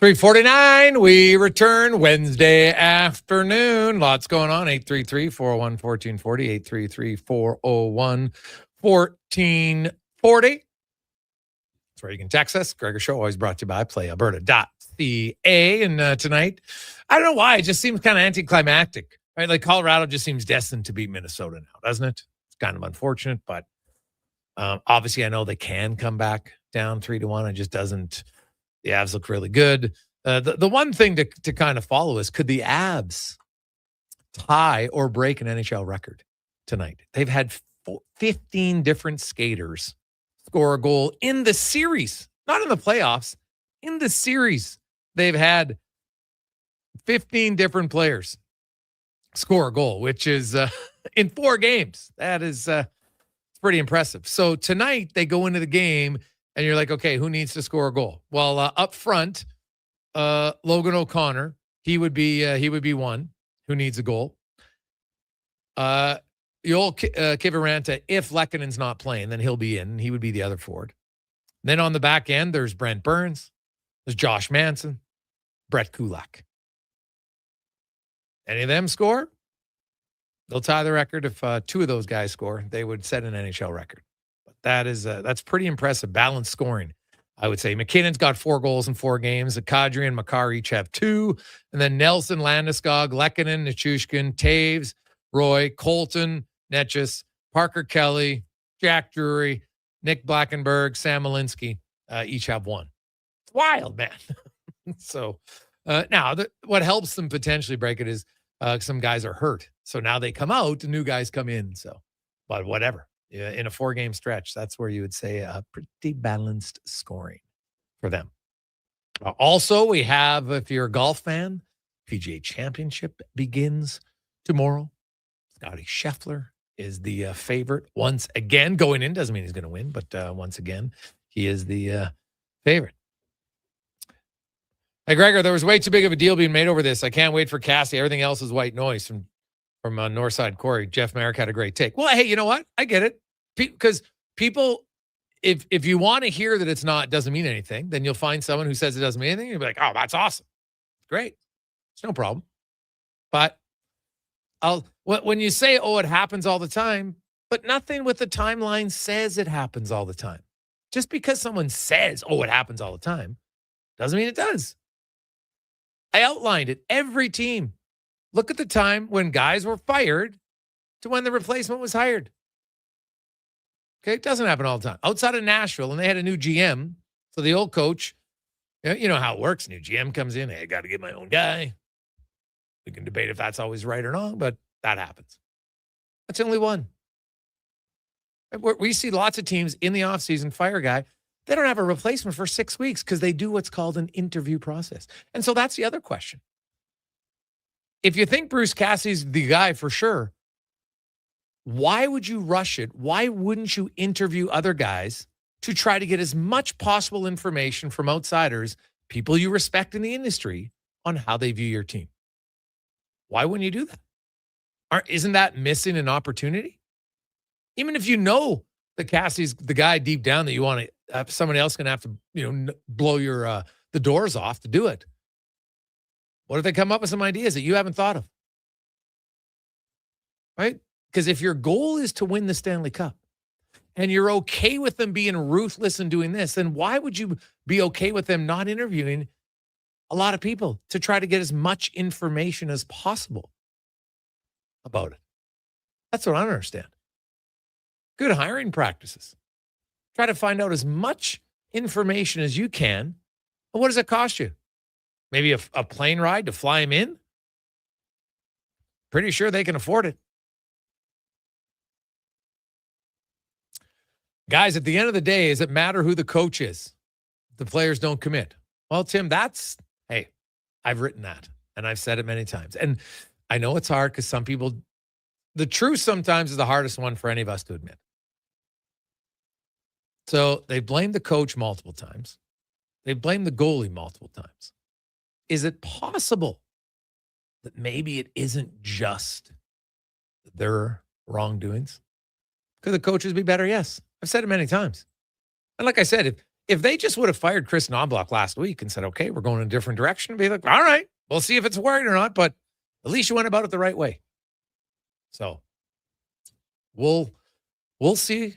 $3:49. We return Wednesday afternoon. Lots going on. 833-401-1440. 833-401-1440. That's where you can text us. Gregor Show, always brought to you by PlayAlberta.ca. And tonight, I don't know why, it just seems kind of anticlimactic, right? Like Colorado just seems destined to beat Minnesota now, doesn't it? It's kind of unfortunate, but obviously I know they can come back down 3-1. It just doesn't. The Avs look really good. The one thing to kind of follow is, could the Avs tie or break an NHL record tonight? They've had 15 different skaters score a goal in the series, not in the playoffs. In the series, they've had 15 different players score a goal, which is in 4 games. That is pretty impressive. So tonight they go into the game and you're like, okay, who needs to score a goal? Well, up front, Logan O'Connor, he would be one who needs a goal. Joel Kiviranta, if Lekkonen's not playing, then he'll be in. He would be the other forward. Then on the back end, there's Brent Burns, there's Josh Manson, Brett Kulak. Any of them score, they'll tie the record. If 2 of those guys score, they would set an NHL record. But that's pretty impressive, balanced scoring I would say McKinnon's got 4 goals in 4 games. Kadri and Makar each have 2. And then Nelson, Landeskog, Lehkonen, Nichushkin, Taves, Roy, Colton, Netchus, Parker Kelly, Jack Drury, Nick Blackenberg, Sam Malinsky, each have 1. It's wild, man. So now what helps them potentially break it is some guys are hurt. So now they come out, the new guys come in. So, but whatever. Yeah, in a 4-game stretch, that's where you would say a pretty balanced scoring for them. Also, we have, if you're a golf fan, PGA Championship begins tomorrow. Scotty Scheffler is the favorite once again. Going in doesn't mean he's going to win, but once again, he is the favorite. Hey, Gregor, there was way too big of a deal being made over this. I can't wait for Cassie. Everything else is white noise from Northside Corey. Jeff Merrick had a great take. Well, hey, you know what? I get it. Because people, if you want to hear that it's not, doesn't mean anything, then you'll find someone who says it doesn't mean anything. You'll be like, oh, that's awesome. Great. It's no problem. But when you say, oh, it happens all the time, but nothing with the timeline says it happens all the time. Just because someone says, oh, it happens all the time, doesn't mean it does. I outlined it. Every team. Look at the time when guys were fired to when the replacement was hired. Okay, it doesn't happen all the time. Outside of Nashville, and they had a new GM, so the old coach, you know how it works. New GM comes in, hey, I got to get my own guy. We can debate if that's always right or wrong, but that happens. That's only one. We see lots of teams in the offseason fire a guy. They don't have a replacement for 6 weeks because they do what's called an interview process. And so that's the other question. If you think Bruce Cassidy's the guy for sure, why would you rush it? Why wouldn't you interview other guys to try to get as much possible information from outsiders, people you respect in the industry, on how they view your team? Why wouldn't you do that? Isn't that missing an opportunity? Even if you know that Cassie's the guy deep down that you want to have, somebody else going to have to, blow your the doors off to do it. What if they come up with some ideas that you haven't thought of? Right? Because if your goal is to win the Stanley Cup and you're okay with them being ruthless and doing this, then why would you be okay with them not interviewing a lot of people to try to get as much information as possible about it? That's what I don't understand. Good hiring practices. Try to find out as much information as you can. And what does it cost you? Maybe a plane ride to fly him in? Pretty sure they can afford it. Guys, at the end of the day, does it matter who the coach is? The players don't commit. Well, Tim, hey, I've written that, and I've said it many times. And I know it's hard because some people, the truth sometimes is the hardest one for any of us to admit. So they blame the coach multiple times. They blame the goalie multiple times. Is it possible that maybe it isn't just their wrongdoings? Could the coaches be better? Yes. I've said it many times. And like I said, if they just would have fired Chris Knobloch last week and said, okay, we're going in a different direction, be like, all right, we'll see if it's working or not, but at least you went about it the right way. So we'll see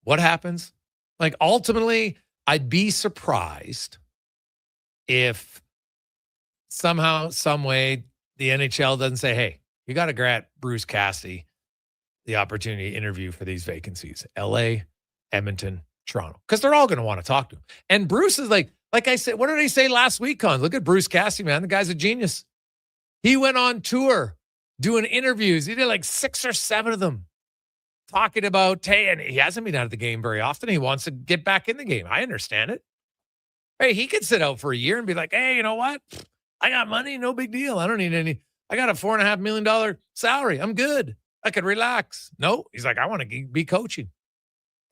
what happens. Like, ultimately, I'd be surprised if somehow, some way, the NHL doesn't say, hey, you got to grant Bruce Cassidy the opportunity to interview for these vacancies. LA, Edmonton, Toronto. Because they're all going to want to talk to him. And Bruce is like I said, what did I say last week, Con? Look at Bruce Cassidy, man. The guy's a genius. He went on tour doing interviews. He did like 6 or 7 of them. Talking about, hey, and he hasn't been out of the game very often. He wants to get back in the game. I understand it. Hey, he could sit out for a year and be like, hey, you know what? I got money, no big deal. I don't need any. I got a $4.5 million salary. I'm good. I could relax. No, he's like, I want to be coaching.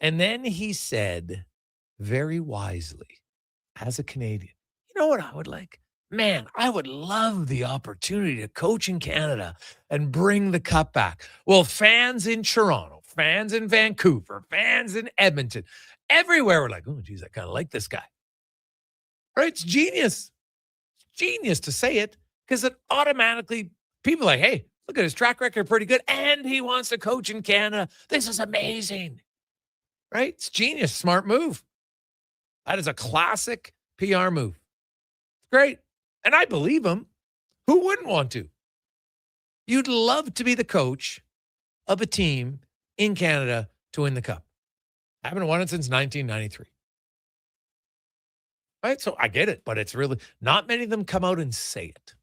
And then he said, very wisely, as a Canadian, you know what I would like? Man, I would love the opportunity to coach in Canada and bring the cup back. Well, fans in Toronto, fans in Vancouver, fans in Edmonton, everywhere were like, oh, geez, I kind of like this guy. Right? It's genius. It's genius to say it because it automatically, people are like, hey, look at his track record, pretty good. And he wants to coach in Canada. This is amazing. Right? It's genius. Smart move. That is a classic PR move. Great. And I believe him. Who wouldn't want to? You'd love to be the coach of a team in Canada to win the cup. Haven't won it since 1993. Right? So I get it, but it's really not many of them come out and say it.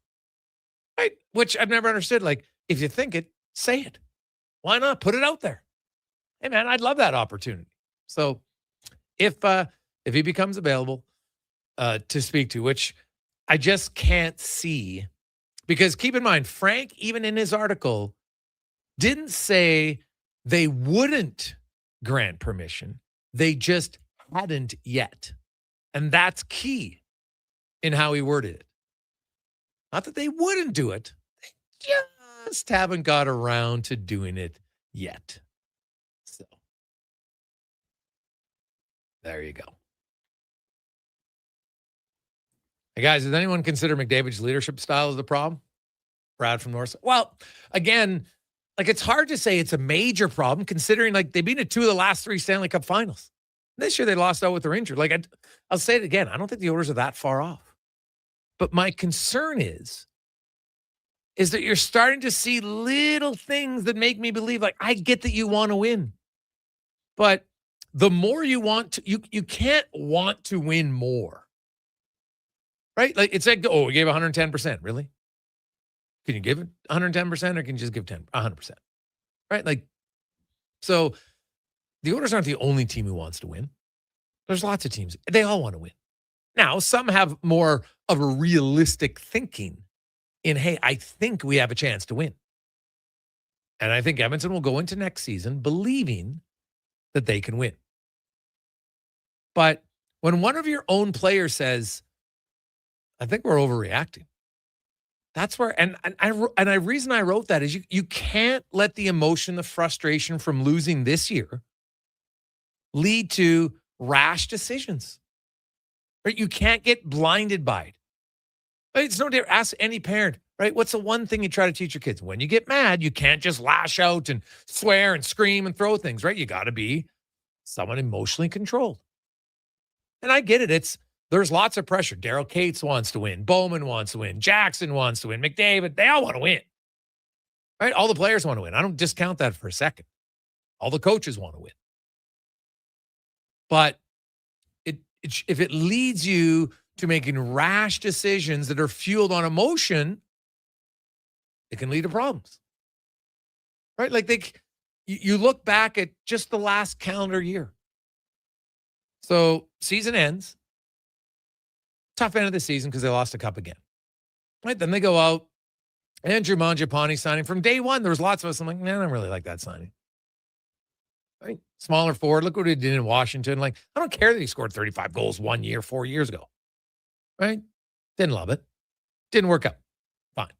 Right? Which I've never understood. Like, if you think it, say it. Why not? Put it out there. Hey, man, I'd love that opportunity. So if he becomes available to speak to, which I just can't see, because keep in mind, Frank, even in his article, didn't say they wouldn't grant permission. They just hadn't yet. And that's key in how he worded it. Not that they wouldn't do it. They just haven't got around to doing it yet. So there you go. Hey, guys, does anyone consider McDavid's leadership style as the problem? Brad from North. Well, again, like, it's hard to say it's a major problem considering, like, they've been to 2 of the last 3 Stanley Cup finals. This year they lost out with their injury. Like, I'll say it again. I don't think the Oilers are that far off. But my concern is that you're starting to see little things that make me believe, like, I get that you want to win. But the more you want to, you can't want to win more. Right? Like, it's like, oh, we gave 110%. Really? Can you give it 110% or can you just give 100%? Right? Like, so the Oilers aren't the only team who wants to win. There's lots of teams. They all want to win. Now, some have more of a realistic thinking in, hey, I think we have a chance to win. And I think Edmonton will go into next season believing that they can win. But when one of your own players says, I think we're overreacting, that's where, and the reason I wrote that is you can't let the emotion, the frustration from losing this year lead to rash decisions. Right? You can't get blinded by it. Right? It's no different. Ask any parent, right? What's the one thing you try to teach your kids? When you get mad, you can't just lash out and swear and scream and throw things, right? You got to be someone emotionally controlled. And I get it. There's lots of pressure. Daryl Cates wants to win. Bowman wants to win. Jackson wants to win. McDavid, they all want to win. Right? All the players want to win. I don't discount that for a second. All the coaches want to win. But if it leads you to making rash decisions that are fueled on emotion, it can lead to problems. Right? Like you look back at just the last calendar year. So season ends. Tough end of the season because they lost a cup again. Right? Then they go out. Andrew Mangiapane signing. From day one, there was lots of us. I'm like, I don't really like that signing. Right? Smaller forward. Look what he did in Washington. Like, I don't care that he scored 35 goals 1 year, 4 years ago. Right? Didn't love it. Didn't work out. Fine.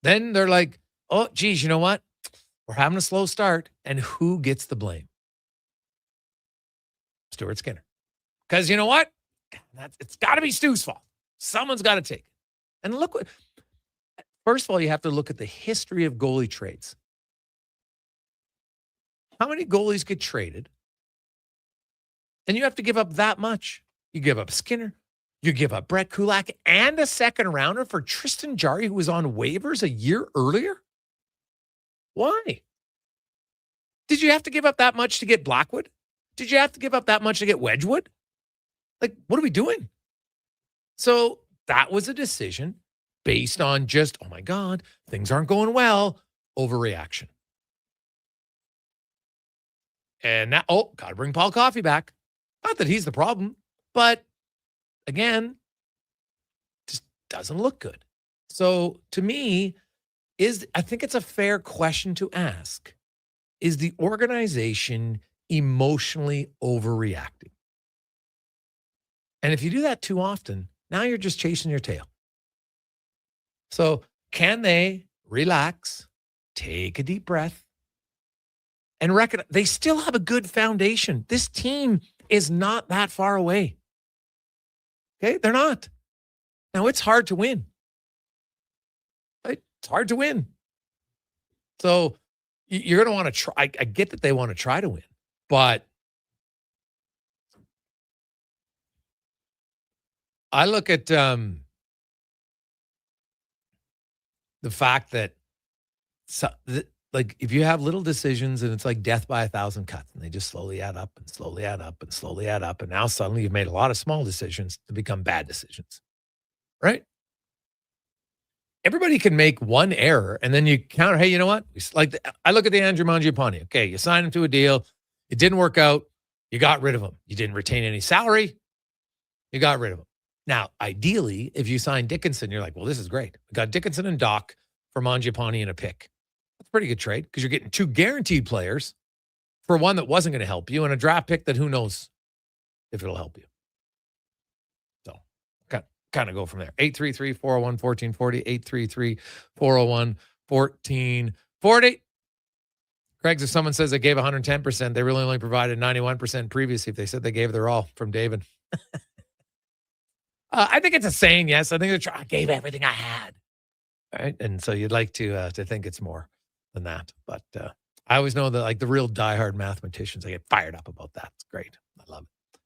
Then they're like, oh, geez, you know what? We're having a slow start. And who gets the blame? Stuart Skinner. Because you know what? It's got to be Stu's fault. Someone's got to take it. And look what, first of all, you have to look at the history of goalie trades. How many goalies get traded? And you have to give up that much. You give up Skinner. You give up Brett Kulak and a second rounder for Tristan Jarry, who was on waivers a year earlier. Why? Did you have to give up that much to get Blackwood? Did you have to give up that much to get Wedgwood? Like, what are we doing? So that was a decision based on just, oh my God, things aren't going well, overreaction. And now, got to bring Paul Coffey back. Not that he's the problem, but again, just doesn't look good. So to me, I think it's a fair question to ask. Is the organization emotionally overreacting? And if you do that too often, now you're just chasing your tail. So can they relax, take a deep breath, and recognize they still have a good foundation? This team is not that far away. Okay? They're not. Now, it's hard to win. Right? It's hard to win. So you're going to want to try. I get that they want to try to win, but I look at the fact that, like, if you have little decisions and it's like death by 1,000 cuts, and they just slowly add up and slowly add up and slowly add up, and now suddenly you've made a lot of small decisions to become bad decisions, right? Everybody can make one error, and then you counter, hey, you know what? Like, I look at the Andrew Mangiapane. Okay, you signed him to a deal. It didn't work out. You got rid of him. You didn't retain any salary. You got rid of him. Now, ideally, if you sign Dickinson, you're like, well, this is great. We got Dickinson and Doc for Mangiapane and a pick. That's a pretty good trade because you're getting 2 guaranteed players for one that wasn't going to help you and a draft pick that who knows if it'll help you. So kind of go from there. 833-401-1440, 833-401-1440. Craig's, if someone says they gave 110%, they really only provided 91% previously if they said they gave their all, from David. I think it's a saying, yes. I think I gave everything I had. Right? And so you'd like to think it's more than that. But I always know that, like, the real diehard mathematicians, they get fired up about that. It's great. I love it.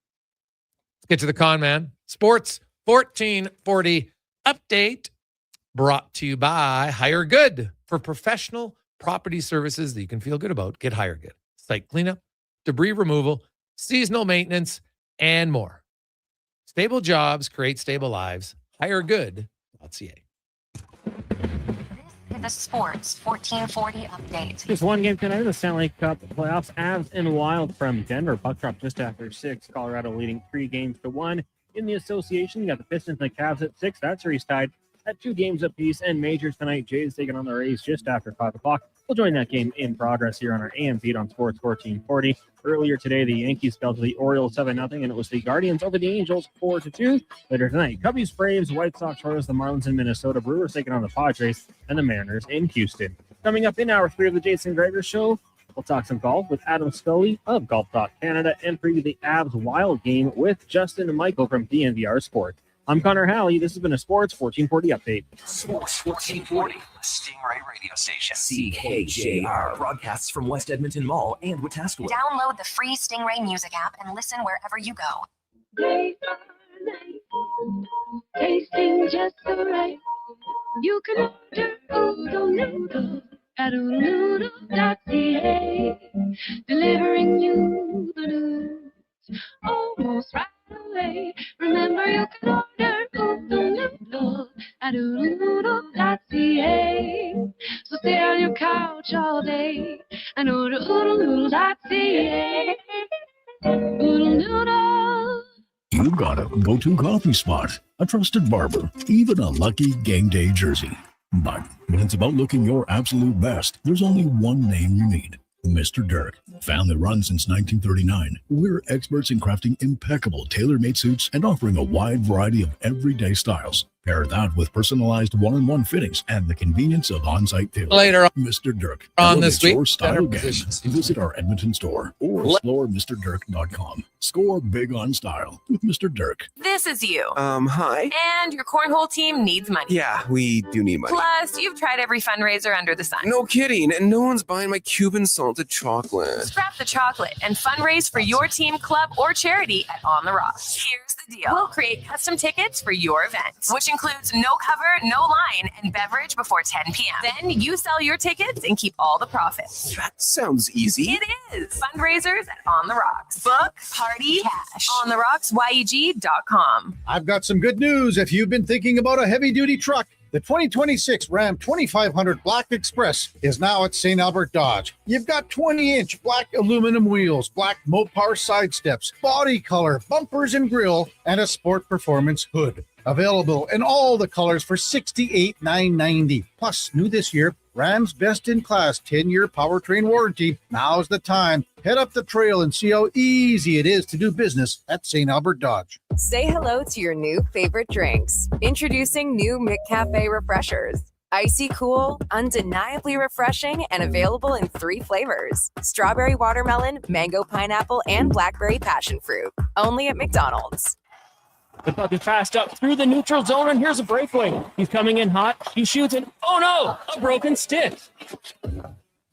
Let's get to the con man. Sports 1440 update brought to you by Hire Good. For professional property services that you can feel good about, get Hire Good. Site cleanup, debris removal, seasonal maintenance, and more. Stable jobs create stable lives. HireGood.ca. The Sports 1440 update. Just one game tonight in the Stanley Cup playoffs. Avs and Wild from Denver. Puck drop just after 6. Colorado leading 3-1. In the association, you got the Pistons and the Cavs at 6. That series tied at 2 games apiece. And majors tonight, Jays taking on the Rays just after 5 o'clock. We'll join that game in progress here on our AM feed on Sports 1440. Earlier today, the Yankees fell to the Orioles 7-0, and it was the Guardians over the Angels 4-2. Later tonight, Cubbies, Braves, White Sox, Royals, the Marlins in Minnesota, Brewers taking on the Padres, and the Mariners in Houston. Coming up in hour 3 of the Jason Gregor Show, we'll talk some golf with Adam Scully of Golf.Canada and preview the Avs Wild game with Justin and Michael from DNVR Sport. I'm Connor Halley. This has been a Sports 1440 update. Sports 1440, Stingray radio station. CKJR broadcasts from West Edmonton Mall and Wetaskiwin. Download the free Stingray music app and listen wherever you go. Days are night, tasting just so right. You can order Oodle Noodle at oodlenoodle.ca, delivering you the news almost right away. Remember, you can order Oodle Noodle at oodlenoodle.ca. So stay on your couch all day and order oodlenoodle.ca. Oodle Noodle. You got a go-to coffee spot, a trusted barber, even a lucky game day jersey. But when it's about looking your absolute best, there's only one name you need. Mr. Dirk. Family run since 1939. We're experts in crafting impeccable tailor-made suits and offering a wide variety of everyday styles. Pair that with personalized one-on-one fittings and the convenience of on-site tailoring. Later on, Mr. Dirk. on this week, your style game. Visit our Edmonton store or explore MrDirk.com. Score big on style with Mr. Dirk. This is you. Hi. And your cornhole team needs money. Yeah, we do need money. Plus, you've tried every fundraiser under the sun. No kidding, and no one's buying my Cuban salted chocolate. Scrap the chocolate and fundraise for your team, club, or charity at On the Rocks. Here's the deal. We'll create custom tickets for your event, which includes no cover, no line, and beverage before 10 p.m. Then you sell your tickets and keep all the profits. That sounds easy. It is. Fundraisers at On the Rocks. Book, party, cash. OnTheRocksYEG.com. I've got some good news. If you've been thinking about a heavy-duty truck, the 2026 Ram 2500 Black Express is now at St. Albert Dodge. You've got 20-inch black aluminum wheels, black Mopar side steps, body color, bumpers and grille, and a Sport Performance hood. Available in all the colors for $68,990. Plus, new this year, Ram's best-in-class 10-year powertrain warranty. Now's the time. Head up the trail and see how easy it is to do business at St. Albert Dodge. Say hello to your new favorite drinks. Introducing new McCafe Refreshers. Icy cool, undeniably refreshing, and available in 3 flavors. Strawberry watermelon, mango pineapple, and blackberry passion fruit. Only at McDonald's. The puck is passed up through the neutral zone, and here's a breakaway. He's coming in hot. He shoots it. Oh, no! A broken stick.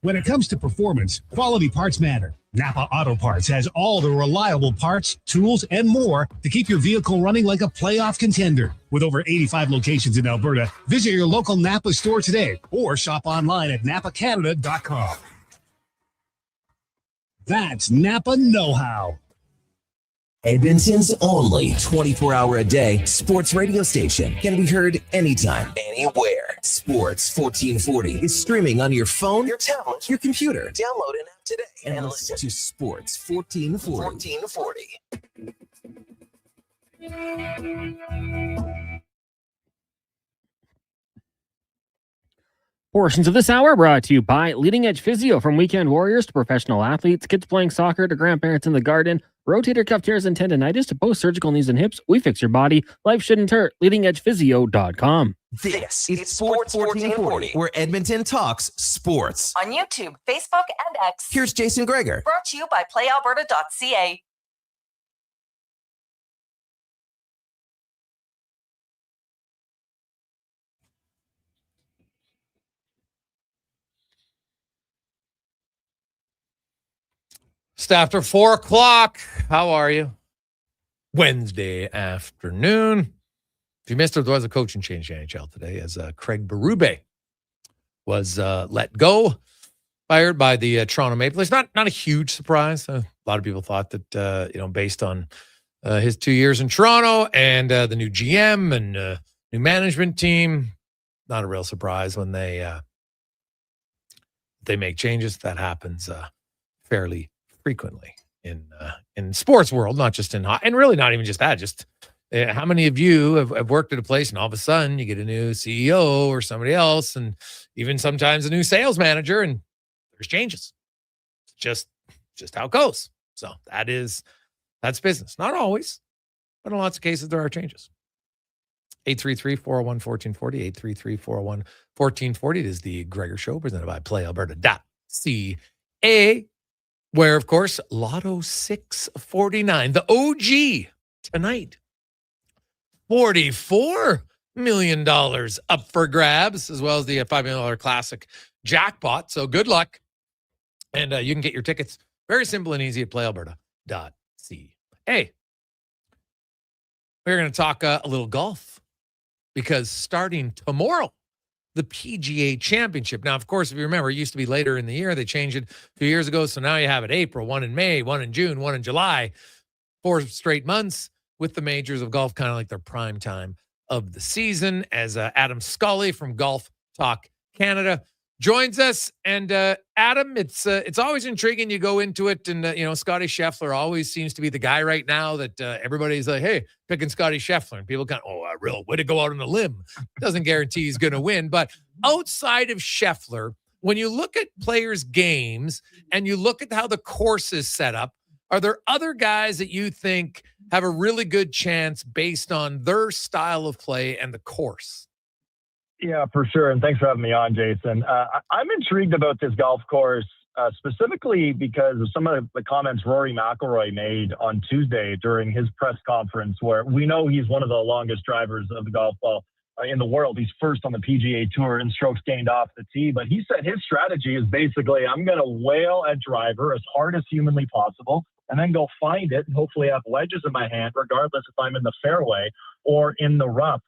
When it comes to performance, quality parts matter. Napa Auto Parts has all the reliable parts, tools, and more to keep your vehicle running like a playoff contender. With over 85 locations in Alberta, visit your local Napa store today or shop online at napacanada.com. That's Napa Know-How. Edmonton's only 24-hour-a-day sports radio station can be heard anytime, anywhere. Sports 1440 is streaming on your phone, your tablet, your computer. Download an app today and listen to Sports 1440. Portions of this hour brought to you by Leading Edge Physio. From weekend warriors to professional athletes, kids playing soccer to grandparents in the garden, rotator cuff tears and tendonitis to post-surgical knees and hips, we fix your body. Life shouldn't hurt. LeadingEdgePhysio.com. This is Sports 1440, where Edmonton talks sports. On YouTube, Facebook, and X. Here's Jason Gregor. Brought to you by PlayAlberta.ca. It's after 4 o'clock. How are you? Wednesday afternoon. If you missed it, there was a coaching change in the NHL today as Craig Berube was let go, fired by the Toronto Maple Leafs. Not a huge surprise. A lot of people thought that, based on his 2 years in Toronto and the new GM and new management team, not a real surprise when they make changes. That happens fairly frequently in sports world, not just in hockey, and really not even just that. Just how many of you have worked at a place and all of a sudden you get a new CEO or somebody else, and even sometimes a new sales manager, and there's changes. Just how it goes. So that's business. Not always, but in lots of cases there are changes. 833-401-1440, 833-401-1440. It is the Gregor Show presented by PlayAlberta.ca. Where, of course, Lotto 649, the OG tonight, $44 million up for grabs, as well as the $5 million classic jackpot. So good luck. And you can get your tickets very simple and easy at playalberta.ca. We're going to talk a little golf because starting tomorrow, the PGA Championship. Now, of course, if you remember, it used to be later in the year. They changed it a few years ago. So now you have it April, one in May, one in June, one in July, 4 straight months with the majors of golf, kind of like their prime time of the season. As Adam Scully from Golf Talk Canada joins us. And Adam, it's always intriguing. You go into it, and Scotty Scheffler always seems to be the guy right now that everybody's like, hey, picking Scotty Scheffler, and people kind of, real way to go out on a limb. Doesn't guarantee he's going to win. But outside of Scheffler, when you look at players' games and you look at how the course is set up, are there other guys that you think have a really good chance based on their style of play and the course? Yeah, for sure. And thanks for having me on, Jason. I'm intrigued about this golf course, specifically because of some of the comments Rory McIlroy made on Tuesday during his press conference, where we know he's one of the longest drivers of the golf ball in the world. He's first on the PGA Tour in strokes gained off the tee. But he said his strategy is basically, I'm going to whale a driver as hard as humanly possible and then go find it and hopefully have wedges in my hand, regardless if I'm in the fairway or in the rough.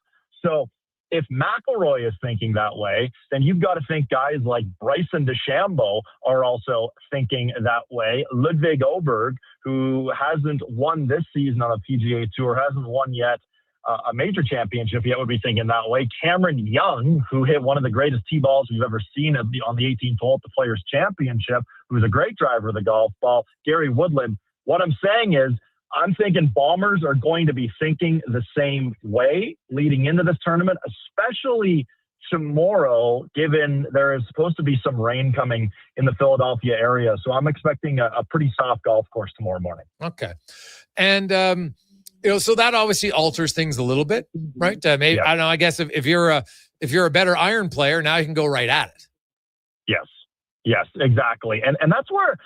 So if McIlroy is thinking that way, then you've got to think guys like Bryson DeChambeau are also thinking that way. Ludwig Oberg, who hasn't won this season on the PGA Tour, hasn't won yet a major championship yet, would be thinking that way. Cameron Young, who hit one of the greatest tee balls we've ever seen on the 18th hole at the Players' Championship, who's a great driver of the golf ball. Gary Woodland. What I'm saying is, I'm thinking bombers are going to be thinking the same way leading into this tournament, especially tomorrow, given there is supposed to be some rain coming in the Philadelphia area. So I'm expecting a pretty soft golf course tomorrow morning. Okay. And, so that obviously alters things a little bit, right? Maybe, yeah. I don't know, I guess if you're a better iron player, now you can go right at it. Yes, exactly. And that's where,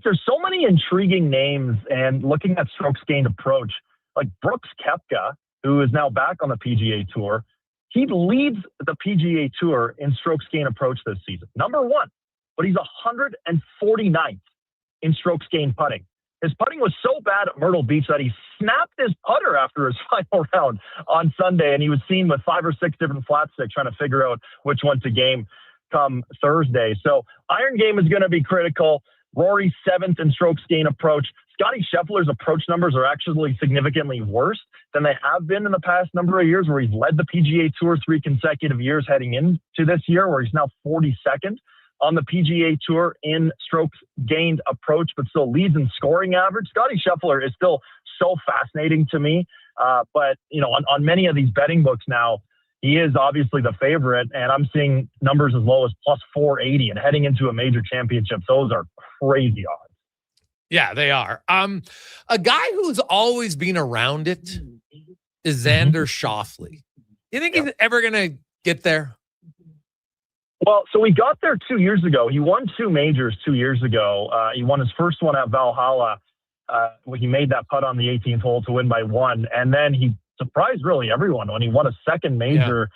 there's so many intriguing names, and looking at strokes gained approach, like Brooks Koepka, who is now back on the PGA Tour. He leads the PGA Tour in strokes gained approach this season. Number one. but he's 149th in strokes gained putting. His putting was so bad at Myrtle Beach that he snapped his putter after his final round on Sunday, and he was seen with 5 or 6 different flat sticks trying to figure out which one to game come Thursday. So iron game is going to be critical. Rory's 7th in strokes gain approach. Scotty Scheffler's approach numbers are actually significantly worse than they have been in the past number of years, where he's led the PGA Tour 3 consecutive years heading into this year, where he's now 42nd on the PGA Tour in strokes gained approach, but still leads in scoring average. Scotty Scheffler is still so fascinating to me. But, you know, on many of these betting books now, he is obviously the favorite, and I'm seeing numbers as low as plus 480, and heading into a major championship, those are crazy odds. Yeah, they are. A guy who's always been around it is Xander Schauffele. You think he's ever going to get there? Well, so he got there 2 years ago. He won 2 majors 2 years ago. He won his first one at Valhalla. He made that putt on the 18th hole to win by 1. And then he surprised really everyone when he won a second major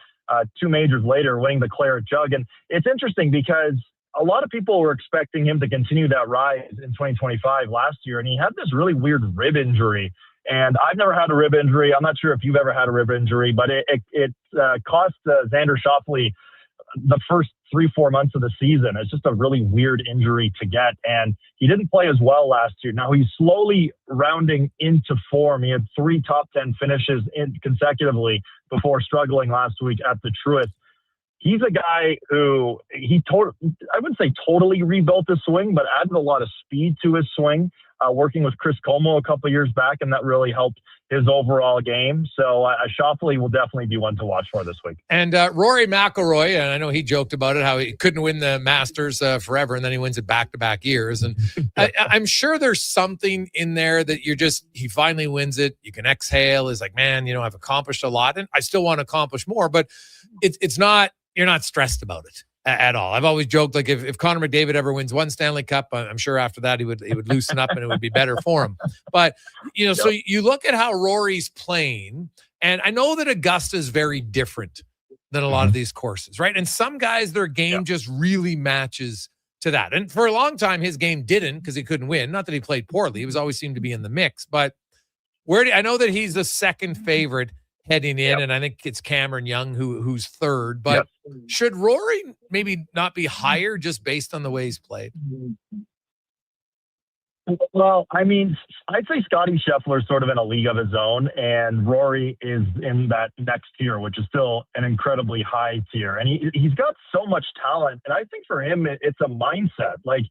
2 majors later, winning the Claret Jug. And it's interesting because a lot of people were expecting him to continue that rise in 2025 last year. And he had this really weird rib injury. And I've never had a rib injury. I'm not sure if you've ever had a rib injury, but it cost Xander Schauffele the first 3-4 months of the season. It's just a really weird injury to get. And he didn't play as well last year. Now he's slowly rounding into form. He had 3 top 10 finishes consecutively before struggling last week at the Truist. He's a guy who I wouldn't say totally rebuilt his swing, but added a lot of speed to his swing, working with Chris Como a couple of years back, and that really helped his overall game. So Schauffele will definitely be one to watch for this week. And Rory McIlroy, and I know he joked about it, how he couldn't win the Masters forever, and then he wins it back-to-back years. And I'm sure there's something in there that he finally wins it. You can exhale. It's like, man, you know, I've accomplished a lot, and I still want to accomplish more, but it's not, you're not stressed about it at all. I've always joked, like, if Connor McDavid ever wins 1 Stanley Cup, I'm sure after that he would loosen up and it would be better for him. But, you know, so you look at how Rory's playing, and I know that Augusta is very different than a lot of these courses, right? And some guys, their game just really matches to that. And for a long time, his game didn't, because he couldn't win. Not that he played poorly. He was always seemed to be in the mix. But I know that he's the second favorite heading in, and I think it's Cameron Young who's third. But should Rory maybe not be higher just based on the way he's played? Well, I mean, I'd say Scotty Scheffler is sort of in a league of his own, and Rory is in that next tier, which is still an incredibly high tier. And he's got so much talent. And I think for him, it's a mindset. Like,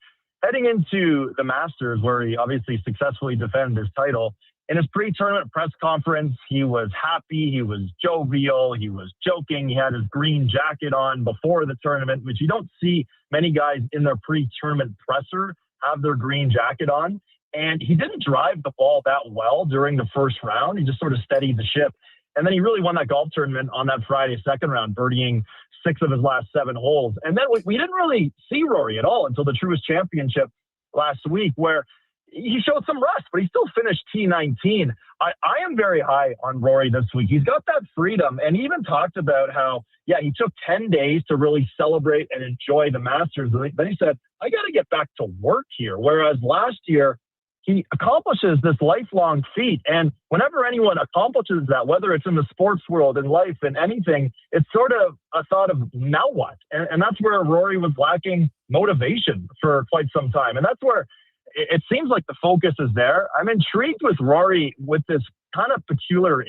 heading into the Masters, where he obviously successfully defended his title, in his pre-tournament press conference, he was happy, he was jovial, he was joking, he had his green jacket on before the tournament, which you don't see many guys in their pre-tournament presser have their green jacket on. And he didn't drive the ball that well during the first round. He just sort of steadied the ship. And then he really won that golf tournament on that Friday second round, birdieing 6 of his last 7 holes. And then we didn't really see Rory at all until the Truist Championship last week, where he showed some rust, but he still finished T19. I am very high on Rory this week. He's got that freedom, and he even talked about how, he took 10 days to really celebrate and enjoy the Masters. Then he said, I got to get back to work here. Whereas last year, he accomplishes this lifelong feat. And whenever anyone accomplishes that, whether it's in the sports world, in life, in anything, it's sort of a thought of now what? And that's where Rory was lacking motivation for quite some time. And that's where it seems like the focus is there. I'm intrigued with Rory with this kind of peculiar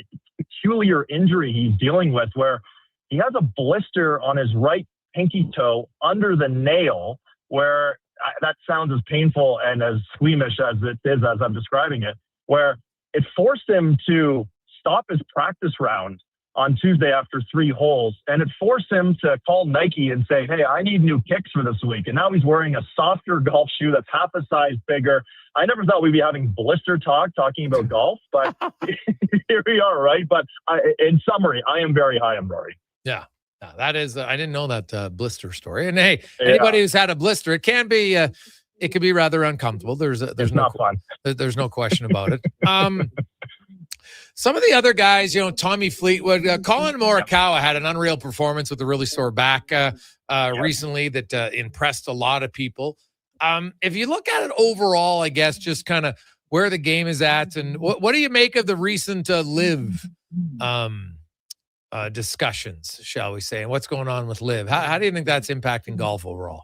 injury he's dealing with, where he has a blister on his right pinky toe under the nail, where that sounds as painful and as squeamish as it is as I'm describing it, where it forced him to stop his practice round on Tuesday after 3 holes. And it forced him to call Nike and say, hey, I need new kicks for this week. And now he's wearing a softer golf shoe that's half a size bigger. I never thought we'd be having blister talking about golf, but here we are, right? But in summary, I am very high on Rory. Yeah. That is, I didn't know that blister story. And hey, anybody who's had a blister, it can be, it can be rather uncomfortable. There's no fun. There's no question about it. Some of the other guys, Tommy Fleetwood, Colin Morikawa had an unreal performance with a really sore back recently that impressed a lot of people. If you look at it overall, I guess, just kind of where the game is at, and what do you make of the recent live discussions, shall we say, and what's going on with live? How do you think that's impacting golf overall?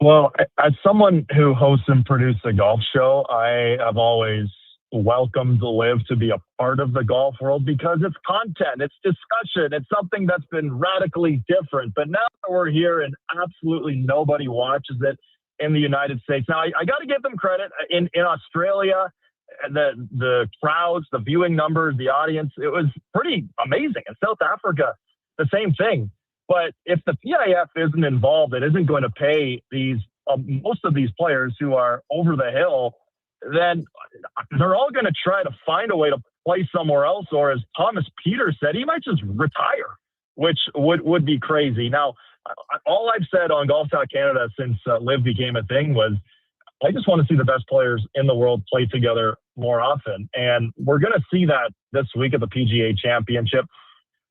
Well, as someone who hosts and produces a golf show, I have always welcomed the live to be a part of the golf world because it's content, it's discussion, it's something that's been radically different. But now that we're here and absolutely nobody watches it in the United States. Now, I got to give them credit. In Australia, the crowds, the viewing numbers, the audience, it was pretty amazing. In South Africa, the same thing. But if the PIF isn't involved, it isn't going to pay these most of these players who are over the hill, then they're all going to try to find a way to play somewhere else. Or as Thomas Peters said, he might just retire, which would be crazy. Now, all I've said on Golf Talk Canada since live became a thing was I just want to see the best players in the world play together more often. And we're going to see that this week at the PGA Championship,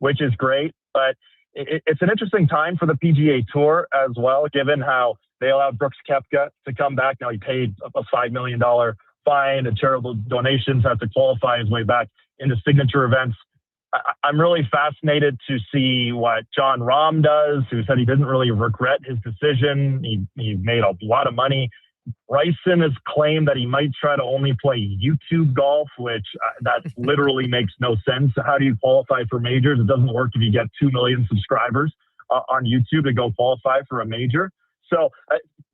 which is great. But it's an interesting time for the PGA Tour as well, given how they allowed Brooks Koepka to come back. Now he paid a $5 million fine and charitable donations, had to qualify his way back into signature events. I'm really fascinated to see what John Rahm does, who said he didn't really regret his decision. He made a lot of money. Bryson has claimed that he might try to only play YouTube golf, which that literally makes no sense. How do you qualify for majors? It doesn't work if you get 2 million subscribers on YouTube to go qualify for a major. So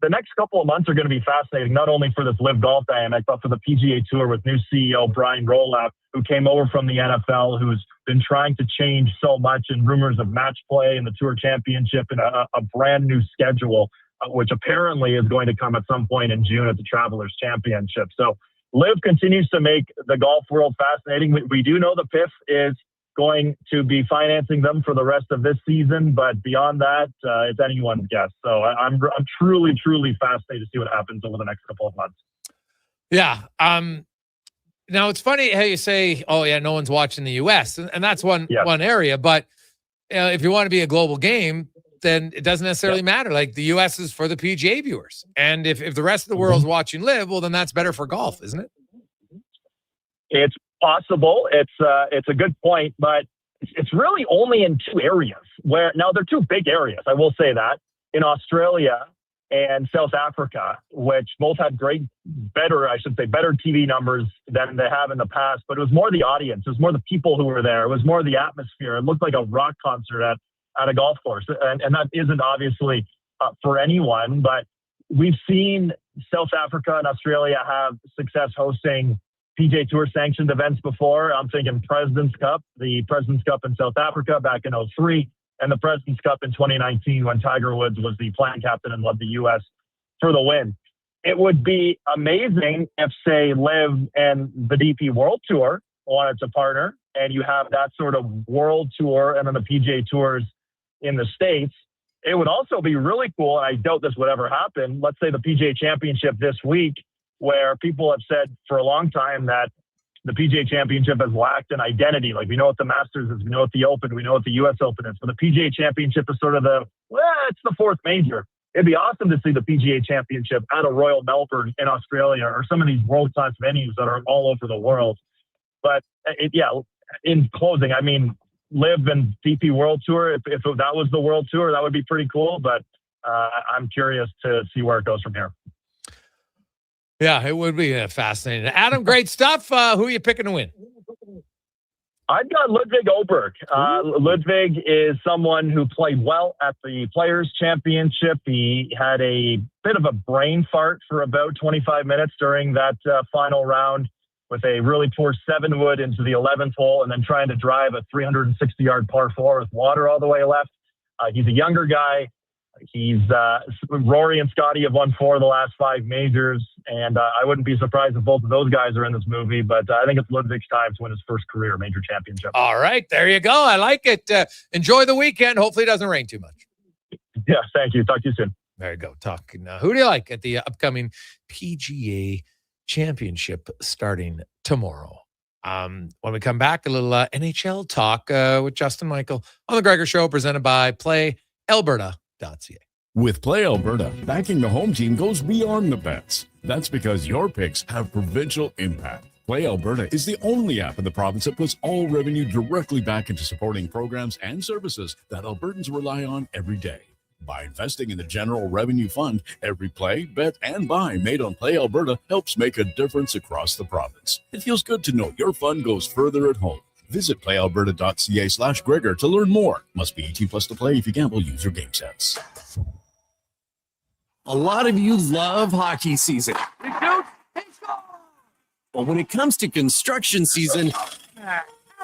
the next couple of months are going to be fascinating, not only for this live golf dynamic, but for the PGA Tour with new CEO Brian Rolapp, who came over from the NFL, who's been trying to change so much, and rumors of match play and the Tour Championship and a brand new schedule, which apparently is going to come at some point in June at the Travelers Championship. So live continues to make the golf world fascinating. We do know the PIF is going to be financing them for the rest of this season, but beyond that, it's anyone's guess. So I'm truly, truly fascinated to see what happens over the next couple of months. Yeah. Now it's funny how you say, "Oh yeah, no one's watching the U.S." and that's one area. But if you want to be a global game, then it doesn't necessarily matter. Like the U.S. is for the PGA viewers, and if the rest of the world's watching live, well, then that's better for golf, isn't it? It's possible. It's a good point, but it's really only in two areas where now they're two big areas. I will say that in Australia and South Africa, which both had better TV numbers than they have in the past, but it was more the audience. It was more the people who were there. It was more the atmosphere. It looked like a rock concert at a golf course. And that isn't obviously for anyone, but we've seen South Africa and Australia have success hosting PGA Tour sanctioned events before. I'm thinking President's Cup, the President's Cup in South Africa back in 2003, and the President's Cup in 2019 when Tiger Woods was the playing captain and led the U.S. for the win. It would be amazing if, say, Liv and the DP World Tour wanted to partner, and you have that sort of world tour and then the PGA Tours in the States. It would also be really cool, and I doubt this would ever happen. Let's say the PGA Championship this week, where people have said for a long time that the PGA Championship has lacked an identity. Like, we know what the Masters is, we know what the Open, we know what the U.S. Open is. But the PGA Championship is sort of it's the fourth major. It'd be awesome to see the PGA Championship at a Royal Melbourne in Australia, or some of these world-class venues that are all over the world. But in closing, I mean, Live and DP World Tour, if that was the World Tour, that would be pretty cool. But I'm curious to see where it goes from here. Yeah, it would be fascinating. Adam, great stuff. Who are you picking to win? I've got Ludwig Oberg. Ludwig is someone who played well at the Players' Championship. He had a bit of a brain fart for about 25 minutes during that final round with a really poor 7-wood into the 11th hole, and then trying to drive a 360-yard par 4 with water all the way left. He's a younger guy. He's Rory and Scotty have won 4 of the last 5 majors, and I wouldn't be surprised if both of those guys are in this movie, but I think it's Ludwig's time to win his first career major championship. All right, there you go. I like it. Enjoy the weekend. Hopefully it doesn't rain too much. Yeah, thank you. Talk to you soon. There you go. Talking. Who do you like at the upcoming PGA Championship starting tomorrow? When we come back, a little NHL talk with Justin Michael on the Gregor Show, presented by PlayAlberta.ca. With Play Alberta, backing the home team goes beyond the bets. That's because your picks have provincial impact. Play Alberta is the only app in the province that puts all revenue directly back into supporting programs and services that Albertans rely on every day. By investing in the General Revenue Fund, every play, bet, and buy made on Play Alberta helps make a difference across the province. It feels good to know your fund goes further at home. Visit playalberta.ca/Gregor to learn more. Must be 18 plus to play. If you gamble, use your game sense. A lot of you love hockey season. But when it comes to construction season,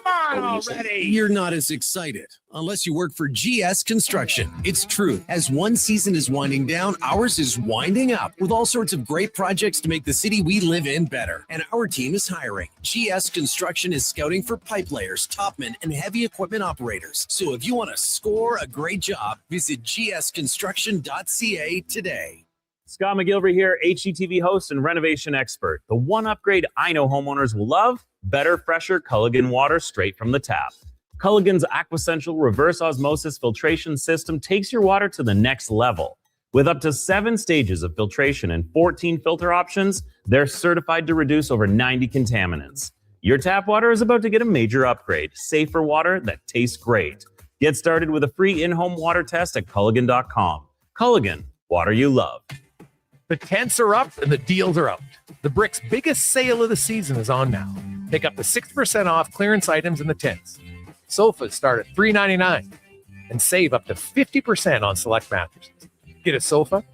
Come on already. You're not as excited unless you work for GS Construction. It's true. As one season is winding down, ours is winding up with all sorts of great projects to make the city we live in better. And our team is hiring. GS Construction is scouting for pipe layers, topmen, and heavy equipment operators. So if you want to score a great job, visit gsconstruction.ca today. Scott McGilvery here, HGTV host and renovation expert. The one upgrade I know homeowners will love: better, fresher Culligan water straight from the tap. Culligan's Aquasential reverse osmosis filtration system takes your water to the next level. With up to 7 stages of filtration and 14 filter options, they're certified to reduce over 90 contaminants. Your tap water is about to get a major upgrade: safer water that tastes great. Get started with a free in-home water test at Culligan.com. Culligan, water you love. The tents are up and the deals are out. The Brick's biggest sale of the season is on now. Pick up to 60% off clearance items in the tents. Sofas start at $3.99 and save up to 50% on select mattresses. Get a sofa,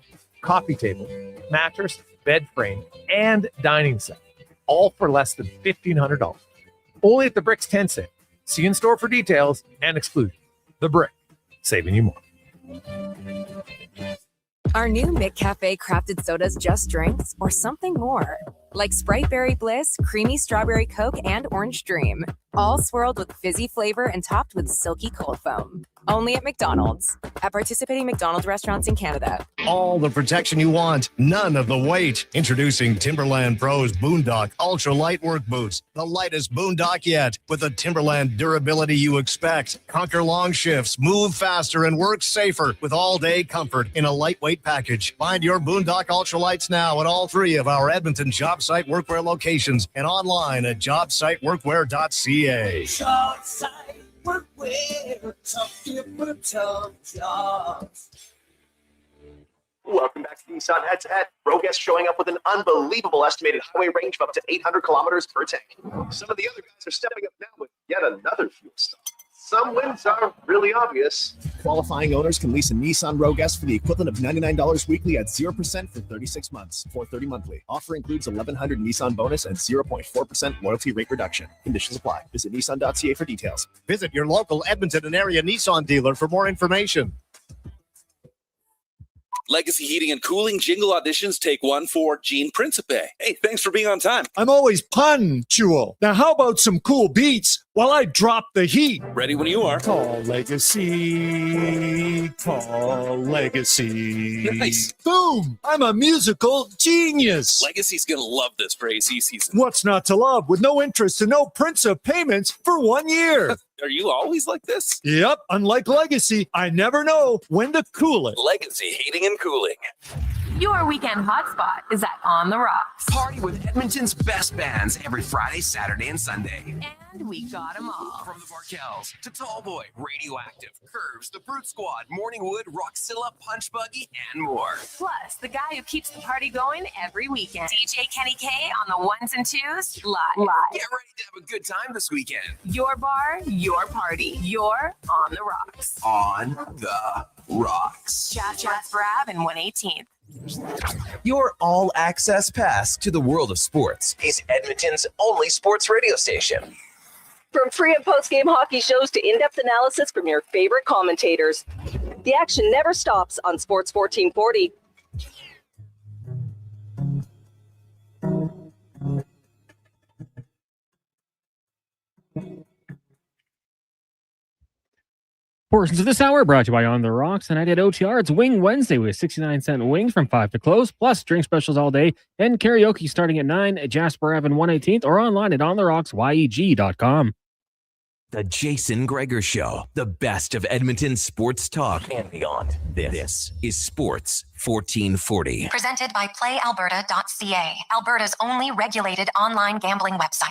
coffee table, mattress, bed frame, and dining set, all for less than $1,500. Only at the Brick's tent sale. See in store for details and exclusions. The Brick, saving you more. Are new McCafe crafted sodas just drinks or something more? Like Sprite Berry Bliss, Creamy Strawberry Coke, and Orange Dream. All swirled with fizzy flavor and topped with silky cold foam. Only at McDonald's. At participating McDonald's restaurants in Canada. All the protection you want, none of the weight. Introducing Timberland Pro's Boondock Ultra Light Work Boots. The lightest Boondock yet, with the Timberland durability you expect. Conquer long shifts, move faster, and work safer with all-day comfort in a lightweight package. Find your Boondock Ultra Lights now at all 3 of our Edmonton job site workwear locations and online at jobsiteworkwear.ca. Job site workwear, tough for tough jobs. Welcome back to the Nissan Head to Head. Roguest showing up with an unbelievable estimated highway range of up to 800 kilometers per tank. Some of the other guys are stepping up now with yet another fuel stop. Some wins are really obvious. Qualifying owners can lease a Nissan Rogue S for the equivalent of $99 weekly at 0% for 36 months, $430 monthly. Offer includes $1,100 Nissan bonus and 0.4% loyalty rate reduction. Conditions apply. Visit Nissan.ca for details. Visit your local Edmonton and area Nissan dealer for more information. Legacy Heating and Cooling jingle auditions take 1 for Gene Principe. Hey, thanks for being on time. I'm always punctual. Now, how about some cool beats while I drop the heat? Ready when you are. Call Legacy. Call Legacy. Nice. Boom! I'm a musical genius. Legacy's going to love this for AC season. What's not to love with no interest and no Principe payments for 1 year? Are you always like this? Yep. Unlike Legacy, I never know when to cool it. Legacy Heating and Cooling. Your weekend hotspot is at On the Rocks. Party with Edmonton's best bands every Friday, Saturday, and Sunday. And we got them all. From the Barkells to Tallboy, Radioactive, Curves, the Brute Squad, Morningwood, Rockzilla, Punch Buggy, and more. Plus, the guy who keeps the party going every weekend. DJ Kenny K on the 1s and 2s, live. Get ready to have a good time this weekend. Your bar, your party. You're On the Rocks. On the Rocks. Jasper Ave and 118th. Your all-access pass to the world of sports is Edmonton's only sports radio station. From pre- and post-game hockey shows to in-depth analysis from your favorite commentators, the action never stops on Sports 1440. Portions of this hour brought to you by On the Rocks. And I did OTR. It's Wing Wednesday with 69-cent wings from 5 to close, plus drink specials all day and karaoke starting at 9 at Jasper Ave 118th or online at ontherocks.yeg.com. The Jason Gregor Show, the best of Edmonton sports talk and beyond. This is Sports 1440. Presented by PlayAlberta.ca, Alberta's only regulated online gambling website.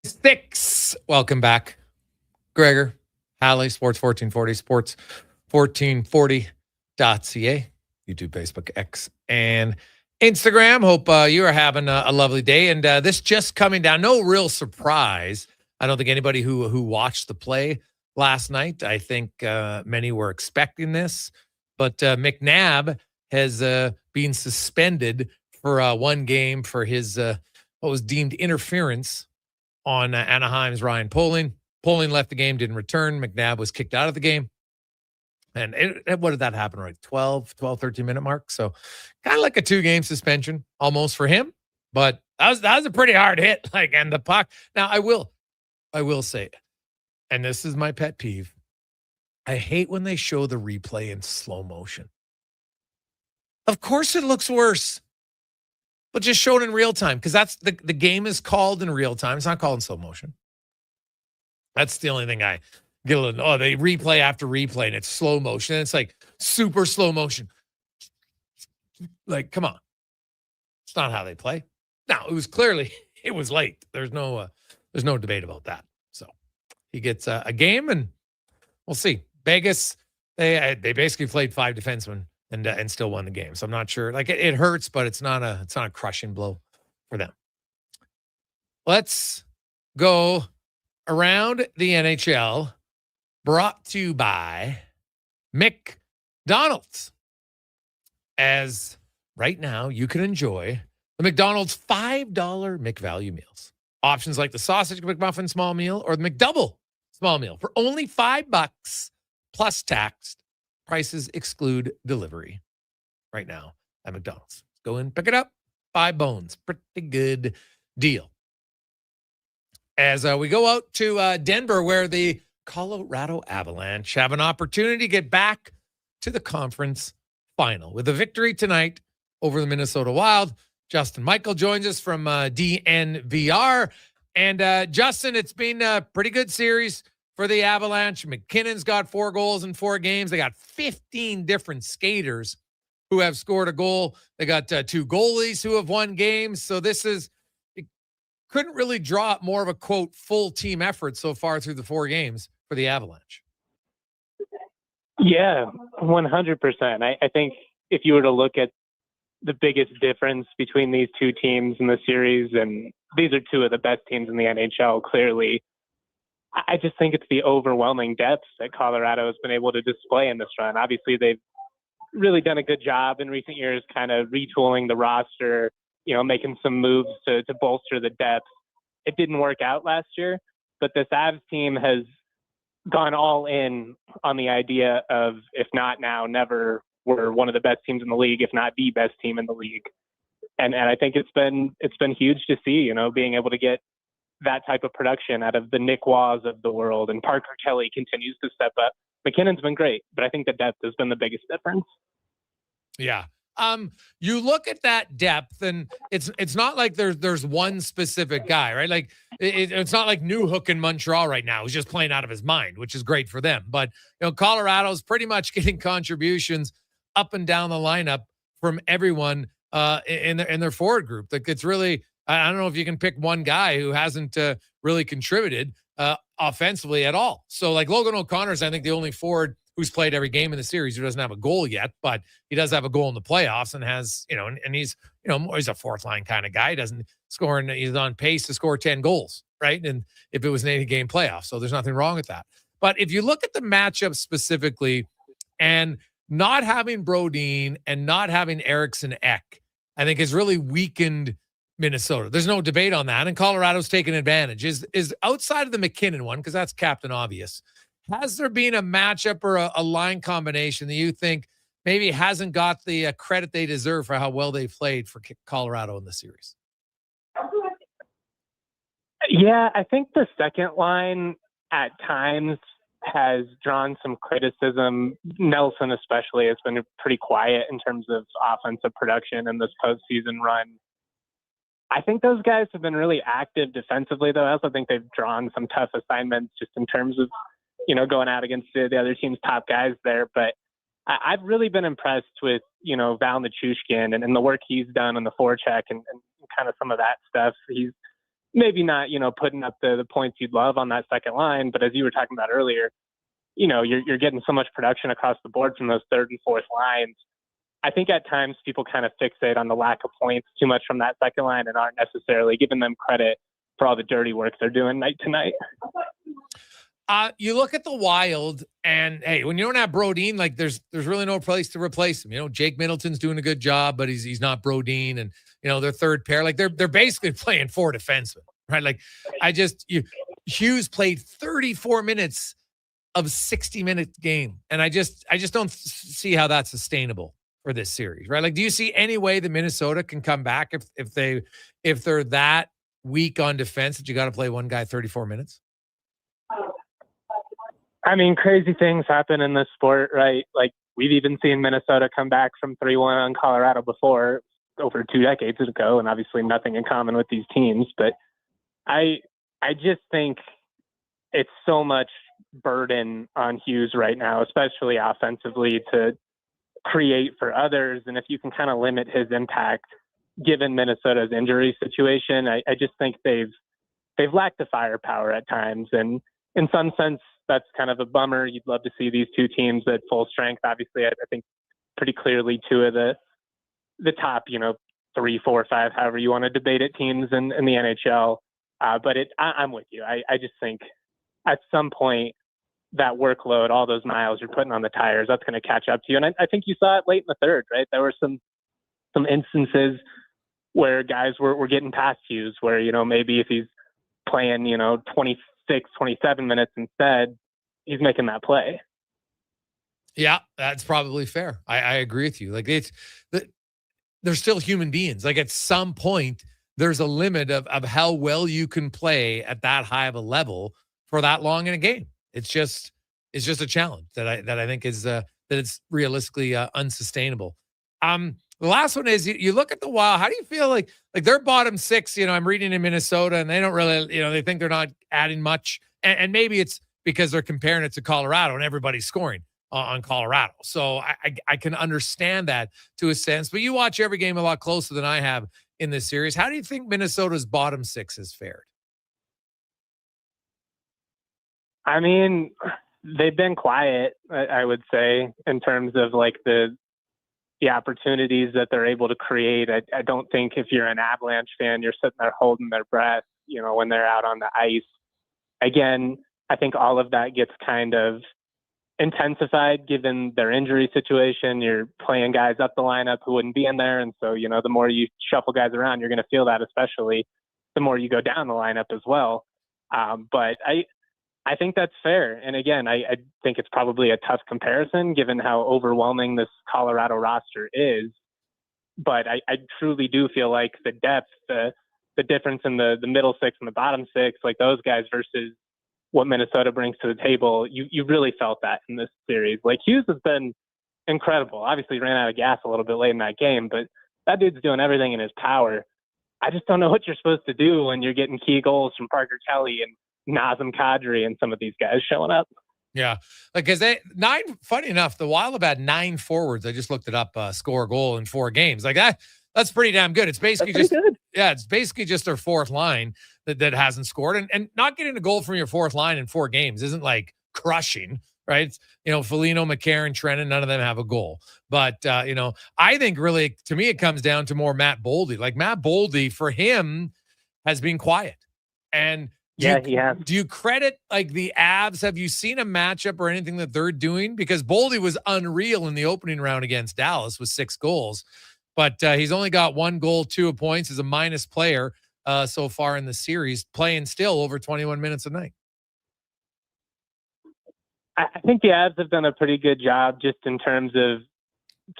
Six. Welcome back. Gregor, Hallie, Sports 1440, sports1440.ca, YouTube, Facebook, X, and Instagram. Hope you are having a lovely day. And this just coming down, no real surprise. I don't think anybody who watched the play last night, I think many were expecting this. But McNabb has been suspended for one game for his what was deemed interference on Anaheim's Ryan Poehling. Poehling left the game, didn't return. McNabb was kicked out of the game. And what did that happen, right? 13-minute mark. So kind of like a 2-game suspension almost for him. But that was a pretty hard hit. And the puck. Now, I will say, and this is my pet peeve, I hate when they show the replay in slow motion. Of course it looks worse. But just show it in real time, because that's the game is called in real time. It's not called in slow motion. That's the only thing I get a little. Oh, they replay after replay, and it's slow motion. And it's like super slow motion. Like, come on. It's not how they play. Now, it was late. There's no debate about that. So he gets a game, and we'll see. Vegas, they basically played 5 defensemen. And still won the game. So I'm not sure. It hurts, but it's not a crushing blow for them. Let's go around the NHL, brought to you by McDonald's. As right now, you can enjoy the McDonald's $5 McValue meals. Options like the sausage McMuffin small meal or the McDouble small meal for only $5 plus tax. Prices exclude delivery right now at McDonald's. Go in, pick it up. 5 bones. Pretty good deal. As we go out to Denver, where the Colorado Avalanche have an opportunity to get back to the conference final. With a victory tonight over the Minnesota Wild, Justin Michael joins us from DNVR. And Justin, it's been a pretty good series for the Avalanche. McKinnon's got 4 goals in 4 games. They got 15 different skaters who have scored a goal. They got 2 goalies who have won games. So it couldn't really draw up more of a, quote, full team effort so far through the 4 games for the Avalanche. Yeah, 100%. I think if you were to look at the biggest difference between these 2 teams in the series, and these are 2 of the best teams in the NHL, clearly, I just think it's the overwhelming depth that Colorado has been able to display in this run. Obviously, they've really done a good job in recent years kind of retooling the roster, making some moves to bolster the depth. It didn't work out last year, but this Avs team has gone all in on the idea of, if not now, never, we're one of the best teams in the league, if not the best team in the league. And I think it's been huge to see, being able to get that type of production out of the Nick Waws of the world, and Parker Kelly continues to step up. McKinnon's been great, but I think the depth has been the biggest difference. Yeah. You look at that depth, and it's not like there's one specific guy, right? It's not like Newhook in Montreal right now who's just playing out of his mind, which is great for them. But Colorado's pretty much getting contributions up and down the lineup from everyone in their forward group. It's really, I don't know if you can pick one guy who hasn't really contributed offensively at all. So Logan O'Connor's, I think, the only forward who's played every game in the series who doesn't have a goal yet, but he does have a goal in the playoffs and has, and he's, he's a 4th line kind of guy. He doesn't score, and he's on pace to score 10 goals, right? And if it was an 80-game playoff, so there's nothing wrong with that. But if you look at the matchup specifically, and not having Brodin and not having Eriksson Ek, I think has really weakened Minnesota. There's no debate on that. And Colorado's taken advantage. Is outside of the McKinnon one, because that's Captain Obvious, has there been a matchup or a line combination that you think maybe hasn't got the credit they deserve for how well they've played for Colorado in the series? Yeah, I think the second line at times has drawn some criticism. Nelson especially has been pretty quiet in terms of offensive production in this postseason run. I think those guys have been really active defensively, though. I also think they've drawn some tough assignments just in terms of, going out against the other team's top guys there. But I've really been impressed with, Val Nichushkin and the work he's done on the forecheck and kind of some of that stuff. He's maybe not, putting up the points you'd love on that second line, but as you were talking about earlier, you're getting so much production across the board from those third and fourth lines. I think at times people kind of fixate on the lack of points too much from that second line and aren't necessarily giving them credit for all the dirty work they're doing night to night. You look at the Wild, and hey, when you don't have Brodin, like there's really no place to replace him. Jake Middleton's doing a good job, but he's not Brodin, and their third pair, like they're basically playing 4 defensemen, right? Like Hughes played 34 minutes of 60-minute game, and I just don't see how that's sustainable for this series, right? Like, do you see any way that Minnesota can come back if they're that weak on defense that you got to play one guy 34 minutes? I mean, crazy things happen in this sport, right? Like, we've even seen Minnesota come back from 3-1 on Colorado before, over 2 decades ago, and obviously nothing in common with these teams. But I just think it's so much burden on Hughes right now, especially offensively, to create for others. And if you can kind of limit his impact, given Minnesota's injury situation, I just think they've lacked the firepower at times. And in some sense, that's kind of a bummer. You'd love to see these two teams at full strength. Obviously, I think pretty clearly 2 of the top, 3, 4, 5, however you want to debate it, teams in the NHL. But I'm with you. I just think at some point that workload, all those miles you're putting on the tires, that's going to catch up to you. And I think you saw it late in the third, right? There were some instances where guys were getting past Hughes, where, maybe if he's playing, 26, 27 minutes instead, he's making that play. Yeah, that's probably fair. I agree with you. Like, they're still human beings. Like, at some point, there's a limit of how well you can play at that high of a level for that long in a game. It's just a challenge that I think is that it's realistically unsustainable. The last one is you look at the Wild. How do you feel like their bottom 6? I'm reading in Minnesota, and they don't really, they think they're not adding much, and maybe it's because they're comparing it to Colorado and everybody's scoring on Colorado. So I can understand that to a sense. But you watch every game a lot closer than I have in this series. How do you think Minnesota's bottom 6 has fared? I mean, they've been quiet, I would say, in terms of like the opportunities that they're able to create. I don't think if you're an Avalanche fan, you're sitting there holding their breath, when they're out on the ice. Again, I think all of that gets kind of intensified given their injury situation. You're playing guys up the lineup who wouldn't be in there. And so, the more you shuffle guys around, you're going to feel that, especially the more you go down the lineup as well. But I think that's fair. And again, I think it's probably a tough comparison given how overwhelming this Colorado roster is. But I truly do feel like the depth, the difference in the middle 6 and the bottom 6, like those guys versus what Minnesota brings to the table, you really felt that in this series. Like, Hughes has been incredible. Obviously ran out of gas a little bit late in that game, but that dude's doing everything in his power. I just don't know what you're supposed to do when you're getting key goals from Parker Kelly and Nazem Kadri and some of these guys showing up. Yeah. Because funny enough, the Wild have had 9 forwards. I just looked it up, score a goal in 4 games. Like that's pretty damn good. It's basically it's basically just their fourth line that hasn't scored. And not getting a goal from your fourth line in 4 games isn't like crushing, right? Foligno, McCarron, Trennan, none of them have a goal. But, I think really, to me, it comes down to more Matt Boldy. Like, Matt Boldy, for him, has been quiet. And he has. Do you credit like the Avs? Have you seen a matchup or anything that they're doing? Because Boldy was unreal in the opening round against Dallas with 6 goals, but he's only got 1 goal, 2 points. He's a minus player so far in the series, playing still over 21 minutes a night. I think the Avs have done a pretty good job just in terms of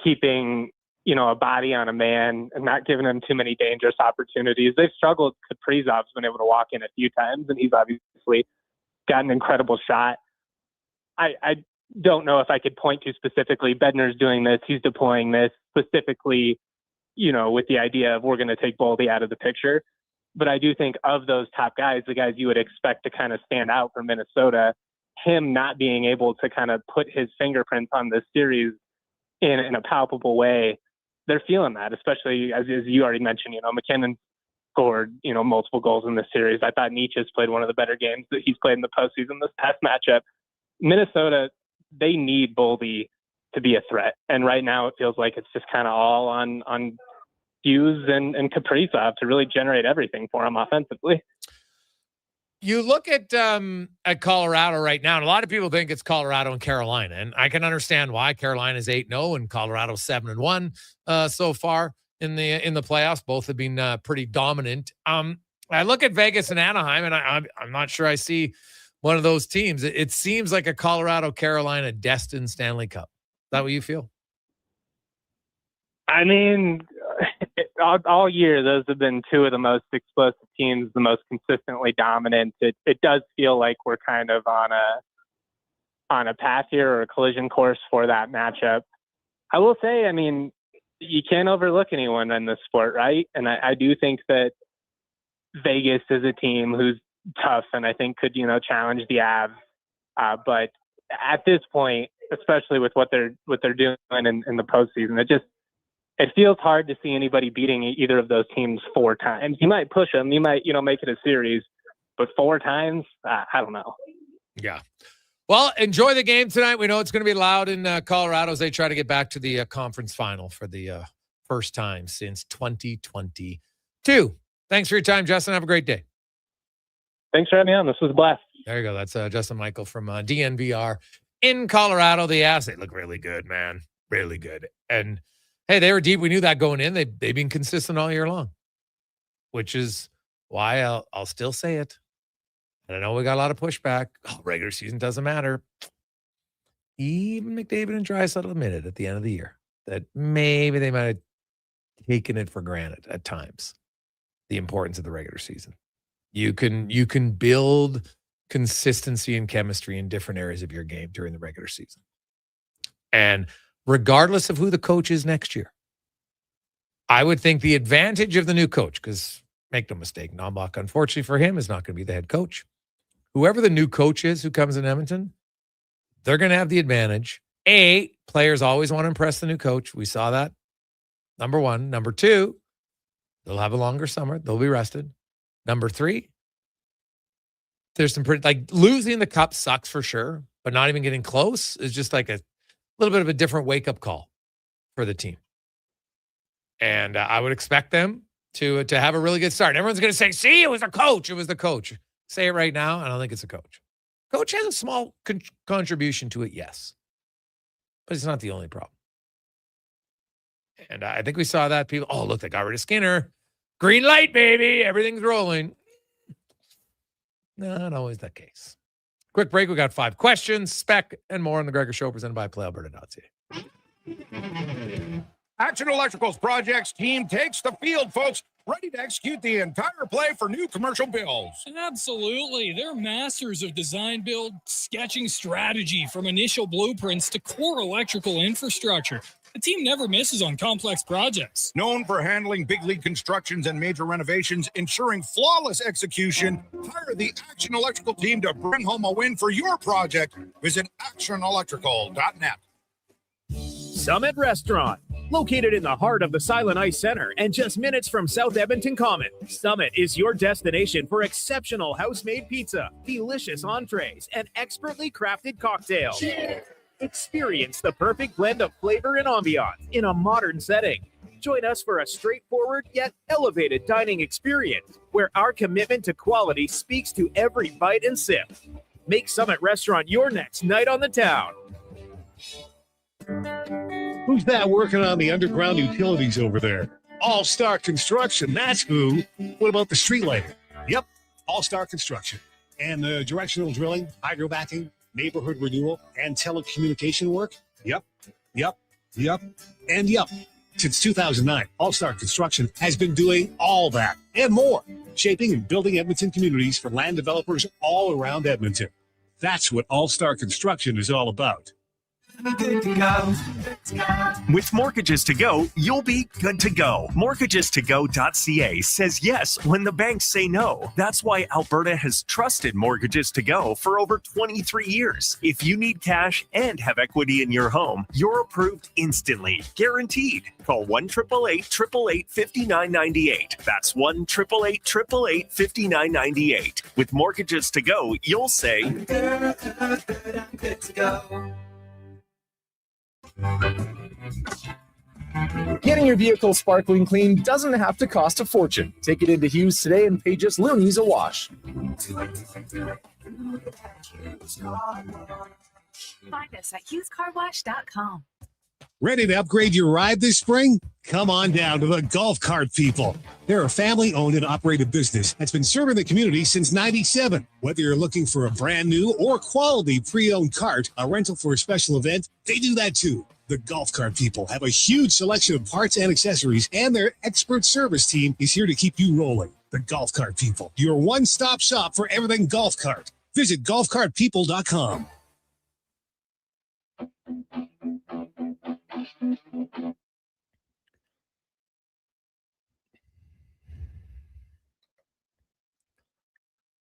keeping, a body on a man and not giving him too many dangerous opportunities. They've struggled. Kaprizov's been able to walk in a few times, and he's obviously got an incredible shot. I don't know if I could point to specifically Bednar's doing this. He's deploying this specifically, with the idea of we're going to take Boldy out of the picture. But I do think of those top guys, the guys you would expect to kind of stand out for Minnesota, him not being able to kind of put his fingerprints on this series in a palpable way, they're feeling that, especially as you already mentioned, McKinnon scored, multiple goals in this series. I thought Nietzsche's played one of the better games that he's played in the postseason this past matchup. Minnesota, they need Boldy to be a threat. And right now it feels like it's just kind of all on Hughes and Kaprizov to really generate everything for him offensively. You look at Colorado right now, and a lot of people think it's Colorado and Carolina, and I can understand why. Carolina's 8-0 and Colorado's 7-1 so far in the playoffs. Both have been pretty dominant. I look at Vegas and Anaheim, and I'm not sure I see one of those teams. It seems like a Colorado-Carolina destined Stanley Cup. Is that what you feel? I mean, all year, those have been two of the most explosive teams, the most consistently dominant. It does feel like we're kind of on a path here or a collision course for that matchup. I will say, I mean, you can't overlook anyone in this sport, right? And I do think that Vegas is a team who's tough and I think could, challenge the Avs. But at this point, especially with what they're doing in the postseason, it feels hard to see anybody beating either of those teams 4 times. You might push them, you might, make it a series, but 4 times, I don't know. Yeah. Well, enjoy the game tonight. We know it's going to be loud in Colorado as they try to get back to the conference final for the first time since 2022. Thanks for your time, Justin. Have a great day. Thanks for having me on. This was a blast. There you go. That's Justin Michael from DNVR in Colorado. The Avs, they look really good, man. Really good. And hey, they were deep. We knew that going in. They've been consistent all year long, which is why I'll still say it. And I know we got a lot of pushback. Oh, regular season doesn't matter. Even McDavid and Draisaitl admitted at the end of the year that maybe they might have taken it for granted at times, the importance of the regular season. You can build consistency and chemistry in different areas of your game during the regular season. And regardless of who the coach is next year, I would think the advantage of the new coach, because make no mistake, Nombach, unfortunately for him, is not going to be the head coach. Whoever the new coach is who comes in Edmonton, they're going to have the advantage. Players always want to impress the new coach. We saw that. Number 1. Number 2, they'll have a longer summer. They'll be rested. Number 3, there's some pretty, losing the cup sucks for sure, but not even getting close is just like a little bit of a different wake-up call for the team. And I would expect them to have a really good start. Everyone's going to say, see, it was a coach. It was the coach. Say it right now. I don't think it's a coach. Coach has a small contribution to it, yes. But it's not the only problem. And I think we saw that. People, oh, look, they got rid of Skinner. Green light, baby. Everything's rolling. No, not always the case. Quick break. We got 5 questions, spec, and more on the Gregor Show presented by PlayAlberta.ca. Action Electrical's projects team takes the field, folks, ready to execute the entire play for new commercial builds. Absolutely. They're masters of design, build, sketching strategy from initial blueprints to core electrical infrastructure. The team never misses on complex projects. Known for handling big league constructions and major renovations, ensuring flawless execution, hire the Action Electrical team to bring home a win for your project. Visit actionelectrical.net. Summit Restaurant, located in the heart of the Silent Ice Center and just minutes from South Edmonton Common. Summit is your destination for exceptional house-made pizza, delicious entrees, and expertly crafted cocktails. Cheers. Experience the perfect blend of flavor and ambiance in a modern setting. Join us for a straightforward yet elevated dining experience where our commitment to quality speaks to every bite and sip. Make Summit Restaurant your next night on the town. Who's that working on the underground utilities over there? All-Star Construction, that's who. What about the street lighting? Yep, All-Star Construction. And the directional drilling, hydrobacking, neighborhood renewal, and telecommunication work? Yep. And yep. Since 2009, All-Star Construction has been doing all that and more, shaping and building Edmonton communities for land developers all around Edmonton. That's what All-Star Construction is all about. Good to go. With Mortgages to Go, you'll be good to go. Mortgagestogo.ca says yes when the banks say no. That's why Alberta has trusted Mortgages to Go for over 23 years. If you need cash and have equity in your home, you're approved instantly, guaranteed. Call 1-888-888-5998. That's 1-888-888-5998. With Mortgages to Go, you'll say, I'm good to go. Getting your vehicle sparkling clean doesn't have to cost a fortune. Take it into Hughes today and pay just loonies a wash. Find us at HughesCarWash.com. Ready to upgrade your ride this spring? Come on down to the Golf Cart People. They're a family-owned and operated business that's been serving the community since '97. Whether you're looking for a brand new or quality pre-owned cart, a rental for a special event, they do that too. The Golf Cart People have a huge selection of parts and accessories, and their expert service team is here to keep you rolling. The Golf Cart People, your one-stop shop for everything golf cart. Visit golfcartpeople.com.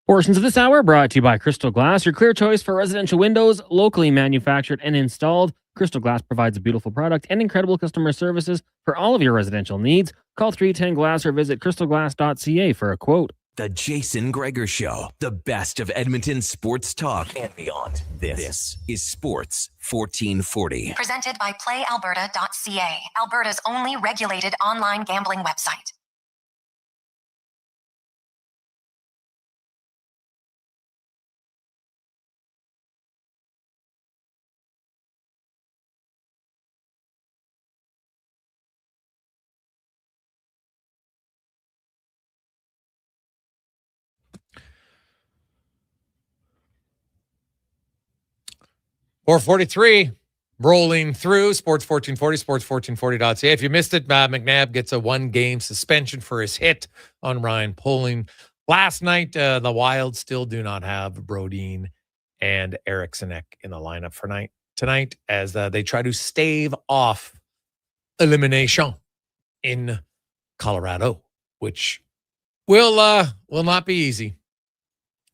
Portions of this hour brought to you by Crystal Glass, your clear choice for residential windows, locally manufactured and installed. Crystal Glass provides a beautiful product and incredible customer services for all of your residential needs. Call 310 Glass or visit crystalglass.ca for a quote. The Jason Gregor Show, the best of Edmonton sports talk and beyond. This is Sports 1440. Presented by PlayAlberta.ca, Alberta's only regulated online gambling website. Or 43, rolling through Sports 1440, sports1440.ca. If you missed it, McNabb gets a one-game suspension for his hit on Ryan Poling. Last night, the Wild still do not have Brodin and Eriksson in the lineup for tonight as they try to stave off elimination in Colorado, which will not be easy.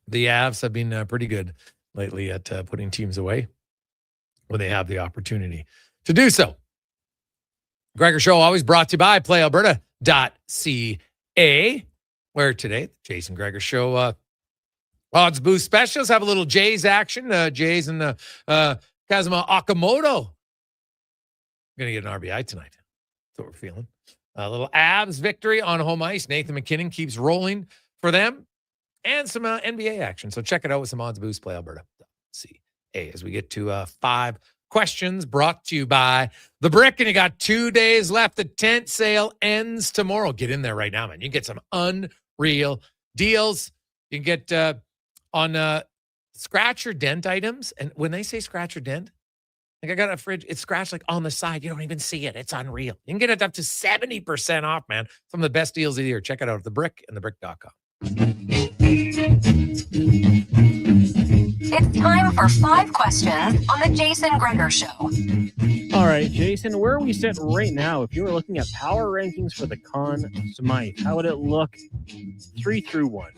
The Avs have been pretty good lately at putting teams away when they have the opportunity to do so. Gregor Show always brought to you by PlayAlberta.ca, where today, the Jason Gregor Show odds boost specials have a little Jays action. Jays and Kazuma Okamoto going to get an RBI tonight. That's what we're feeling. A little Avs victory on home ice. Nathan McKinnon keeps rolling for them. And some NBA action. So check it out with some odds boost, PlayAlberta.ca. As we get to 5 questions brought to you by The Brick, and you got 2 days left. The tent sale ends tomorrow. Get in there right now, man. You can get some unreal deals. You can get on scratch or dent items. And when they say scratch or dent, like I got a fridge, it's scratched like on the side. You don't even see it. It's unreal. You can get it up to 70% off, man. Some of the best deals of the year. Check it out at The Brick and thebrick.com. It's time for 5 questions on the Jason Gregor Show. All right, Jason, where we sit right now, if you were looking at power rankings for the Conn Smythe, how would it look 3 through 1?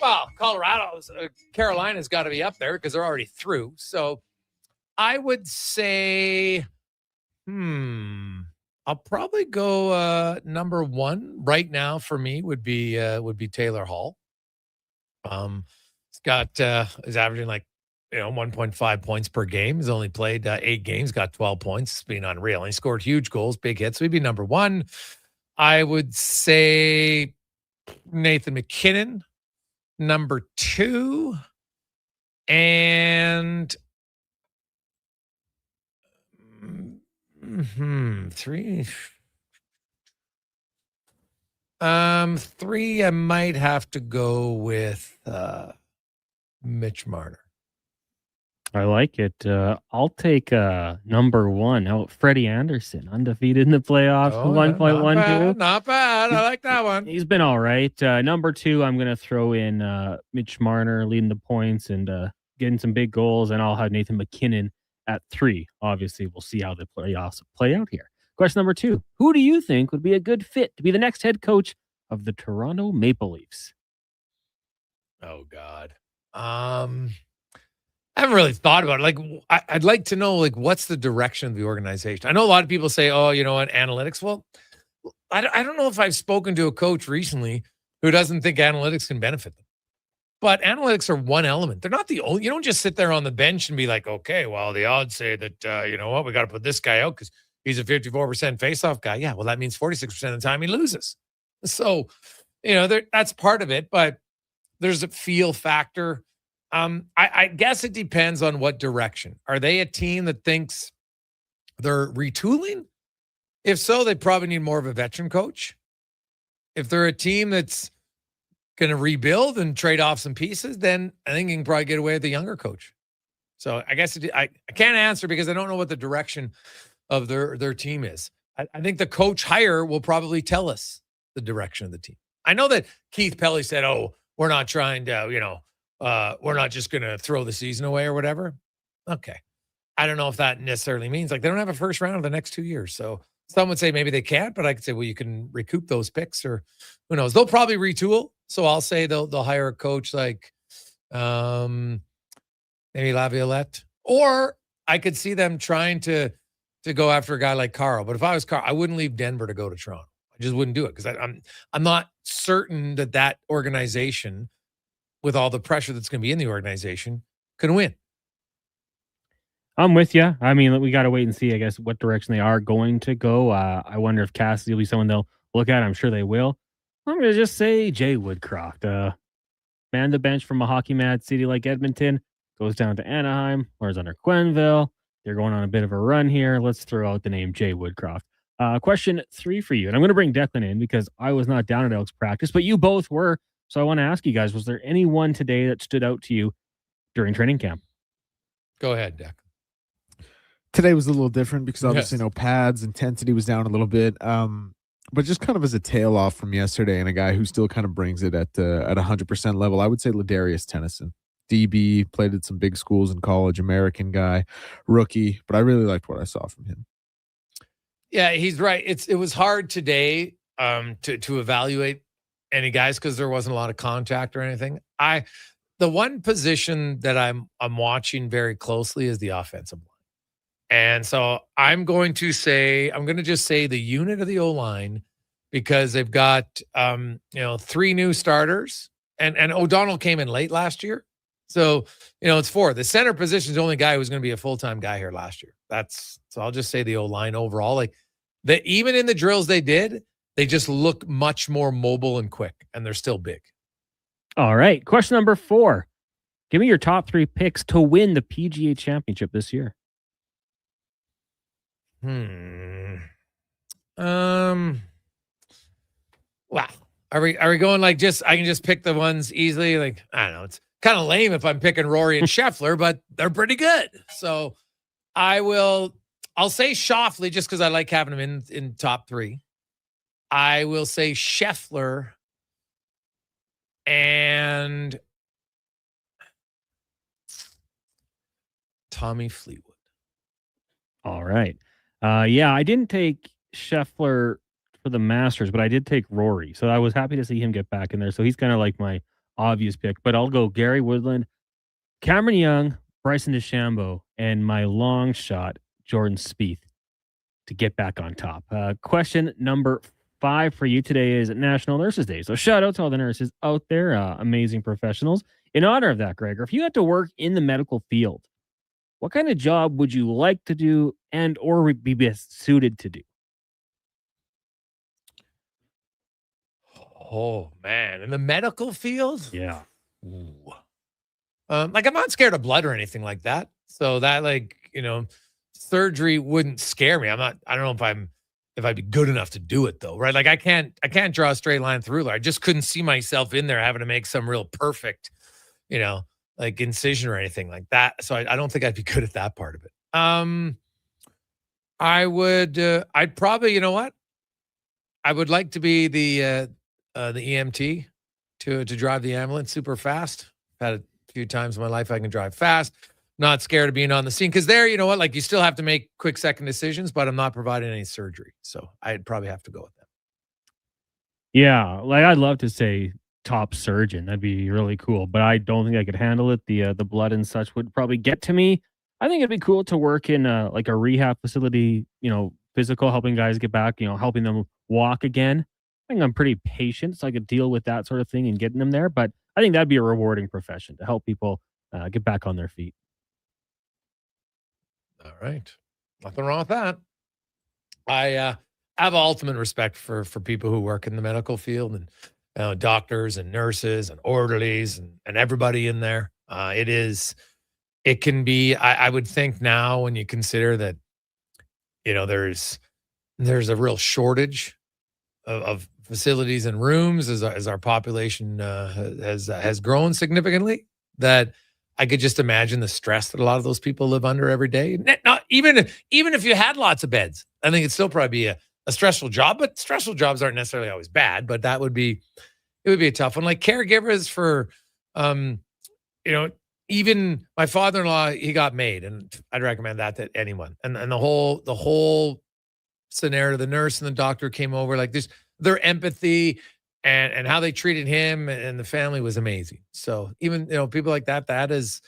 Well, Carolina's got to be up there because they're already through. So I would say, I'll probably go number 1 right now for me would be Taylor Hall. He's got is averaging 1.5 points per game. He's only played 8 games, got 12 points. It's been unreal. He scored huge goals, big hits. So he'd be number 1. I would say Nathan McKinnon, number 2, and 3. 3, I might have to go with Mitch Marner. I like it. I'll take number one. How Freddie Anderson, undefeated in the playoffs, 1.12. Not bad. I like that one. He's been all right. Number two, I'm going to throw in Mitch Marner leading the points and getting some big goals, and I'll have Nathan McKinnon at 3. Obviously, we'll see how the playoffs play out here. Question number 2, who do you think would be a good fit to be the next head coach of the Toronto Maple Leafs? Oh, God. I haven't really thought about it. Like, I'd like to know, like, what's the direction of the organization? I know a lot of people say, oh, you know what, analytics. Well, I don't know if I've spoken to a coach recently who doesn't think analytics can benefit them. But analytics are one element. They're not the only. You don't just sit there on the bench and be like, okay, well, the odds say that, you know what, we got to put this guy out because he's a 54% faceoff guy. Yeah, well, that means 46% of the time he loses. So, you know, that's part of it. But there's a feel factor. I guess it depends on what direction. Are they a team that thinks they're retooling? If so, they probably need more of a veteran coach. If they're a team that's going to rebuild and trade off some pieces, then I think you can probably get away with the younger coach. So I guess I can't answer because I don't know what the direction of their team is. I think the coach hire will probably tell us the direction of the team. I know that Keith Pelly said, oh, we're not trying to, you know, we're not just going to throw the season away or whatever. Okay. I don't know if that necessarily means like they don't have a first round of the next 2 years. So some would say maybe they can't, but I could say, well, you can recoup those picks or who knows. They'll probably retool. So I'll say they'll hire a coach like maybe Laviolette. Or I could see them trying to go after a guy like Carl. But if I was Carl, I wouldn't leave Denver to go to Toronto. I just wouldn't do it because I'm not certain that organization, with all the pressure that's going to be in the organization, can win. I'm with you. I mean, we got to wait and see, I guess, what direction they are going to go. I wonder if Cassidy will be someone they'll look at. I'm sure they will. I'm going to just say Jay Woodcroft. Man the bench from a hockey mad city like Edmonton, goes down to Anaheim, or is under Quenneville. They're going on a bit of a run here. Let's throw out the name Jay Woodcroft. Question 3 for you. And I'm going to bring Declan in because I was not down at Elks practice, but you both were. So I want to ask you guys, was there anyone today that stood out to you during training camp? Go ahead, Declan. Today was a little different because obviously, pads, intensity was down a little bit. But just kind of as a tail off from yesterday and a guy who still kind of brings it at 100% level, I would say Ladarius Tennyson. DB, played at some big schools in college, American guy, rookie, but I really liked what I saw from him. Yeah, he's right. It was hard today to evaluate any guys because there wasn't a lot of contact or anything. The one position that I'm watching very closely is the offensive line. And so I'm going to just say the unit of the O-line because they've got 3 new starters and O'Donnell came in late last year. So, it's 4. The center position is the only guy who's going to be a full-time guy here last year. So I'll just say the O-line overall, like even in the drills they did, they just look much more mobile and quick, and they're still big. All right. Question number 4. Give me your top 3 picks to win the PGA Championship this year. Wow. Are we going like I can just pick the ones easily? Like, I don't know. It's kind of lame if I'm picking Rory and Scheffler, but they're pretty good. So I'll say Schauffele just because I like having him in top 3. I will say Scheffler and Tommy Fleetwood. All right. Yeah, I didn't take Scheffler for the Masters, but I did take Rory. So I was happy to see him get back in there. So he's kind of like my obvious pick. But I'll go Gary Woodland, Cameron Young, Bryson DeChambeau, and my long shot, Jordan Spieth, to get back on top. Question number 5 for you today is National Nurses Day. So shout out to all the nurses out there, amazing professionals. In honor of that, Gregor, if you had to work in the medical field, what kind of job would you like to do and or would be best suited to do? Oh, man. In the medical field? Yeah. Ooh. I'm not scared of blood or anything like that. So that surgery wouldn't scare me. I don't know if I'd be good enough to do it though, right? Like I can't draw a straight line through there. I just couldn't see myself in there having to make some real perfect, like incision or anything like that. So I don't think I'd be good at that part of it. I'd probably, you know what? I would like to be the EMT to drive the ambulance super fast. I've had a few times in my life I can drive fast. Not scared of being on the scene because there, you know what? Like you still have to make quick second decisions, but I'm not providing any surgery, so I'd probably have to go with that. Yeah, like I'd love to say top surgeon. That'd be really cool, but I don't think I could handle it. The blood and such would probably get to me. I think it'd be cool to work in like a rehab facility, physical, helping guys get back, helping them walk again. I think I'm pretty patient, so I could deal with that sort of thing and getting them there. But I think that'd be a rewarding profession to help people get back on their feet. All right. Nothing wrong with that. I have ultimate respect for people who work in the medical field and doctors and nurses and orderlies and everybody in there. It can be, I would think now when you consider that, there's a real shortage of facilities and rooms as our population has grown significantly, that I could just imagine the stress that a lot of those people live under every day. Not even if you had lots of beds, I think it'd still probably be a stressful job. But stressful jobs aren't necessarily always bad. But it would be a tough one. Like caregivers for, even my father-in-law, he got made, and I'd recommend that to anyone. And the whole scenario, the nurse and the doctor came over, like this, their empathy and how they treated him and the family was amazing. So even, people like that is,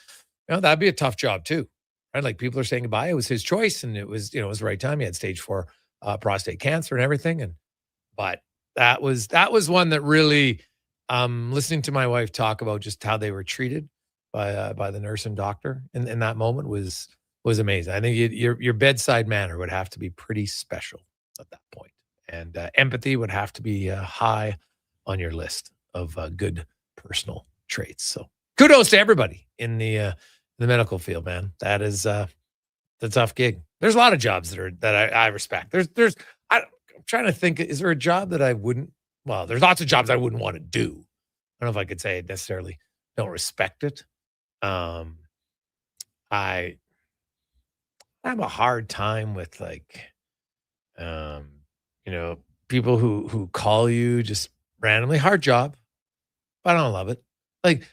that'd be a tough job too. Right? Like people are saying goodbye. It was his choice and it was, it was the right time. He had stage 4 prostate cancer and everything. But that was one that really, listening to my wife talk about just how they were treated by the nurse and doctor in that moment was amazing. I think your bedside manner would have to be pretty special at that point. And empathy would have to be high on your list of good personal traits. So kudos to everybody in the medical field, man. That is the tough gig. There's a lot of jobs that I respect. I'm trying to think, is there a job that I wouldn't, well, there's lots of jobs I wouldn't want to do. I don't know if I could say I necessarily don't respect it. I have a hard time with people who call you just randomly. Hard job, but I don't love it. Like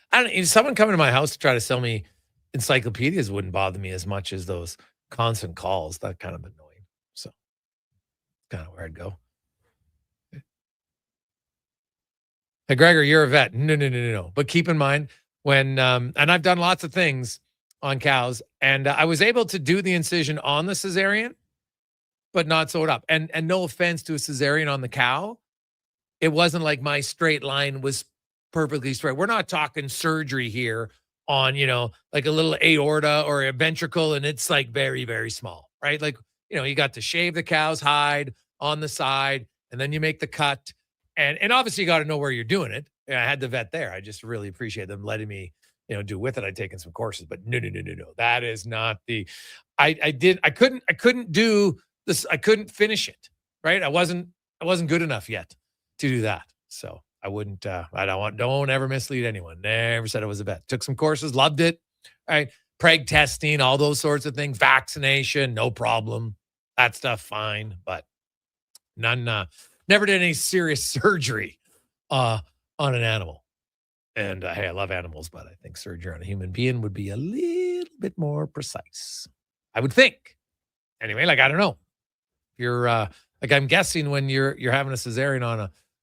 someone coming to my house to try to sell me encyclopedias wouldn't bother me as much as those constant calls. That kind of annoying. So kind of where I'd go. Hey, Gregor, you're a vet. No. But keep in mind when, and I've done lots of things on cows, and I was able to do the incision on the cesarean, but not sew it up. And no offense to a cesarean on the cow, it wasn't like my straight line was perfectly straight. We're not talking surgery here on, like a little aorta or a ventricle, and it's like very, very small, right? Like, you got to shave the cow's hide on the side, and then you make the cut. And obviously you got to know where you're doing it. I had the vet there. I just really appreciate them letting me, do with it. I'd taken some courses, but no. That is not the, I couldn't do this. I couldn't finish it. Right. I wasn't good enough yet to do that. So I wouldn't, don't ever mislead anyone. Never said I was a vet. Took some courses, loved it. All right. Preg testing, all those sorts of things, vaccination, no problem. That stuff, fine. But none, never did any serious surgery on an animal. And hey, I love animals, but I think surgery on a human being would be a little bit more precise, I would think. Anyway, I don't know. You're I'm guessing when you're having a cesarean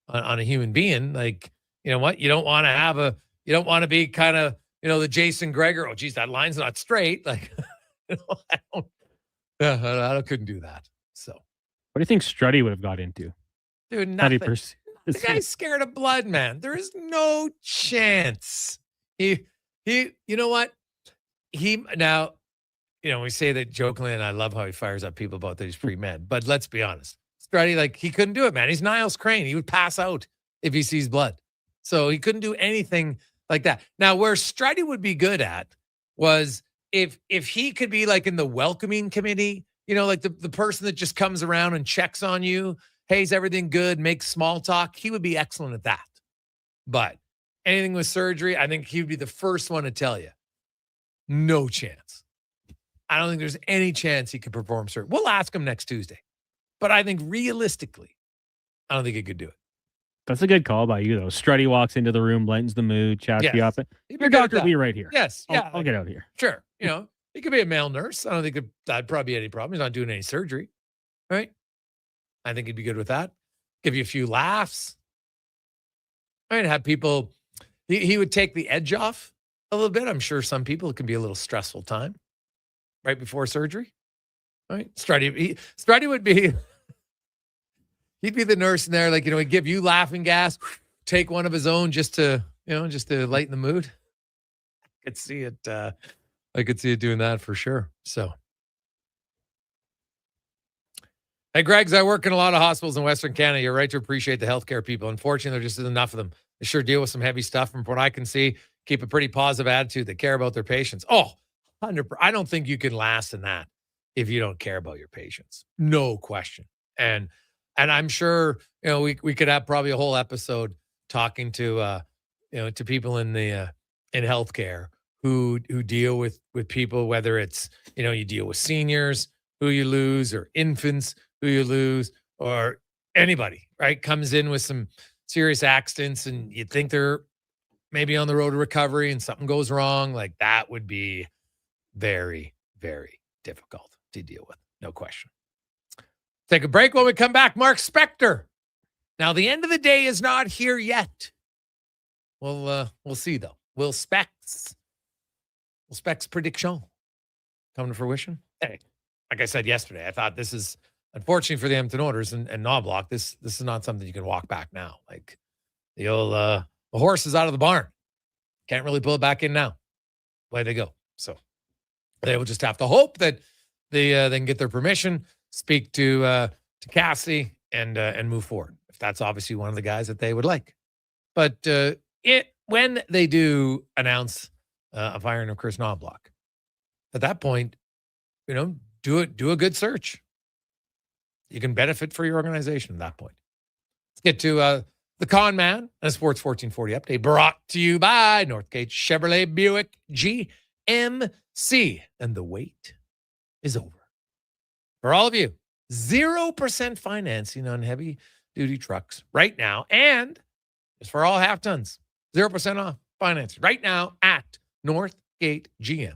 on a human being, you know what? You don't want to be kind of, the Jason Gregor. Oh, geez, that line's not straight. I couldn't do that. So, what do you think Strutty would have got into? Dude, nothing. The guy's scared of blood, man. There is no chance. You know what? We say that jokingly, and I love how he fires up people about that he's pre-med. But let's be honest. Strutty, he couldn't do it, man. He's Niles Crane. He would pass out if he sees blood. So he couldn't do anything like that. Now, where Strutty would be good at was if he could be in the welcoming committee, the person that just comes around and checks on you. Hey, is everything good? Make small talk. He would be excellent at that. But anything with surgery, I think he would be the first one to tell you. No chance. I don't think there's any chance he could perform surgery. We'll ask him next Tuesday. But I think realistically, I don't think he could do it. That's a good call by you, though. Strutty walks into the room, lightens the mood, chats you up. Your doctor will be right here. Yes. Yeah. I'll get out of here. Sure. You know, he could be a male nurse. I don't think that'd probably be any problem. He's not doing any surgery. Right? I think he'd be good with that. Give you a few laughs. Right? Have people, he would take the edge off a little bit. I'm sure some people, it can be a little stressful time right before surgery. Right? Strutty would be, he'd be the nurse in there, like, you know, he'd give you laughing gas, take one of his own just to lighten the mood. I could see it doing that for sure. So, hey, Greg's, I work in a lot of hospitals in Western Canada. You're right to appreciate the healthcare people. Unfortunately, there just isn't enough of them. They sure deal with some heavy stuff. From what I can see, keep a pretty positive attitude. They care about their patients. 100%. I don't think you can last in that if you don't care about your patients. No question. And I'm sure, you know, we could have probably a whole episode talking to to people in the in healthcare who deal with people, whether it's, you know, you deal with seniors who you lose, or infants who you lose, or anybody, right, comes in with some serious accidents and you think they're maybe on the road to recovery and something goes wrong. Like, that would be very, very difficult to deal with. No question. Take a break. When we come back, Mark Spector. Now, the end of the day is not here yet. We'll see, though. Will Spec's prediction come to fruition? Hey, like I said yesterday, I thought this is, unfortunately for the Edmonton Oilers and Knobloch, this is not something you can walk back now. Like, the old the horse is out of the barn. Can't really pull it back in now. Away they go. So they will just have to hope that they can get their permission, speak to Cassidy, and move forward. If that's obviously one of the guys that they would like. But when they do announce a firing of Chris Knobloch, at that point, you know, do a good search. You can benefit for your organization at that point. Let's get to the Con Man and a Sports 1440 update brought to you by Northgate Chevrolet Buick GMC. And the wait is over. For all of you, 0% financing on heavy duty trucks right now. And just for all half tons, 0% off financing right now at northgategm.com.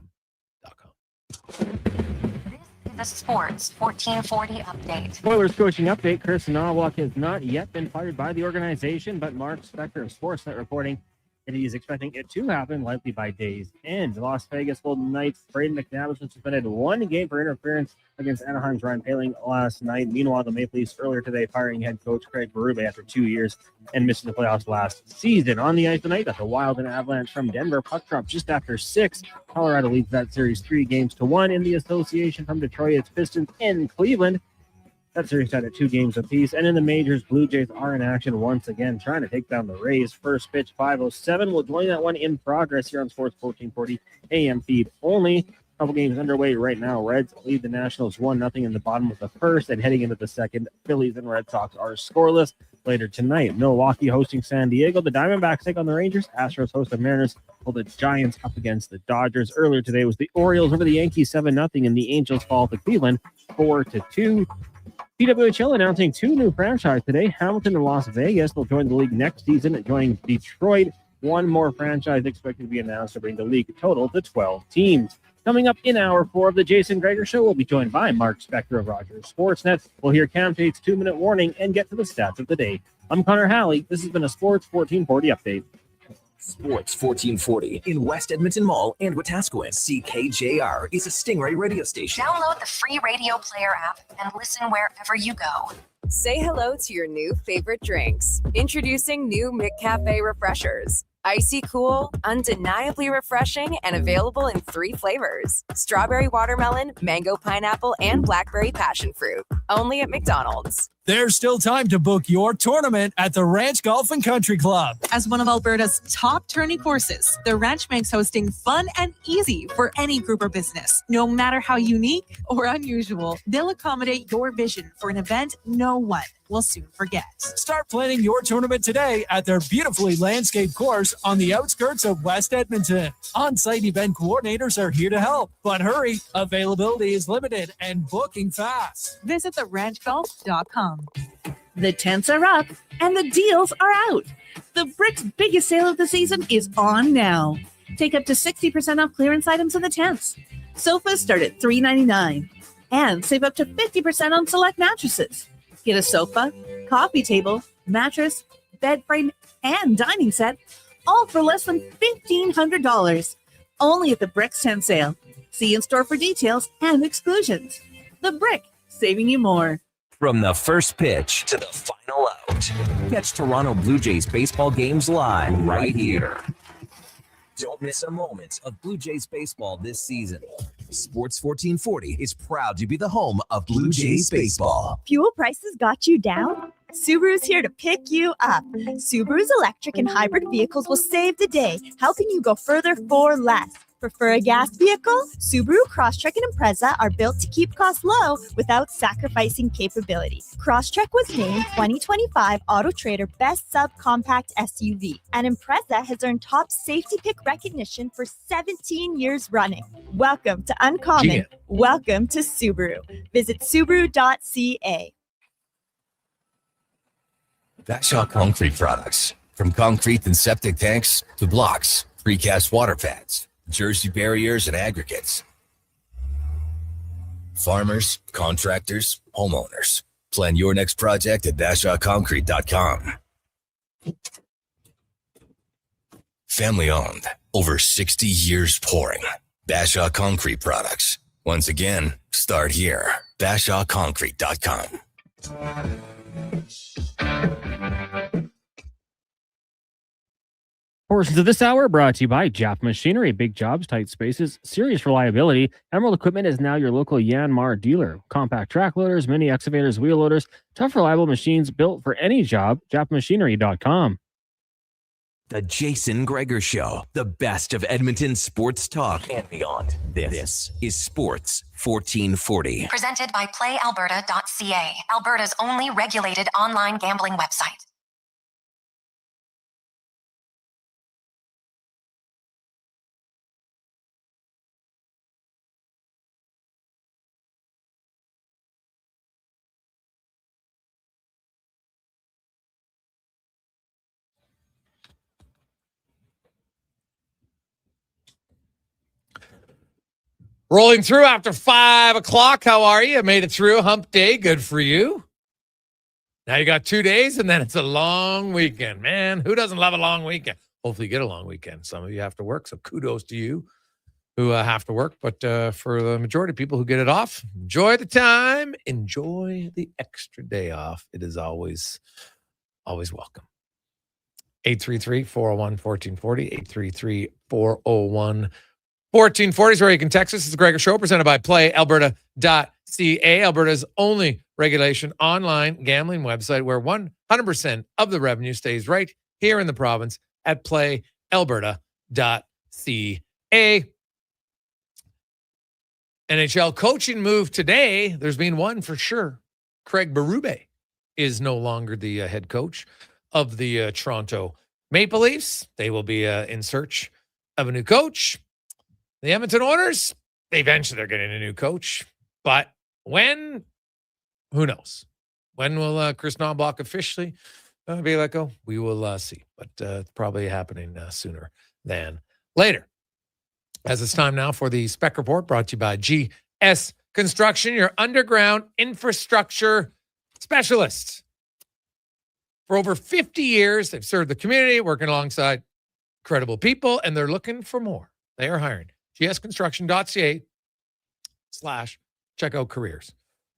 The Sports 1440 update. Oilers coaching update. Chris Knobloch has not yet been fired by the organization, but Mark Spector of Sportsnet reporting that he's expecting it to happen, likely by day's end. The Las Vegas Golden Knights, Braden McNabb was suspended 1 game for interference against Anaheim's Ryan Poehling last night. Meanwhile, the Maple Leafs earlier today firing head coach Craig Berube after 2 years and missing the playoffs last season. On the ice tonight, got the Wild and Avalanche from Denver. Puck drop just after 6. Colorado leads that series 3-1 in the association from Detroit. It's Pistons in Cleveland. That series tied at 2 games apiece. And in the majors, Blue Jays are in action once again, trying to take down the Rays. First pitch, 5:07. We'll join that one in progress here on Sports 1440 AM feed only. Couple games underway right now. Reds lead the Nationals 1-0 in the bottom of the first, and heading into the second, Phillies and Red Sox are scoreless. Later tonight, Milwaukee hosting San Diego. The Diamondbacks take on the Rangers. Astros host the Mariners, while the Giants up against the Dodgers. Earlier today was the Orioles over the Yankees 7-0, and the Angels fall to Cleveland 4-2. PWHL announcing 2 new franchises today. Hamilton and Las Vegas will join the league next season, joining Detroit. 1 more franchise expected to be announced to bring the league total to 12 teams. Coming up in Hour 4 of the Jason Gregor Show, we'll be joined by Mark Spector of Rogers Sportsnet. We'll hear Cam Tate's 2-minute warning and get to the stats of the day. I'm Connor Halley. This has been a Sports 1440 update. Sports 1440 in West Edmonton Mall and Wetaskiwin. CKJR is a Stingray radio station. Download the free Radio Player app and listen wherever you go. Say hello to your new favorite drinks. Introducing new McCafe Refreshers. Icy cool, undeniably refreshing, and available in 3 flavors. Strawberry watermelon, mango pineapple, and blackberry passion fruit. only at McDonald's. There's still time to book your tournament at the Ranch Golf and Country Club. As one of Alberta's top tourney courses, the Ranch makes hosting fun and easy for any group or business. No matter how unique or unusual, they'll accommodate your vision for an event no one will soon forget. Start planning your tournament today at their beautifully landscaped course on the outskirts of West Edmonton. On-site event coordinators are here to help, but hurry, availability is limited and booking fast. Visit theranchgolf.com. The tents are up and the deals are out. The Brick's biggest sale of the season is on now. Take up to 60% off clearance items in the tents. Sofas start at $3.99 and save up to 50% on select mattresses. Get a sofa, coffee table, mattress, bed frame, and dining set, all for less than $1,500. Only at the Brick's tent sale. See in store for details and exclusions. The Brick, saving you more. From the first pitch to the final out, catch Toronto Blue Jays baseball games live right here. Don't miss a moment of Blue Jays baseball this season. Sports 1440 is proud to be the home of Blue Jays baseball. Fuel prices got you down? Subaru's here to pick you up. Subaru's electric and hybrid vehicles will save the day, helping you go further for less. Prefer a gas vehicle? Subaru Crosstrek and Impreza are built to keep costs low without sacrificing capability. Crosstrek was named 2025 Auto Trader Best Subcompact SUV, and Impreza has earned top safety pick recognition for 17 years running. Welcome to Uncommon. Yeah. Welcome to Subaru. Visit Subaru.ca. Bashaw Concrete Products. From concrete and septic tanks to blocks, precast water pads, Jersey barriers and aggregates. Farmers, contractors, homeowners. Plan your next project at BashawConcrete.com. Family owned, over 60 years pouring. Bashaw Concrete Products. Once again, start here. BashawConcrete.com. Portions of this hour brought to you by Jap Machinery. Big jobs, tight spaces, serious reliability. Emerald Equipment is now your local Yanmar dealer. Compact track loaders, mini excavators, wheel loaders, tough, reliable machines built for any job. JapMachinery.com. The Jason Gregor Show, the best of Edmonton sports talk and beyond. This is Sports 1440. Presented by PlayAlberta.ca, Alberta's only regulated online gambling website. Rolling through after 5 o'clock. How are you? Made it through hump day. Good for you. Now you got 2 days and then it's a long weekend. Man, who doesn't love a long weekend? Hopefully you get a long weekend. Some of you have to work, so kudos to you who have to work. But for the majority of people who get it off, enjoy the time. Enjoy the extra day off. It is always welcome. 833-401-1440, 833-401-1440 is where you can text us. It's the Gregor Show presented by PlayAlberta.ca, Alberta's only regulation online gambling website where 100% of the revenue stays right here in the province at PlayAlberta.ca. NHL coaching move today. There's been one for sure. Craig Berube is no longer the head coach of the Toronto Maple Leafs. They will be in search of a new coach. The Edmonton Oilers, eventually they're getting a new coach. But when? Who knows? When will Chris Knobloch officially be let go? We will see. But it's probably happening sooner than later. As it's time now for the Spec Report brought to you by GS Construction, your underground infrastructure specialists. For over 50 years, they've served the community, working alongside credible people, and they're looking for more. They are hiring. gsconstruction.ca/checkout careers.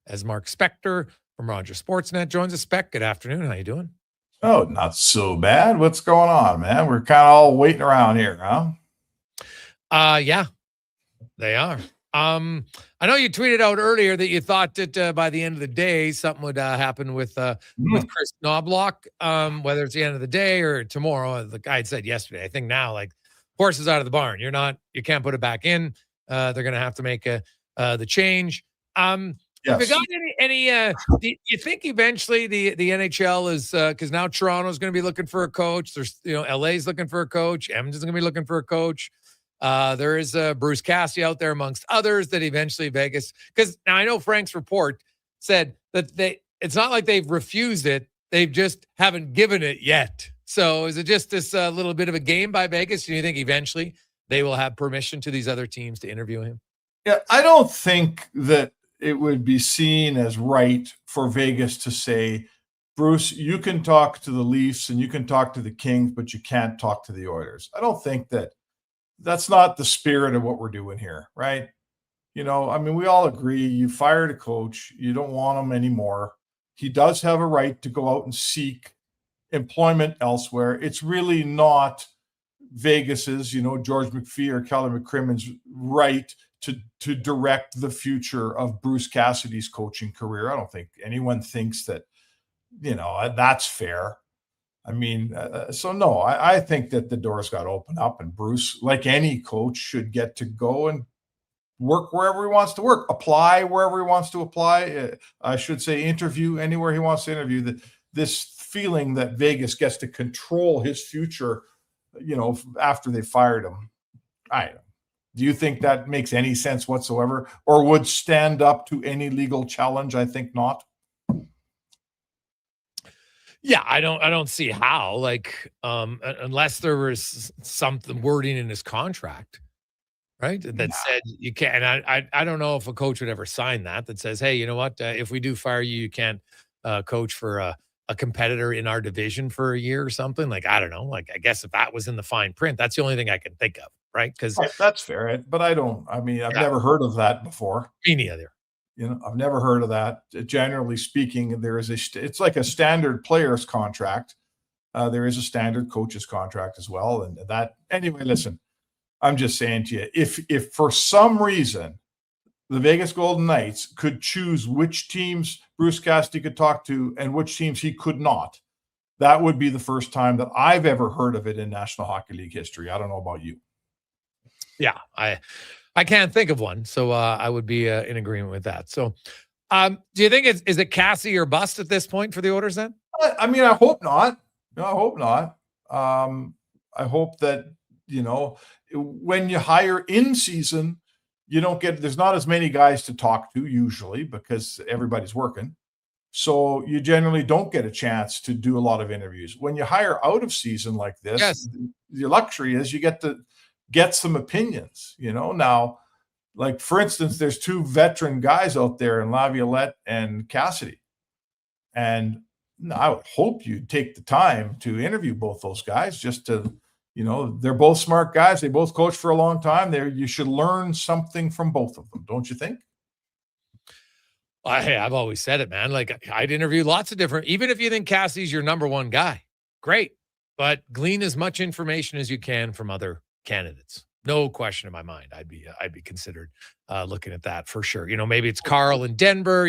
As Mark Spector from Rogers Sportsnet joins us. Spec, good afternoon. How you doing? Oh, not so bad. What's going on, man? We're kind of all waiting around here, huh? Yeah, they are. I know you tweeted out earlier that you thought that by the end of the day, something would happen with Chris Knobloch, whether it's the end of the day or tomorrow. The guy had said yesterday, I think now, like, horse is out of the barn. You can't put it back in. They're going to have to make the change. Have you got any do you think eventually the NHL is, because now Toronto's going to be looking for a coach. There's, LA's looking for a coach. Edmonton's going to be looking for a coach. There is Bruce Cassidy out there amongst others that eventually Vegas, because now I know Frank's report said that it's not like they've refused it. They've just haven't given it yet. So is it just this little bit of a game by Vegas? Do you think eventually they will have permission to these other teams to interview him? Yeah, I don't think that it would be seen as right for Vegas to say, Bruce, you can talk to the Leafs and you can talk to the Kings, but you can't talk to the Oilers. I don't think that's not the spirit of what we're doing here, right? We all agree you fired a coach. You don't want him anymore. He does have a right to go out and seek employment elsewhere. It's really not Vegas's, George McPhee or Kelly McCrimmon's right to direct the future of Bruce Cassidy's coaching career. I don't think anyone thinks that, that's fair. I think that the doors got to open up, and Bruce, like any coach, should get to go and work wherever he wants to work, apply wherever he wants to apply. I should say interview anywhere he wants to interview. This feeling that Vegas gets to control his future, after they fired him. Do you think that makes any sense whatsoever, or would stand up to any legal challenge? I think not. Yeah, I don't see how, unless there was something wording in his contract, right? That said you can't. And I don't know if a coach would ever sign that says, hey, you know what? If we do fire you, you can't coach for a competitor in our division for a year or something. I don't know. I guess if that was in the fine print, that's the only thing I can think of, right? Because that's fair. But I've never heard of that before. Me neither. I've never heard of that. Generally speaking, it's like a standard player's contract. There is a standard coach's contract as well. And anyway, listen, I'm just saying to you, if for some reason the Vegas Golden Knights could choose which teams Bruce Cassidy could talk to and which teams he could not, that would be the first time that I've ever heard of it in National Hockey League history. I don't know about you. Yeah, I can't think of one, so I would be in agreement with that. So, do you think is it Cassie or bust at this point for the Oilers then? I hope not. No, I hope not. I hope that, when you hire in season, there's not as many guys to talk to usually because everybody's working. So you generally don't get a chance to do a lot of interviews. When you hire out of season like this, yes, your luxury is you get to get some opinions, now, for instance, there's two veteran guys out there in Laviolette and Cassidy. And I would hope you'd take the time to interview both those guys just to, they're both smart guys. They both coached for a long time. You should learn something from both of them. Don't you think? I've always said it, man. I'd interview lots of different, even if you think Cassie's your number one guy, great. But glean as much information as you can from other candidates. No question in my mind. I'd be considered looking at that for sure. Maybe it's Carl in Denver.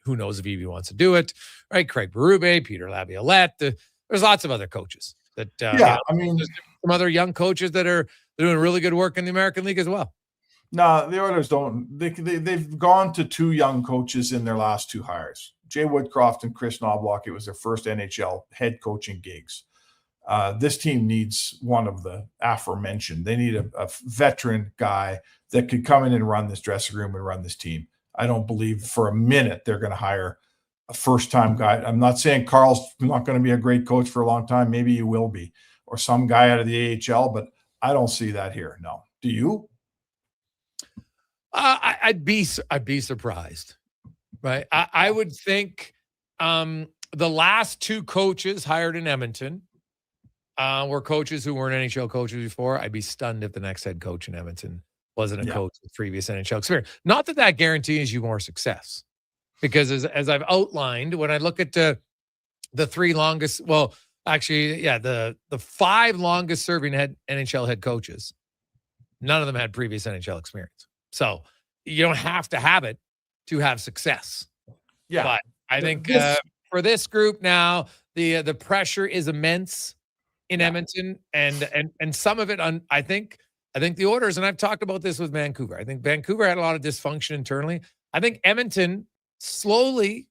Who knows if he even wants to do it, right? Craig Berube, Peter Laviolette. There's lots of other coaches that, some other young coaches that are doing really good work in the American League as well. No, the Oilers don't. They've gone to two young coaches in their last two hires. Jay Woodcroft and Chris Knobloch. It was their first NHL head coaching gigs. This team needs one of the aforementioned. They need a veteran guy that could come in and run this dressing room and run this team. I don't believe for a minute they're going to hire a first-time guy. I'm not saying Carl's not going to be a great coach for a long time. Maybe he will be, or some guy out of the AHL, but I don't see that here. No. Do you? I'd be surprised, right? I would think the last two coaches hired in Edmonton were coaches who weren't NHL coaches before. I'd be stunned if the next head coach in Edmonton wasn't a coach with previous NHL experience. Not that guarantees you more success, because as I've outlined, when I look at the three longest, the 5 longest serving NHL head coaches, none of them had previous NHL experience. So you don't have to have it to have success. Yeah. But I think for this group now, the pressure is immense in Edmonton, and some of it I think the Oilers, and I've talked about this with Vancouver. I think Vancouver had a lot of dysfunction internally. I think Edmonton slowly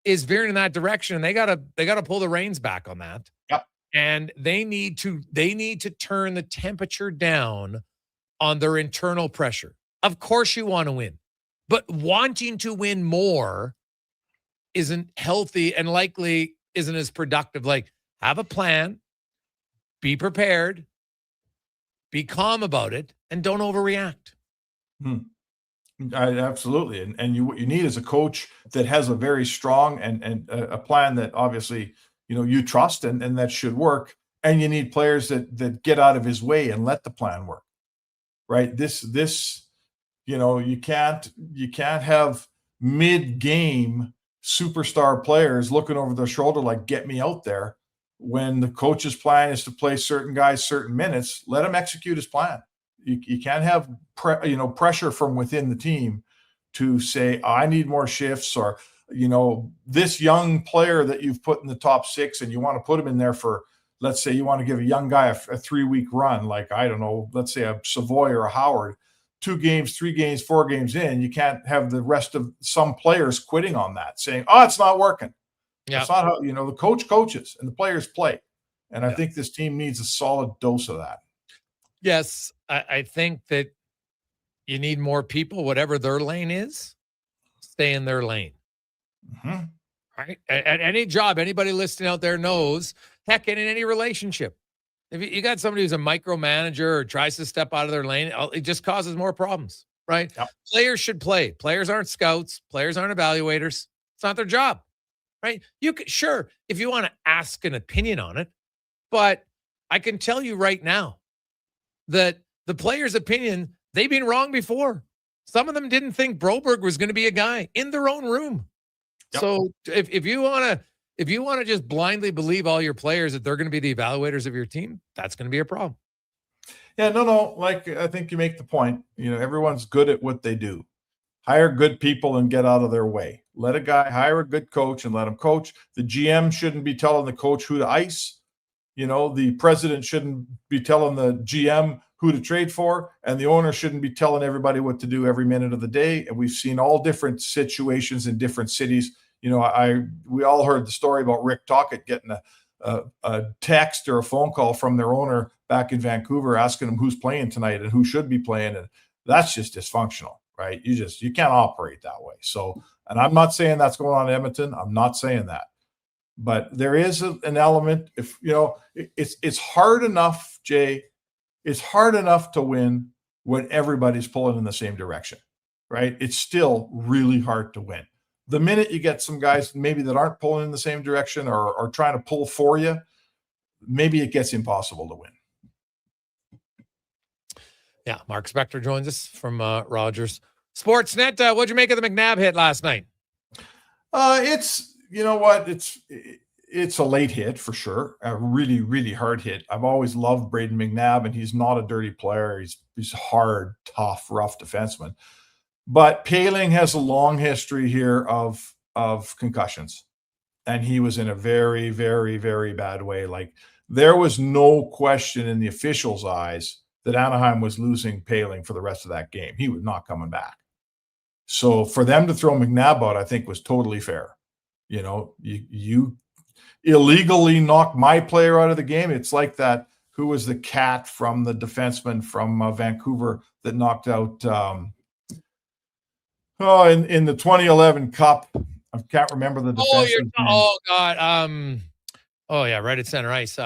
is veering in that direction, and they gotta pull the reins back on that. Yep. And they need to turn the temperature down on their internal pressure. Of course you want to win, but wanting to win more isn't healthy and likely isn't as productive. Like, have a plan, be prepared, be calm about it, and don't overreact. Absolutely. And what you need is a coach that has a very strong and a plan that obviously, you trust and that should work. And you need players that get out of his way and let the plan work. Right. This, you can't have mid-game superstar players looking over their shoulder like, get me out there, when the coach's plan is to play certain guys certain minutes. Let him execute his plan. You can't have pressure from within the team to say, I need more shifts, or this young player that you've put in the top 6 and you want to put him in there for, let's say you want to give a young guy a 3-week run, like, I don't know, let's say a Savoy or a Howard, 2 games, 3 games, 4 games in. You can't have the rest of some players quitting on that, saying, oh, it's not working. Yeah. It's not how, the coach coaches and the players play. And I think this team needs a solid dose of that. Yes, I think that you need more people, whatever their lane is, stay in their lane. Mm-hmm. Right? At any job, anybody listening out there knows, heck, in any relationship, if you got somebody who's a micromanager or tries to step out of their lane, it just causes more problems, right? Yep. Players should play. Players aren't scouts. Players aren't evaluators. It's not their job, right? You could, sure, if you want to ask an opinion on it, but I can tell you right now that the players' opinion, they've been wrong before. Some of them didn't think Broberg was going to be a guy in their own room. Yep. So if you want to just blindly believe all your players that they're going to be the evaluators of your team, that's going to be a problem. Yeah, no. Like, I think you make the point. Everyone's good at what they do. Hire good people and get out of their way. Let a guy hire a good coach and let him coach. The GM shouldn't be telling the coach who to ice. The president shouldn't be telling the GM who to trade for, and the owner shouldn't be telling everybody what to do every minute of the day. And we've seen all different situations in different cities. We all heard the story about Rick Tocchet getting a text or a phone call from their owner back in Vancouver asking him who's playing tonight and who should be playing. And that's just dysfunctional, right? You can't operate that way. So, and I'm not saying that's going on in Edmonton. I'm not saying that. But there is an element, if it's hard enough, Jay, it's hard enough to win when everybody's pulling in the same direction, right? It's still really hard to win. The minute you get some guys maybe that aren't pulling in the same direction or trying to pull for you, maybe it gets impossible to win. Yeah, Mark Spector joins us from Rogers Sportsnet. What'd you make of the McNabb hit last night? It's, you know what? It's a late hit for sure. A really, really hard hit. I've always loved Braden McNabb, and he's not a dirty player. He's hard, tough, rough defenseman. But Poehling has a long history here of concussions, and he was in a very, very, very bad way. Like, there was no question in the officials' eyes that Anaheim was losing Poehling for the rest of that game. He was not coming back. So for them to throw McNabb out, I think, was totally fair. You illegally knock my player out of the game. It's like that. Who was the cat from the defenseman from Vancouver that knocked out in the 2011 Cup? I can't remember the defenseman. Right at center ice.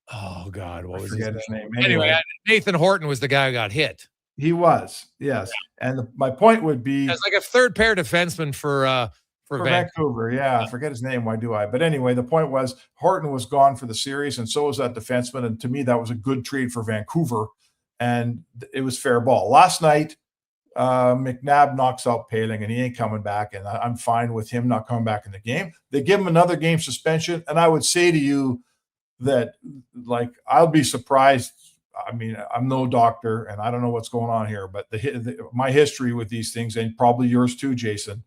Oh God, what was his name? Anyway, Nathan Horton was the guy who got hit. He was, yes. Yeah. And my point would be, it's like a third pair defenseman for Vancouver. Yeah, I forget his name. Why do I? But anyway, the point was Horton was gone for the series, and so was that defenseman. And to me, that was a good trade for Vancouver, and it was fair ball. Last night, McNabb knocks out Poehling, and he ain't coming back. And I'm fine with him not coming back in the game. They give him another game suspension, and I would say to you that, like, I'll be surprised I mean, I'm no doctor and I don't know what's going on here, but my history with these things, and probably yours too, Jason,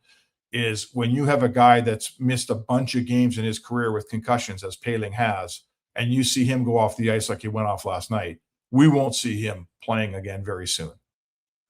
is when you have a guy that's missed a bunch of games in his career with concussions, as Poehling has, and you see him go off the ice like he went off last night, we won't see him playing again very soon.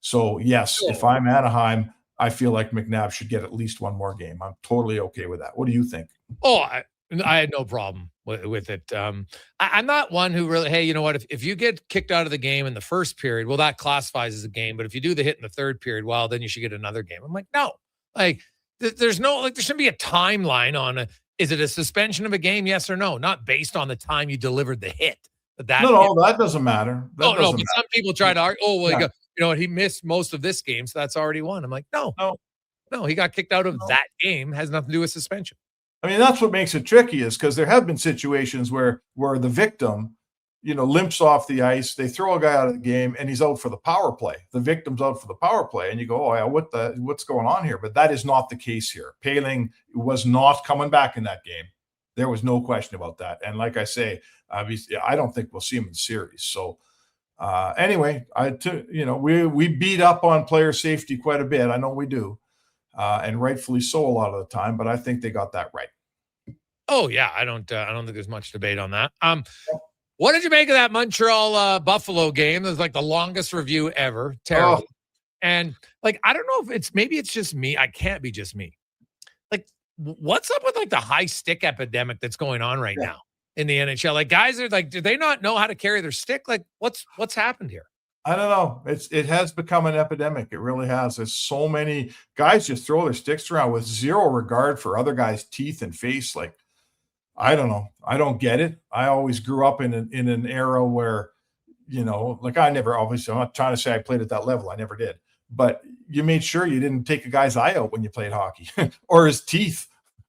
So yes, if I'm Anaheim, I feel like McNabb should get at least one more game. I'm totally okay with that. What do you think? Oh, I had no problem with it. I'm not one who really, hey, you know what? If you get kicked out of the game in the first period, well, that classifies as a game. But if you do the hit in the third period, well, then you should get another game. I'm like, no, like there's no, like there shouldn't be a timeline on is it a suspension of a game? Yes or no? Not based on the time you delivered the hit. That doesn't matter. But some people try to argue, oh, well, you know what? He missed most of this game, so that's already won. I'm like, no, he got kicked out of that game. Has nothing to do with suspension. I mean, that's what makes it tricky, is because there have been situations where the victim, limps off the ice, they throw a guy out of the game, and he's out for the power play. The victim's out for the power play, and you go, oh yeah, what's going on here? But that is not the case here. Poehling was not coming back in that game. There was no question about that. And like I say, obviously, I don't think we'll see him in the series. So anyway, we beat up on player safety quite a bit. I know we do. And rightfully so a lot of the time, but I think they got that right. Oh yeah, I don't think there's much debate on that. What did you make of that Montreal Buffalo game? It was like the longest review ever. Terrible. Oh. And like, I don't know if maybe it's just me. I can't be just me. Like, what's up with like the high stick epidemic that's going on right now in the NHL? Like, guys are like, do they not know how to carry their stick? Like, what's happened here? I don't know. It has become an epidemic. It really has. There's so many guys just throw their sticks around with zero regard for other guys' teeth and face. Like, I don't know. I don't get it. I always grew up in an era where, like I never, obviously, I'm not trying to say I played at that level. I never did. But you made sure you didn't take a guy's eye out when you played hockey or his teeth.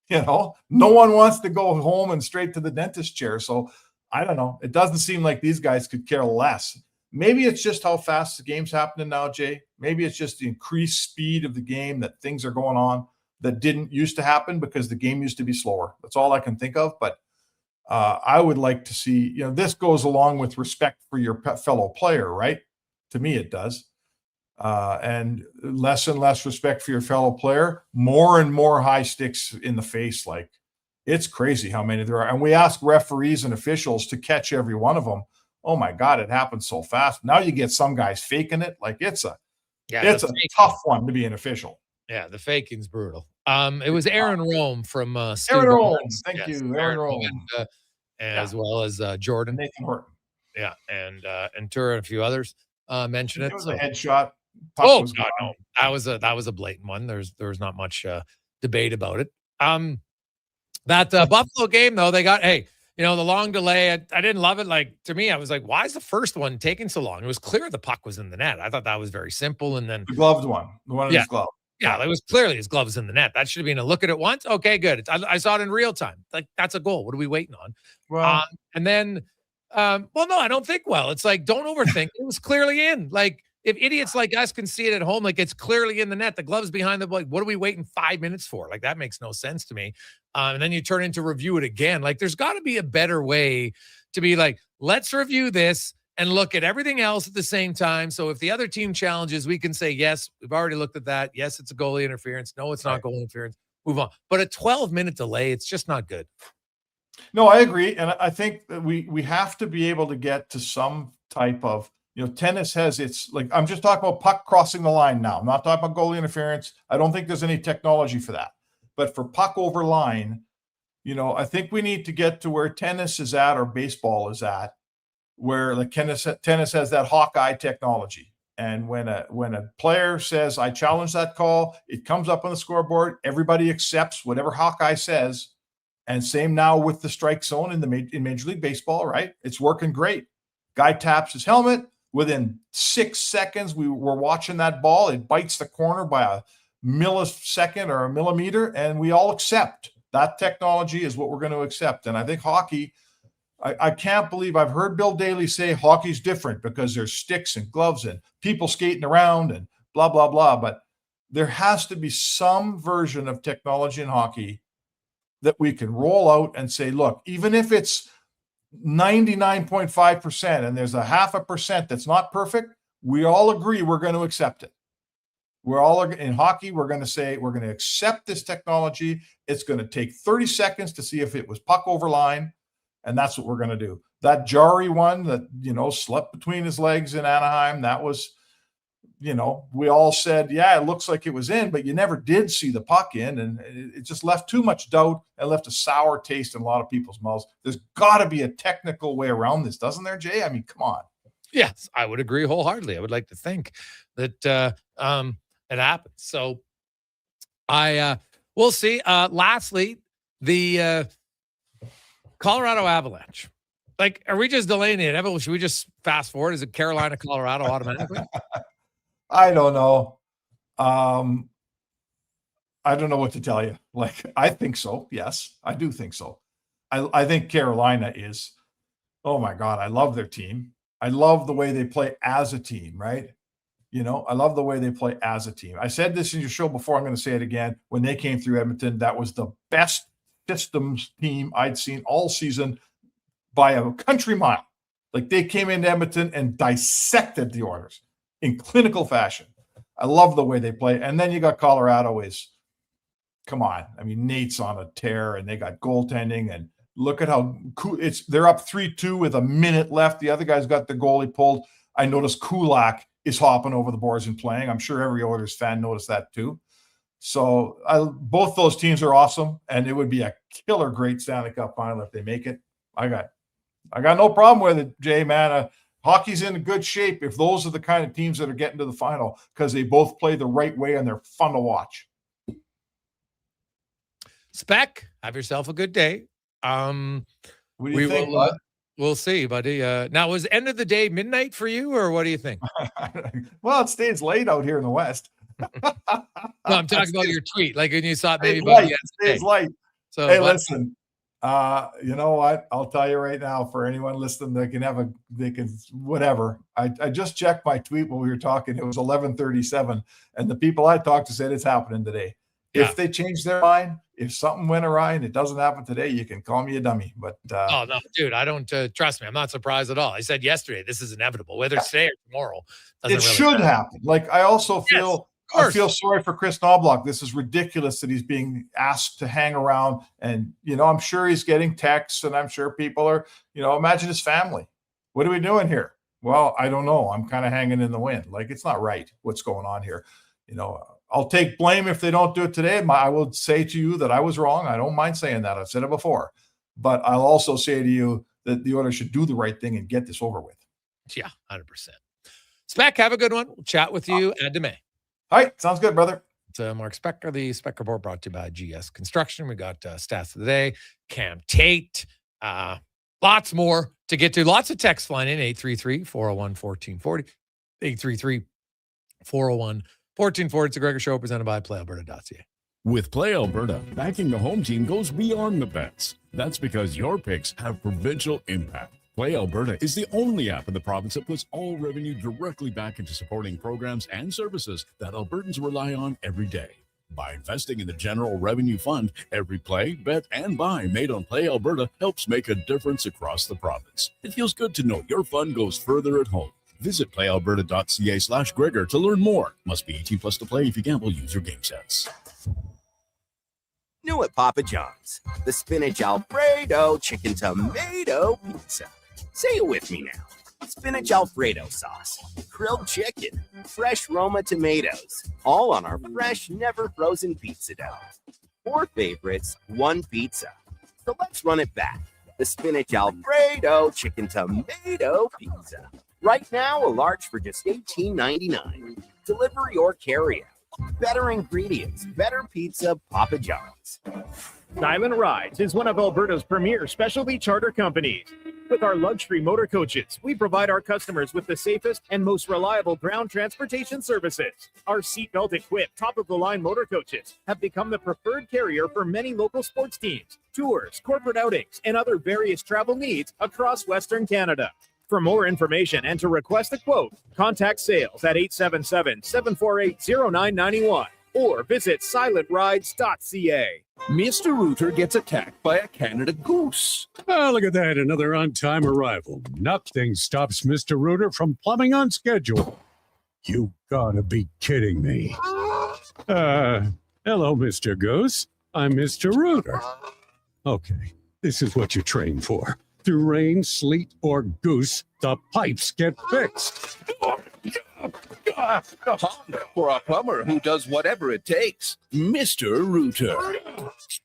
No one wants to go home and straight to the dentist chair. So I don't know. It doesn't seem like these guys could care less. Maybe it's just how fast the game's happening now, Jay. Maybe it's just the increased speed of the game, that things are going on that didn't used to happen because the game used to be slower. That's all I can think of. But I would like to see, this goes along with respect for your fellow player, right? To me, it does. And less respect for your fellow player, more and more high sticks in the face. Like, it's crazy how many there are. And we ask referees and officials to catch every one of them. Oh my God, it happens so fast. Now you get some guys faking it. Like, it's a tough one to be an official. Yeah, the faking's brutal. It was Aaron Rome from Aaron Rome. Thank you, Aaron Rome. As well as Jordan. Nathan Horton. Yeah, and Tura and a few others mentioned it. It was a headshot. Oh God, no. That was a blatant one. There's not much debate about it. That Buffalo game though, they got the long delay. I didn't love it. Like, to me, I was like, why is the first one taking so long? It was clear the puck was in the net. I thought that was very simple. And then the gloved one, the one in his glove. Yeah, it was clearly his glove was in the net. That should have been a look at it once. Okay, good. I saw it in real time. Like, that's a goal. What are we waiting on? Well, and then, no, I don't think well. It's like, don't overthink. It was clearly in. Like, if idiots like us can see it at home, like, it's clearly in the net. The glove's behind the blade. What are we waiting 5 minutes for? Like, that makes no sense to me. And then you turn into review it again. Like, there's got to be a better way to be like, let's review this and look at everything else at the same time. So if the other team challenges, we can say, yes, we've already looked at that. Yes, it's a goalie interference. No, it's not goalie interference. Move on. But a 12-minute delay, it's just not good. No, I agree. And I think that we have to be able to get to some type of, tennis has its, like, I'm just talking about puck crossing the line now. I'm not talking about goalie interference. I don't think there's any technology for that. But for puck over line, I think we need to get to where tennis is at or baseball is at, where like tennis has that Hawkeye technology. And when a player says, I challenge that call, it comes up on the scoreboard. Everybody accepts whatever Hawkeye says. And same now with the strike zone in Major League Baseball, right? It's working great. Guy taps his helmet. Within 6 seconds, we're watching that ball. It bites the corner by a millisecond or a millimeter, and we all accept. That technology is what we're going to accept. And I think hockey, I can't believe I've heard Bill Daly say hockey's different because there's sticks and gloves and people skating around and blah, blah, blah. But there has to be some version of technology in hockey that we can roll out and say, look, even if it's 99.5%, and there's a 0.5% that's not perfect, we all agree we're going to accept it. We're all in hockey. We're going to say we're going to accept this technology. It's going to take 30 seconds to see if it was puck over line, and that's what we're going to do. That Jari one that, slept between his legs in Anaheim, that was, we all said, yeah, it looks like it was in, but you never did see the puck in, and it just left too much doubt and left a sour taste in a lot of people's mouths. There's got to be a technical way around this, doesn't there, Jay? I mean, come on. Yes, I would agree wholeheartedly. I would like to think that it happens. So we'll see. Lastly, the Colorado Avalanche. Like, are we just delaying it? Should we just fast forward? Is it Carolina, Colorado automatically? I don't know. I don't know what to tell you. Like, I think so. Yes, I do think so. I think Carolina is, oh my God, I love their team. I love the way they play as a team, right? I love the way they play as a team. I said this in your show before. I'm going to say it again. When they came through Edmonton, that was the best systems team I'd seen all season by a country mile. Like, they came into Edmonton and dissected the Oilers in clinical fashion. I love the way they play. And then you got Colorado come on. I mean, Nate's on a tear, and they got goaltending, and look at how cool they're up 3-2 with a minute left. The other guy's got the goalie pulled. I noticed Kulak is hopping over the boards and playing. I'm sure every Oilers fan noticed that too. So both those teams are awesome, and it would be a killer great Stanley Cup final if they make it. I got no problem with it, Jay, man. Hockey's in good shape if those are the kind of teams that are getting to the final, because they both play the right way and they're fun to watch. Spec, have yourself a good day. What do you think, bud? We'll see, buddy. Now, was end of the day midnight for you, or what do you think? Well, it stays late out here in the West. No, I'm talking about your tweet. Like when you saw it maybe light. It stays light. So, hey, listen. You know what? I'll tell you right now, for anyone listening, they can whatever. I just checked my tweet when we were talking. It was 11:37, and the people I talked to said it's happening today. Yeah. If they change their mind, if something went awry and it doesn't happen today, you can call me a dummy. But oh no, dude, I don't trust me. I'm not surprised at all. I said yesterday this is inevitable, whether it's today or tomorrow. It should happen. Like, I also feel. Yes. I feel sorry for Chris Knobloch. This is ridiculous that he's being asked to hang around. And, I'm sure he's getting texts, and I'm sure people are, imagine his family. What are we doing here? Well, I don't know. I'm kind of hanging in the wind. Like, it's not right what's going on here. I'll take blame if they don't do it today. I will say to you that I was wrong. I don't mind saying that. I've said it before. But I'll also say to you that the Oilers should do the right thing and get this over with. Yeah, 100%. Spec, have a good one. We'll chat with you at May. All right. Sounds good, brother. It's Mark Specker, the Spec Report, brought to you by GS Construction. We got stats of the day, Cam Tate, lots more to get to. Lots of text flying in, 833-401-1440, 833-401-1440. It's a Gregor Show presented by PlayAlberta.ca. With Play Alberta, backing the home team goes beyond the bets. That's because your picks have provincial impact. Play Alberta is the only app in the province that puts all revenue directly back into supporting programs and services that Albertans rely on every day. By investing in the General Revenue Fund, every play, bet, and buy made on Play Alberta helps make a difference across the province. It feels good to know your fund goes further at home. Visit playalberta.ca/Gregor to learn more. Must be 18 plus to play. If you gamble, use your game sense. New at Papa John's, the spinach Alfredo chicken tomato pizza. Say it with me now. Spinach Alfredo sauce, grilled chicken, fresh Roma tomatoes, all on our fresh, never frozen pizza dough. 4 favorites, 1 pizza. So let's run it back. The spinach Alfredo chicken tomato pizza. Right now, a large for just $18.99. Delivery or carry out. Better ingredients, better pizza, Papa John's. Diamond Rides is one of Alberta's premier specialty charter companies. With our luxury motor coaches, we provide our customers with the safest and most reliable ground transportation services. Our seatbelt equipped, top-of-the-line motor coaches have become the preferred carrier for many local sports teams, tours, corporate outings, and other various travel needs across Western Canada. For more information and to request a quote, contact sales at 877-748-0991 or visit silentrides.ca. Mr. Rooter gets attacked by a Canada goose. Oh, look at that. Another on-time arrival. Nothing stops Mr. Rooter from plumbing on schedule. You gotta be kidding me. Hello, Mr. Goose. I'm Mr. Rooter. Okay, this is what you train for. Through rain, sleet, or goose, the pipes get fixed. For a plumber who does whatever it takes, Mr. Rooter.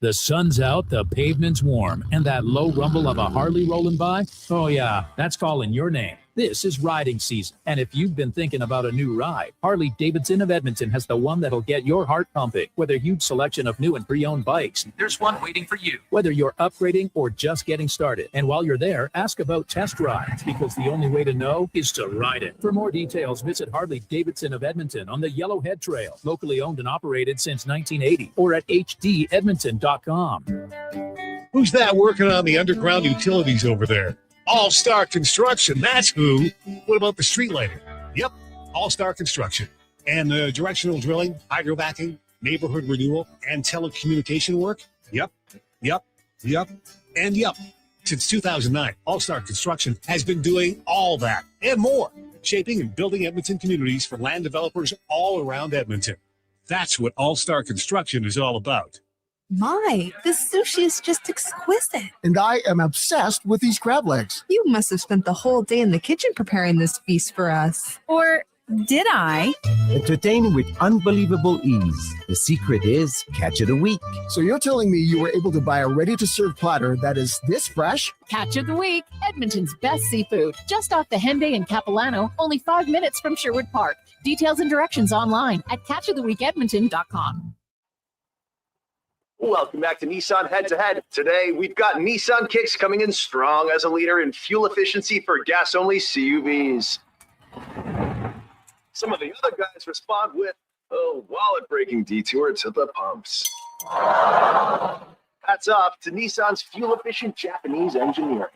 The sun's out, the pavement's warm, and that low rumble of a Harley rolling by? Oh yeah, that's calling your name. This is riding season, and if you've been thinking about a new ride, Harley-Davidson of Edmonton has the one that'll get your heart pumping. With a huge selection of new and pre-owned bikes, there's one waiting for you. Whether you're upgrading or just getting started. And while you're there, ask about test rides, because the only way to know is to ride it. For more details, visit Harley-Davidson of Edmonton on the Yellowhead Trail, locally owned and operated since 1980, or at hdedmonton.com. Who's that working on the underground utilities over there? All-Star Construction, that's who. What about the street lighting? Yep, All-Star Construction. And the directional drilling, hydrovacing, neighborhood renewal, and telecommunication work? Yep. Since 2009, All-Star Construction has been doing all that and more, shaping and building Edmonton communities for land developers all around Edmonton. That's what All-Star Construction is all about. My, this sushi is just exquisite. And I am obsessed with these crab legs. You must have spent the whole day in the kitchen preparing this feast for us. Or did I? Entertain with unbelievable ease. The secret is catch of the week. So you're telling me you were able to buy a ready-to-serve platter that is this fresh? Catch of the week, Edmonton's best seafood. Just off the Henday in Capilano, only 5 minutes from Sherwood Park. Details and directions online at catchoftheweekedmonton.com. Welcome back to Nissan Head to Head. Today, we've got Nissan Kicks coming in strong as a leader in fuel efficiency for gas-only CUVs. Some of the other guys respond with, wallet-breaking detour to the pumps. Hats off to Nissan's fuel-efficient Japanese engineering.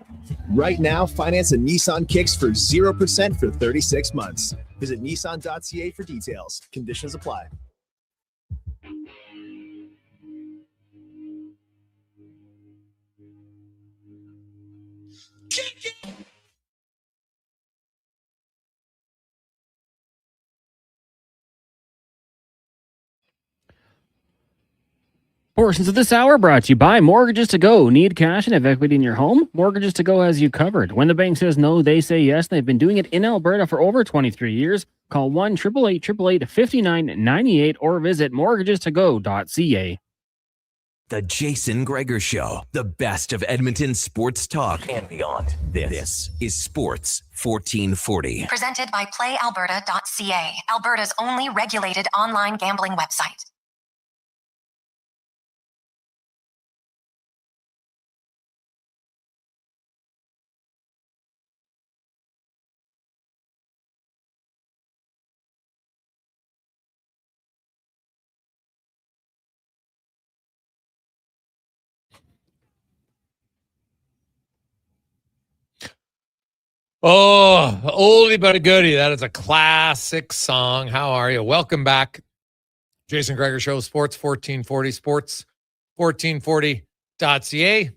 Right now, finance a Nissan Kicks for 0% for 36 months. Visit nissan.ca for details. Conditions apply. Portions of this hour brought to you by Mortgages to Go. Need cash and have equity in your home? Mortgages to Go has you covered. When the bank says no, they say yes. They've been doing it in Alberta for over 23 years. Call 1-888-888-5998 or visit mortgagestogo.ca. The Jason Gregor Show, the best of Edmonton sports talk and beyond. This is Sports 1440. Presented by PlayAlberta.ca, Alberta's only regulated online gambling website. Oh, oldie but a goodie. That is a classic song. How are you? Welcome back. Jason Gregor Show, Sports 1440, sports1440.ca.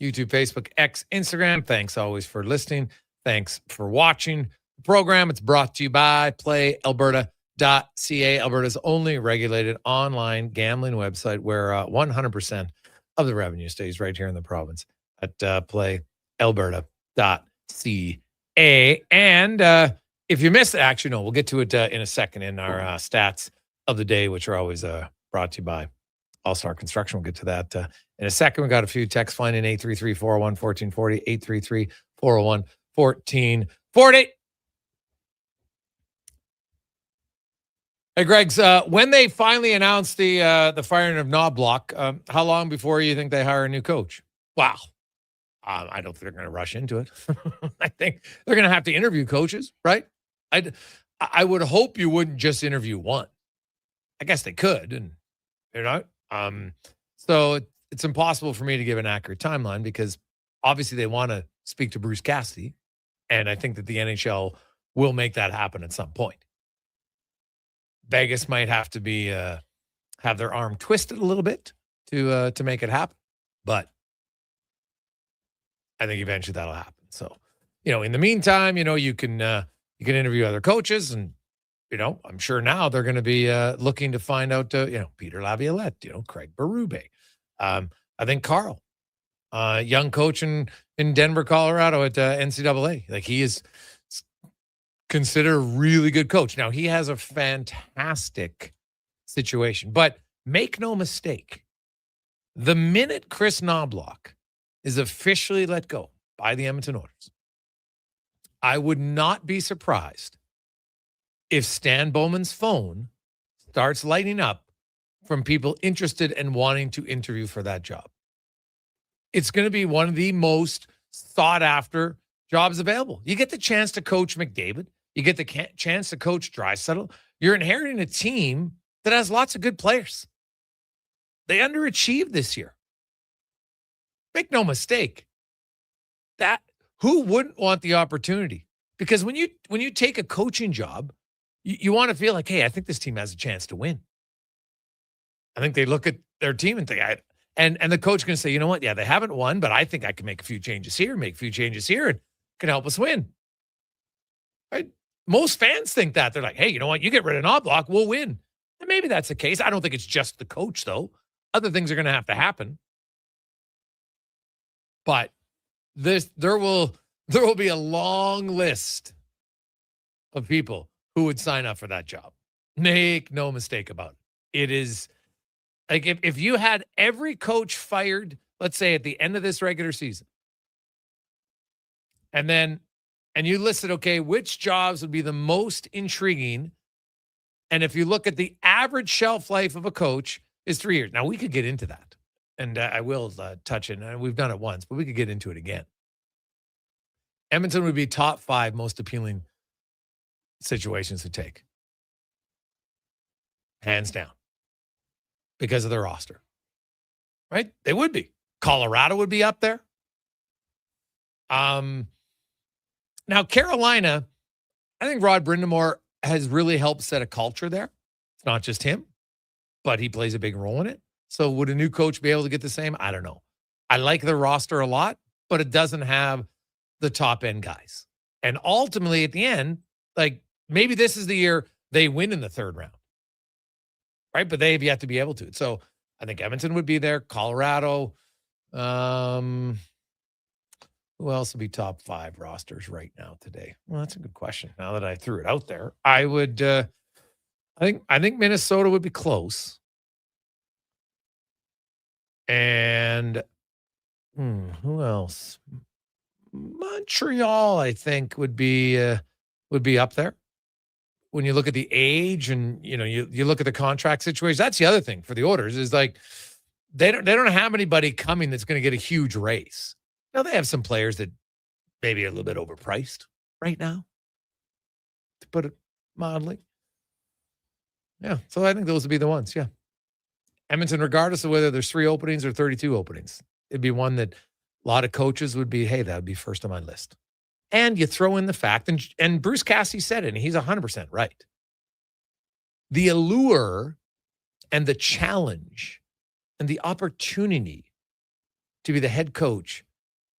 YouTube, Facebook, X, Instagram. Thanks always for listening. Thanks for watching the program. It's brought to you by PlayAlberta.ca, Alberta's only regulated online gambling website where 100% of the revenue stays right here in the province at PlayAlberta.ca. And if you missed it, actually, no, we'll get to it in a second in our stats of the day, which are always brought to you by All-Star Construction. We'll get to that in a second. We got a few texts flying in 833-401-1440, 833-401-1440. Hey, Greg's, when they finally announced the firing of Knobloch, how long before you think they hire a new coach? Wow. I don't think they're going to rush into it. I think they're going to have to interview coaches, right? I would hope you wouldn't just interview one. I guess they could, and they're not. So it's impossible for me to give an accurate timeline because obviously they want to speak to Bruce Cassidy, and I think that the NHL will make that happen at some point. Vegas might have to be have their arm twisted a little bit to make it happen. But I think eventually that'll happen. So, in the meantime, you can interview other coaches, and I'm sure now they're going to be looking to find out, Peter Laviolette, Craig Berube. I think Carl, young coach in Denver, Colorado at NCAA. Like, he is considered a really good coach. Now, he has a fantastic situation, but make no mistake, the minute Chris Knobloch is officially let go by the Edmonton Oilers, I would not be surprised if Stan Bowman's phone starts lighting up from people interested and wanting to interview for that job. It's going to be one of the most sought after jobs available. You get the chance to coach McDavid. You get the chance to coach Draisaitl. You're inheriting a team that has lots of good players. They underachieved this year. Make no mistake. That who wouldn't want the opportunity? Because when you take a coaching job, you want to feel like, hey, I think this team has a chance to win. I think they look at their team and think, and the coach can say, you know what? Yeah, they haven't won, but I think I can make a few changes here, and can help us win. Right? Most fans think that. They're like, hey, you know what? You get rid of Knobloch, we'll win. And maybe that's the case. I don't think it's just the coach, though. Other things are going to have to happen. But there will be a long list of people who would sign up for that job. Make no mistake about it. It is like if you had every coach fired, let's say at the end of this regular season, and you listed, okay, which jobs would be the most intriguing, and if you look at the average shelf life of a coach is 3 years. Now, we could get into that, and I will touch it, and we've done it once, but we could get into it again. Edmonton would be top 5 most appealing situations to take. Hands down. Because of their roster. Right? They would be. Colorado would be up there. Now, Carolina, I think Rod Brindamore has really helped set a culture there. It's not just him, but he plays a big role in it. So would a new coach be able to get the same? I don't know. I like the roster a lot, but it doesn't have the top end guys. And ultimately at the end, like maybe this is the year they win in the third round. Right? But they have yet to be able to. So I think Edmonton would be there. Colorado. Who else would be top 5 rosters right now today? Well, that's a good question. Now that I threw it out there, I would. I think Minnesota would be close. And who else? Montreal, I think, would be up there. When you look at the age and you look at the contract situation, that's the other thing for the Oilers is like they don't have anybody coming that's going to get a huge raise. Now they have some players that maybe are a little bit overpriced right now, to put it mildly. Yeah, so I think those would be the ones. Yeah, Edmonton, regardless of whether there's 3 openings or 32 openings, it'd be one that a lot of coaches would be, hey, that would be first on my list. And you throw in the fact, and Bruce Cassidy said it, and he's 100% right. The allure and the challenge and the opportunity to be the head coach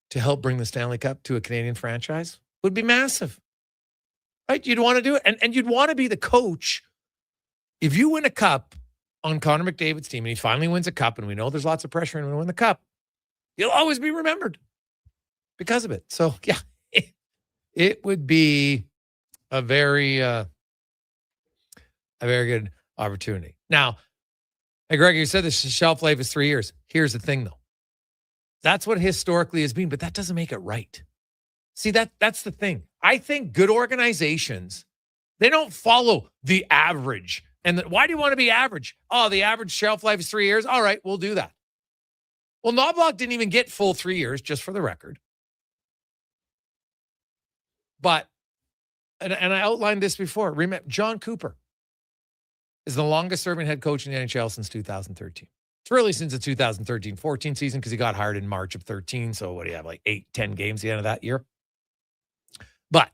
to help bring the Stanley Cup to a Canadian franchise would be massive. Right? You'd want to do it. And you'd want to be the coach. If you win a cup on Connor McDavid's team and he finally wins a cup, and we know there's lots of pressure and we win the cup, you'll always be remembered because of it. So, yeah. It would be a very good opportunity. Now, hey, Greg, you said the shelf life is 3 years. Here's the thing, though. That's what historically has been, but that doesn't make it right. See, that's the thing. I think good organizations, they don't follow the average. And why do you want to be average? Oh, the average shelf life is 3 years. All right, we'll do that. Well, Knobloch didn't even get full 3 years, just for the record. But, and I outlined this before, remember, John Cooper is the longest serving head coach in the NHL since 2013. It's really since the 2013-14 season because he got hired in March of 13. So what do you have, like 8-10 games at the end of that year? But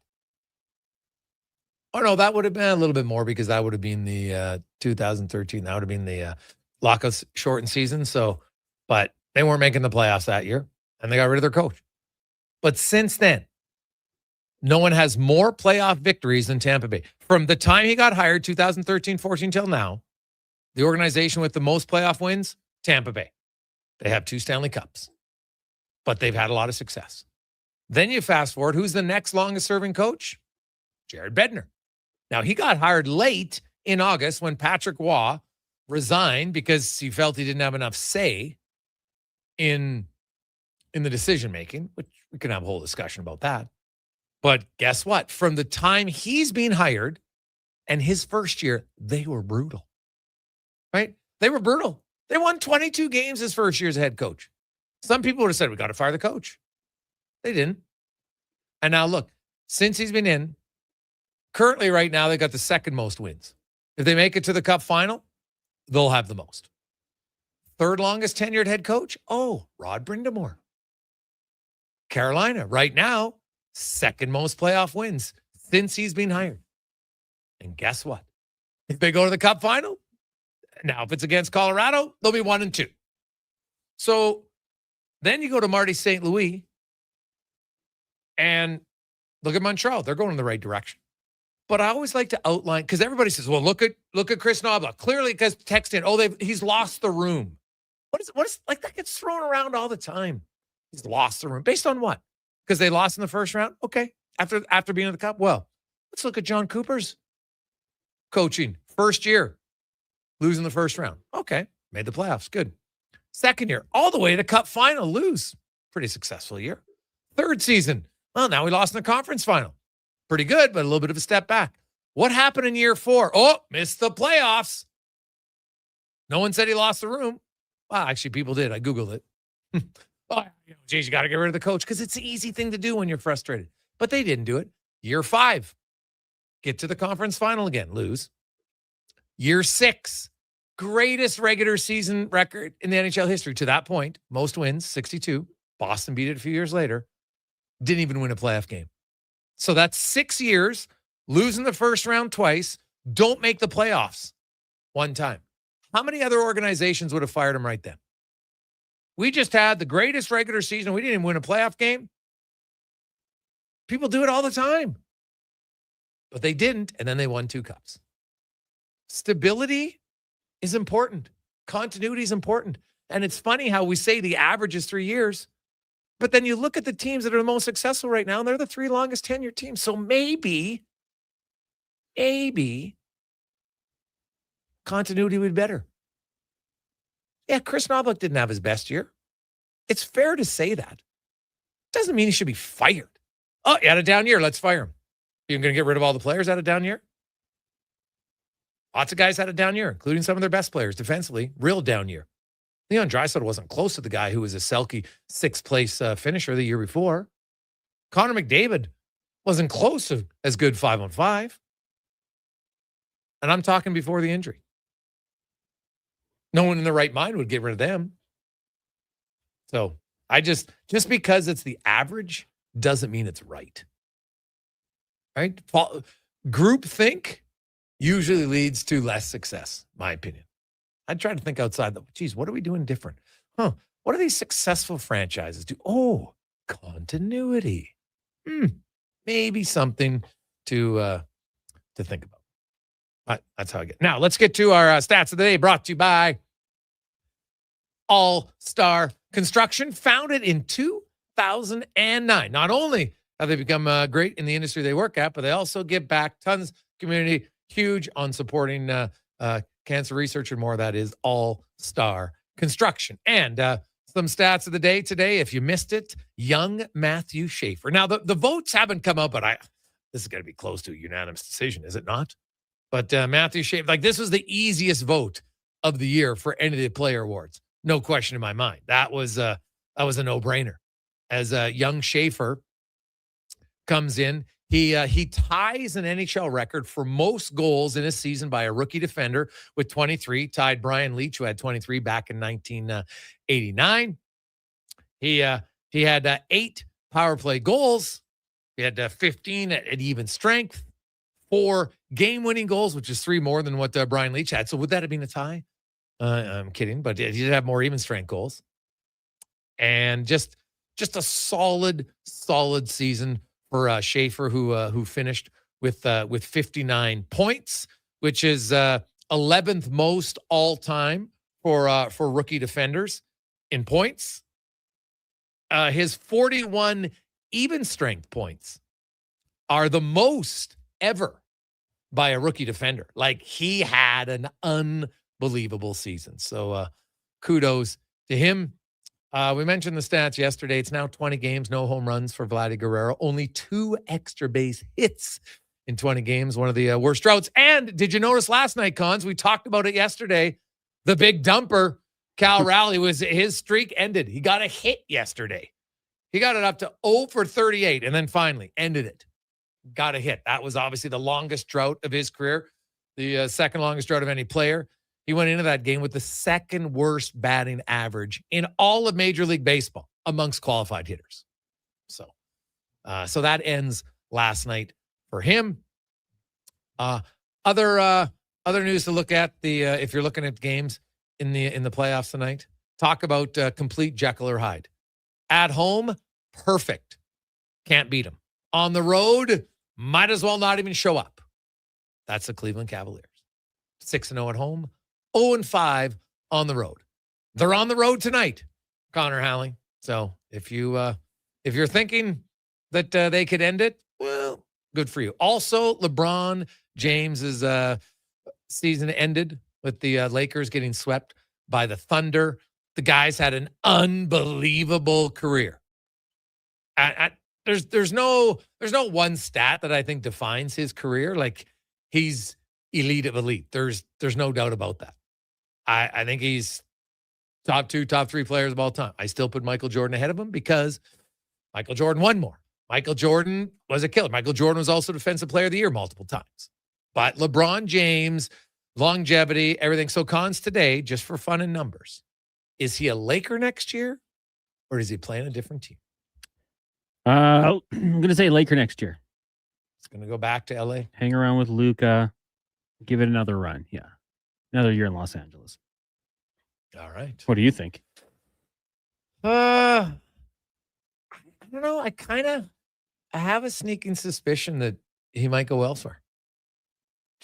Oh, no, that would have been a little bit more because that would have been the 2013. That would have been the lockout shortened season. So, but they weren't making the playoffs that year, and they got rid of their coach. But since then, no one has more playoff victories than Tampa Bay. From the time he got hired, 2013-14 till now, the organization with the most playoff wins, Tampa Bay. They have 2 Stanley Cups, but they've had a lot of success. Then you fast forward, who's the next longest serving coach? Jared Bednar. Now, he got hired late in August when Patrick Waugh resigned because he felt he didn't have enough say in the decision-making, which we can have a whole discussion about that. But guess what? From the time he's been hired and his first year, they were brutal, right? They were brutal. They won 22 games his first year as a head coach. Some people would have said, we got to fire the coach. They didn't. And now look, since he's been in, currently right now, they got the second most wins. If they make it to the Cup final, they'll have the most. Third longest tenured head coach? Oh, Rod Brindamore. Carolina, right now, second most playoff wins since he's been hired. And guess what? If they go to the Cup final, now if it's against Colorado, they'll be 1-2. So then you go to Marty St. Louis and look at Montreal. They're going in the right direction. But I always like to outline, because everybody says, well, look at Chris Knobloch. Clearly, because text in, he's lost the room. What is like that gets thrown around all the time. He's lost the room. Based on what? Because they lost in the first round? Okay. After being in the Cup? Well, let's look at John Cooper's coaching. First year, losing the first round. Okay. Made the playoffs. Good. Second year, all the way to the Cup final, lose. Pretty successful year. Third season, well, now we lost in the conference final. Pretty good, but a little bit of a step back. What happened in year 4? Oh, missed the playoffs. No one said he lost the room. Well, actually, people did. I Googled it. Geez, you got to get rid of the coach because it's the easy thing to do when you're frustrated. But they didn't do it. Year 5, get to the conference final again, lose. Year 6, greatest regular season record in the NHL history to that point. Most wins, 62. Boston beat it a few years later. Didn't even win a playoff game. So that's 6 years, losing the first round twice, don't make the playoffs one time. How many other organizations would have fired him right then? We just had the greatest regular season. We didn't even win a playoff game. People do it all the time. But they didn't, and then they won 2 cups. Stability is important. Continuity is important. And it's funny how we say the average is 3 years, but then you look at the teams that are the most successful right now, and they're the 3 longest tenured teams. So maybe continuity would be better. Yeah, Chris Knobloch didn't have his best year. It's fair to say that. Doesn't mean he should be fired. Oh, he had a down year. Let's fire him. You're going to get rid of all the players that had a down year? Lots of guys had a down year, including some of their best players defensively. Real down year. Leon Draisaitl wasn't close to the guy who was a Selke 6th place finisher the year before. Connor McDavid wasn't close to as good 5-on-5. And I'm talking before the injury. No one in their right mind would get rid of them. So I just because it's the average doesn't mean it's right. Right? Group think usually leads to less success, my opinion. I try to think outside geez, what are we doing different? What do these successful franchises do? Oh, continuity. Maybe something to think about. That's how I get. Now, let's get to our stats of the day, brought to you by All-Star Construction, founded in 2009. Not only have they become great in the industry they work at, but they also give back tons of community, huge on supporting cancer research and more. That is All-Star Construction. And some stats of the day today, if you missed it, young Matthew Schaefer. Now, the votes haven't come out, but this is going to be close to a unanimous decision, is it not? But Matthew Schaefer, this was the easiest vote of the year for any of the player awards. No question in my mind. That was a no-brainer. As young Schaefer comes in, he ties an NHL record for most goals in a season by a rookie defender with 23, tied Brian Leetch, who had 23 back in 1989. He had 8 power play goals. He had 15 at even strength, 4 game-winning goals, which is 3 more than what Brian Leach had. So would that have been a tie? I'm kidding, but he did have more even-strength goals. And just a solid season for Schaefer, who finished with 59 points, which is 11th most all-time for rookie defenders in points. His 41 even-strength points are the most ever by a rookie defender. Like, he had an unbelievable season. So kudos to him. We mentioned the stats yesterday. It's now 20 games, no home runs for Vladdy Guerrero. Only 2 extra base hits in 20 games, one of the worst droughts. And did you notice last night, Cons? We talked about it yesterday. The big dumper, Cal Raleigh, his streak ended. He got a hit yesterday. He got it up to 0 for 38 and then finally ended it. Got a hit. That was obviously the longest drought of his career, the second longest drought of any player. He went into that game with the second worst batting average in all of Major League Baseball amongst qualified hitters. So that ends last night for him. Other news to look at, if you're looking at games in the playoffs tonight, talk about complete Jekyll or Hyde. At home, perfect. Can't beat them. On the road, might as well not even show up. That's the Cleveland Cavaliers. 6-0 at home, 0-5 on the road. They're on the road tonight, Connor Howling. So if you're thinking that they could end it, well, good for you. Also, LeBron James's season ended with the Lakers getting swept by the Thunder. The guy's had an unbelievable career. There's no one stat that I think defines his career. Like, he's elite of elite. There's no doubt about that. I think he's top 2, top 3 players of all time. I still put Michael Jordan ahead of him because Michael Jordan won more. Michael Jordan was a killer. Michael Jordan was also Defensive Player of the Year multiple times. But LeBron James, longevity, everything. So, Cons, today, just for fun and numbers, is he a Laker next year or is he playing a different team? I'm going to say Laker next year. It's going to go back to LA. Hang around with Luka. Give it another run. Yeah. Another year in Los Angeles. All right. What do you think? I don't know. I have a sneaking suspicion that he might go elsewhere.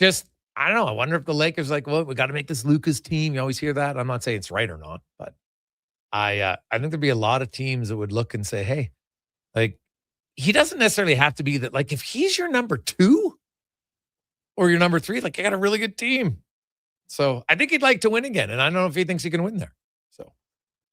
I don't know. I wonder if the Lakers like, well, we got to make this Luka's team. You always hear that. I'm not saying it's right or not, but I think there'd be a lot of teams that would look and say, hey, like, he doesn't necessarily have to be that. Like, if he's your number 2 or your number 3, like, I got a really good team. So I think he'd like to win again. And I don't know if he thinks he can win there. So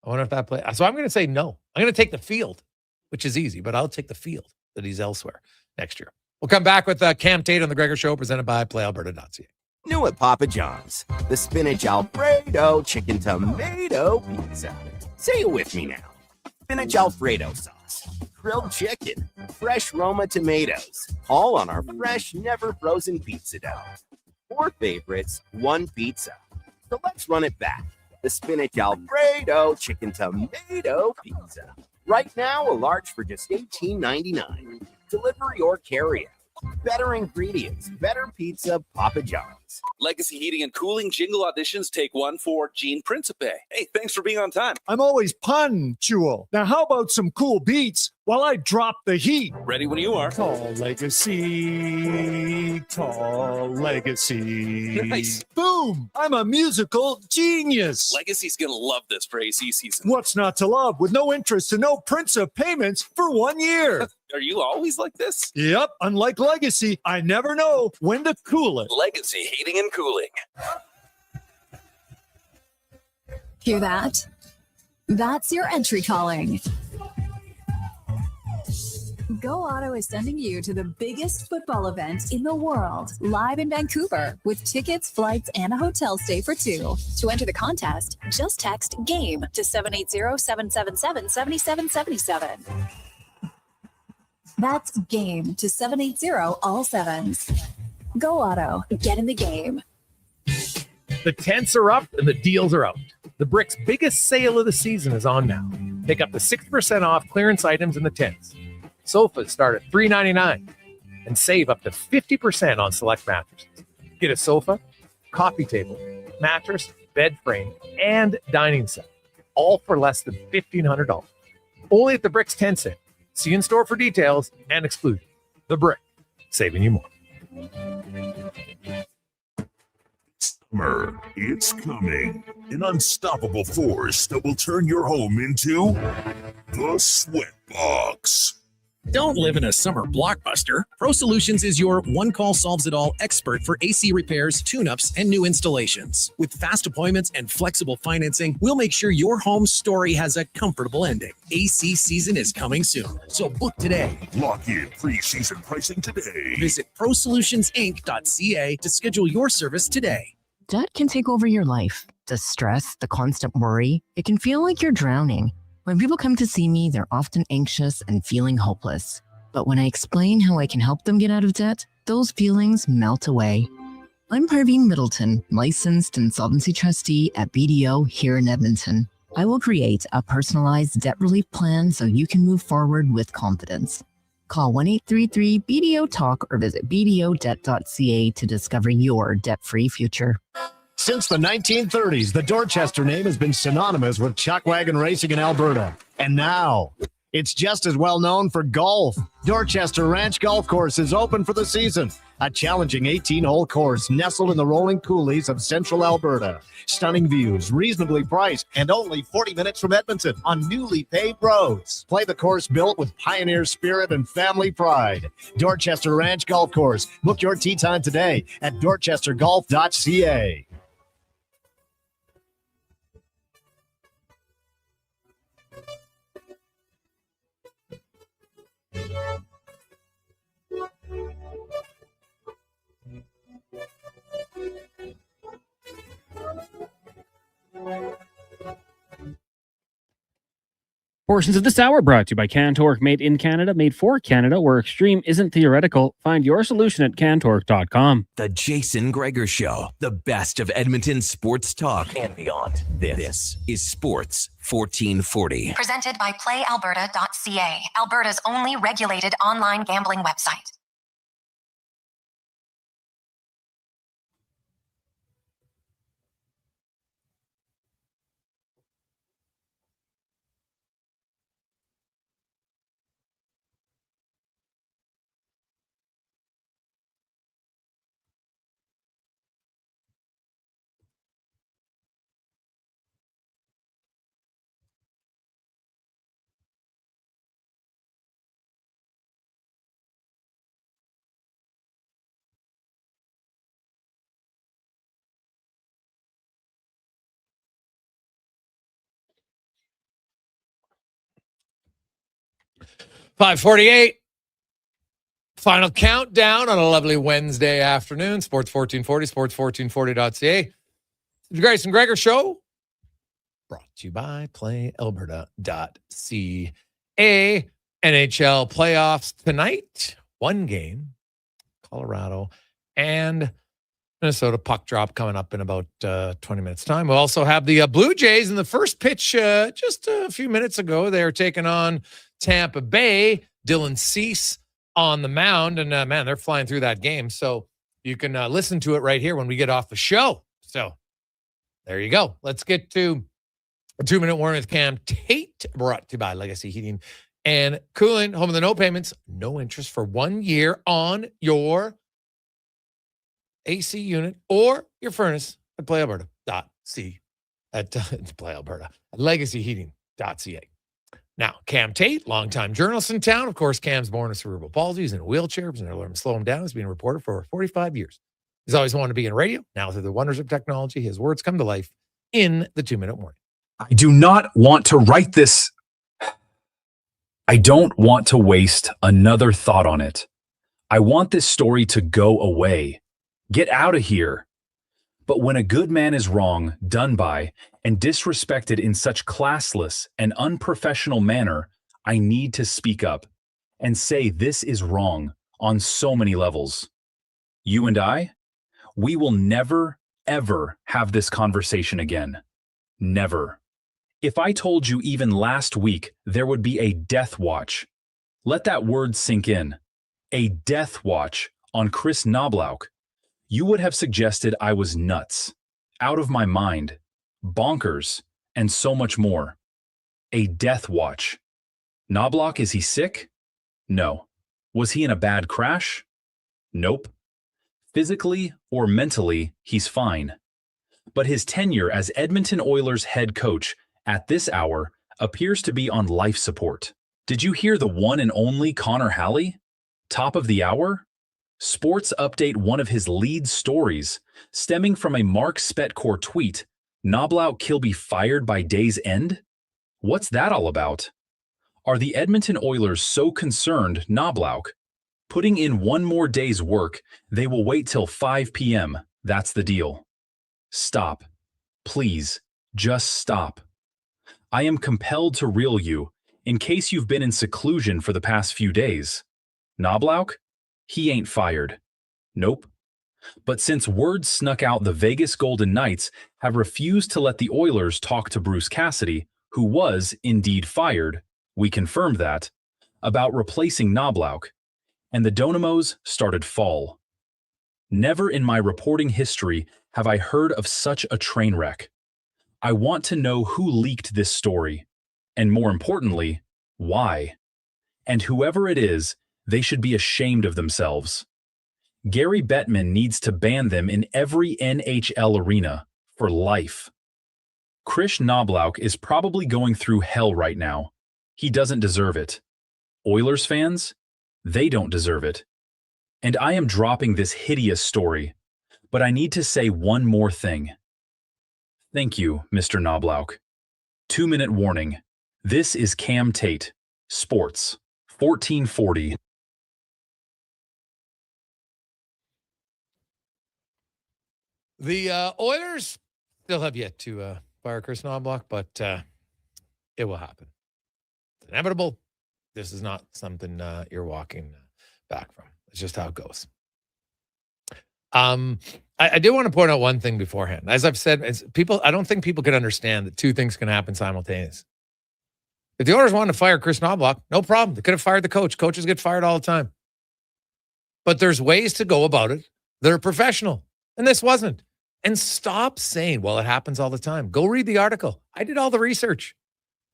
I wonder if that play. So I'm going to say no. I'm going to take the field, which is easy, but I'll take the field that he's elsewhere next year. We'll come back with Cam Tate on the Gregor Show, presented by PlayAlberta.ca. New at Papa John's, the spinach Alfredo chicken tomato pizza. Say it with me now. Spinach Alfredo sauce, grilled chicken, fresh Roma tomatoes, all on our fresh, never frozen pizza dough. 4 favorites, 1 pizza. So let's run it back. The spinach Alfredo chicken tomato pizza. Right now, a large for just $18.99. Delivery or carry-out. Better ingredients, better pizza, Papa John's. Legacy Heating and Cooling jingle auditions, take 1 for Gene Principe. Hey, thanks for being on time. I'm always punctual. Now, how about some cool beats while I drop the heat? Ready when you are. Tall legacy, tall legacy. Nice. Boom! I'm a musical genius. Legacy's going to love this for AC season. What's not to love with no interest and no Principe payments for 1 year? Are you always like this? Yep. Unlike Legacy, I never know when to cool it. Legacy Heating and Cooling. Hear that? That's your entry calling. Go Auto is sending you to the biggest football event in the world, live in Vancouver, with tickets, flights, and a hotel stay for 2. To enter the contest, just text GAME to 780-777-7777. That's GAME to 780 all 7s. Go Auto, get in the game. The tents are up and the deals are out. The Brick's biggest sale of the season is on now. Pick up to 6% off clearance items in the tents. Sofas start at $399. and save up to 50% on select mattresses. Get a sofa, coffee table, mattress, bed frame, and dining set, all for less than $1,500. Only at the Brick's 10 cent. See you in store for details and exclusions. The Brick, saving you more. Summer, it's coming. An unstoppable force that will turn your home into the Sweatbox. Don't live in a summer blockbuster. Pro Solutions is your one-call solves-it-all expert for AC repairs, tune-ups, and new installations. With fast appointments and flexible financing, we'll make sure your home story has a comfortable ending. AC season is coming soon, so book today. Lock in pre-season pricing today. Visit prosolutionsinc.ca to schedule your service today. Debt can take over your life. The stress, the constant worry, it can feel like you're drowning. When people come to see me, they're often anxious and feeling hopeless. But when I explain how I can help them get out of debt, those feelings melt away. I'm Parveen Middleton, licensed insolvency trustee at BDO here in Edmonton. I will create a personalized debt relief plan so you can move forward with confidence. Call 1-833-BDO-TALK or visit bdodebt.ca to discover your debt-free future. Since the 1930s, the Dorchester name has been synonymous with chuck wagon racing in Alberta. And now, it's just as well known for golf. Dorchester Ranch Golf Course is open for the season. A challenging 18-hole course nestled in the rolling coulees of central Alberta. Stunning views, reasonably priced, and only 40 minutes from Edmonton on newly paved roads. Play the course built with pioneer spirit and family pride. Dorchester Ranch Golf Course. Book your tee time today at dorchestergolf.ca. Portions of this hour brought to you by Cantork, made in Canada, made for Canada, where extreme isn't theoretical. Find your solution at cantork.com. The Jason Gregor Show, the best of Edmonton sports talk and beyond. This is Sports 1440. Presented by PlayAlberta.ca, Alberta's only regulated online gambling website. .548. Final countdown on a lovely Wednesday afternoon. Sports 1440, sports1440.ca. The Jason Gregor Show, brought to you by PlayAlberta.ca. NHL playoffs tonight. One game. Colorado and Minnesota puck drop coming up in about 20 minutes time. We'll also have the Blue Jays in the first pitch just a few minutes ago. They are taking on Tampa Bay. Dylan Cease on the mound. And, man, they're flying through that game. So you can listen to it right here when we get off the show. So there you go. Let's get to a 2-minute warning with Cam Tate, brought to you by Legacy Heating and Cooling. Home of the no payments, no interest for 1 year on your AC unit or your furnace at PlayAlberta.ca. At PlayAlberta. At LegacyHeating.ca. Now, Cam Tate, longtime journalist in town. Of course, Cam's born with cerebral palsy. He's in a wheelchair. He's never learned to slow him down. He's been a reporter for over 45 years. He's always wanted to be in radio. Now, through the wonders of technology, his words come to life in the 2-minute warning. I do not want to write this. I don't want to waste another thought on it. I want this story to go away. Get out of here. But when a good man is wrong, done by, and disrespected in such classless and unprofessional manner, I need to speak up and say this is wrong on so many levels. You and I, we will never, ever have this conversation again. Never. If I told you even last week there would be a death watch, let that word sink in. A death watch on Chris Knobloch. You would have suggested I was nuts, out of my mind, bonkers, and so much more. A death watch. Knobloch, is he sick? No. Was he in a bad crash? Nope. Physically or mentally, he's fine. But his tenure as Edmonton Oilers head coach at this hour appears to be on life support. Did you hear the one and only Connor Halley? Top of the hour? Sports Update, one of his lead stories, stemming from a Mark Spetcore tweet, Knobloch will be fired by day's end? What's that all about? Are the Edmonton Oilers so concerned Knobloch? Putting in one more day's work, they will wait till 5 p.m. That's the deal. Stop. Please, just stop. I am compelled to reel you, in case you've been in seclusion for the past few days. Knobloch? He ain't fired. Nope. But since word snuck out, the Vegas Golden Knights have refused to let the Oilers talk to Bruce Cassidy, who was indeed fired, we confirmed that, about replacing Knobloch, and the Dynamos started fall. Never in my reporting history have I heard of such a train wreck. I want to know who leaked this story, and more importantly, why. And whoever it is, they should be ashamed of themselves. Gary Bettman needs to ban them in every NHL arena for life. Chris Knobloch is probably going through hell right now. He doesn't deserve it. Oilers fans, they don't deserve it. And I am dropping this hideous story, but I need to say one more thing. Thank you, Mr. Knobloch. 2-minute warning. This is Cam Tate, Sports, 1440. The Oilers still have yet to fire Chris Knobloch, but it will happen. It's inevitable. This is not something you're walking back from. It's just how it goes. I did want to point out one thing beforehand. As I've said, I don't think people can understand that two things can happen simultaneously. If the Oilers wanted to fire Chris Knobloch, no problem. They could have fired the coach. Coaches get fired all the time. But there's ways to go about it that are professional. And this wasn't. And stop saying, well, it happens all the time. Go read the article. I did all the research.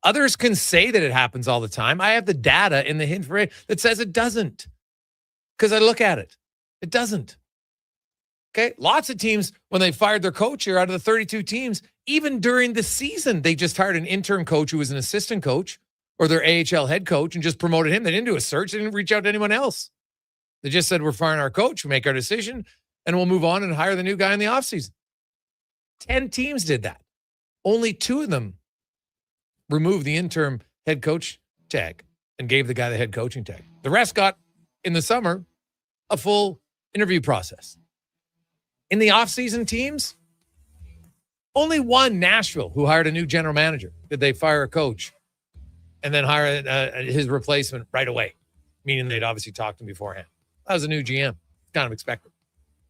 Others can say that it happens all the time. I have the data in the info that says it doesn't. Because I look at it. It doesn't. Okay? Lots of teams, when they fired their coach here out of the 32 teams, even during the season, they just hired an interim coach who was an assistant coach or their AHL head coach and just promoted him. They didn't do a search. They didn't reach out to anyone else. They just said, we're firing our coach. We make our decision, and we'll move on and hire the new guy in the offseason. 10 teams did that. Only 2 of them removed the interim head coach tag and gave the guy the head coaching tag. The rest got, in the summer, a full interview process. In the offseason teams, only one, Nashville, who hired a new general manager, did they fire a coach and then hire his replacement right away, meaning they'd obviously talked to him beforehand. That was a new GM. Kind of expected.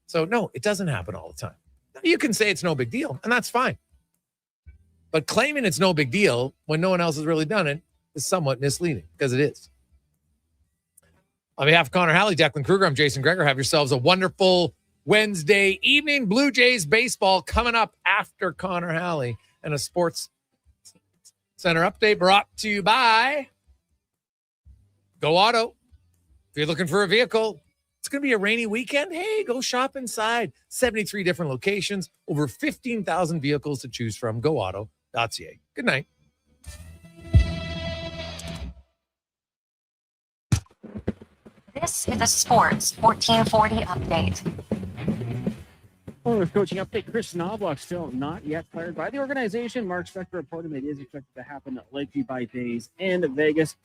So, no, it doesn't happen all the time. You can say it's no big deal, and that's fine. But claiming it's no big deal when no one else has really done it is somewhat misleading, because it is. On behalf of Connor Halley, Declan Kruger, I'm Jason Gregor. Have yourselves a wonderful Wednesday evening. Blue Jays baseball coming up after Connor Halley, and a Sports Center update brought to you by Go Auto. If you're looking for a vehicle, it's going to be a rainy weekend. Hey, go shop inside. 73 different locations, over 15,000 vehicles to choose from. GoAuto.ca. Good night. This is a Sports 1440 update. Oilers coaching update. Chris Knobloch still not yet fired by the organization. Mark Spector reported that it is expected to happen likely by day's end. Vegas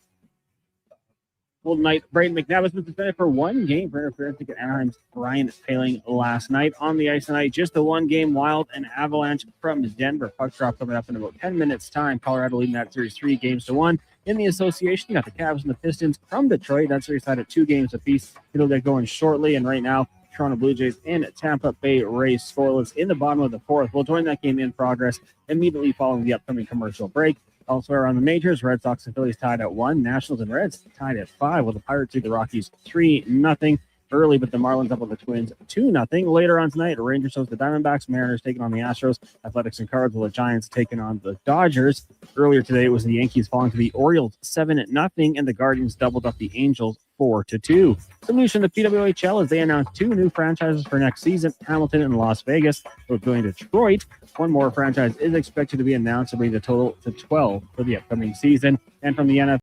Golden Knight Braden McNabb has been suspended for 1 game for interference against Anaheim's Ryan Poehling last night. On the ice tonight, just the 1 game, Wild and Avalanche from Denver. Puck drop coming up in about 10 minutes' time. Colorado leading that series 3-1. In the association, you got the Cavs and the Pistons from Detroit. That series tied at 2 games apiece. It'll get going shortly. And right now, Toronto Blue Jays and Tampa Bay Rays scoreless in the bottom of the 4th. We'll join that game in progress immediately following the upcoming commercial break. Elsewhere on the majors, Red Sox and Phillies tied at 1. Nationals and Reds tied at 5, while the Pirates beat the Rockies 3-0. Early, but the Marlins up on the Twins 2-0. Later on tonight, Rangers host the Diamondbacks, Mariners taking on the Astros, Athletics and Cards, while the Giants taking on the Dodgers. Earlier today, it was the Yankees falling to the Orioles 7-0, and the Guardians doubled up the Angels 4-2. Solution to PWHL as they announced 2 new franchises for next season, Hamilton and Las Vegas, both going to Detroit. One more franchise is expected to be announced to bring the total to 12 for the upcoming season. And from the NFL,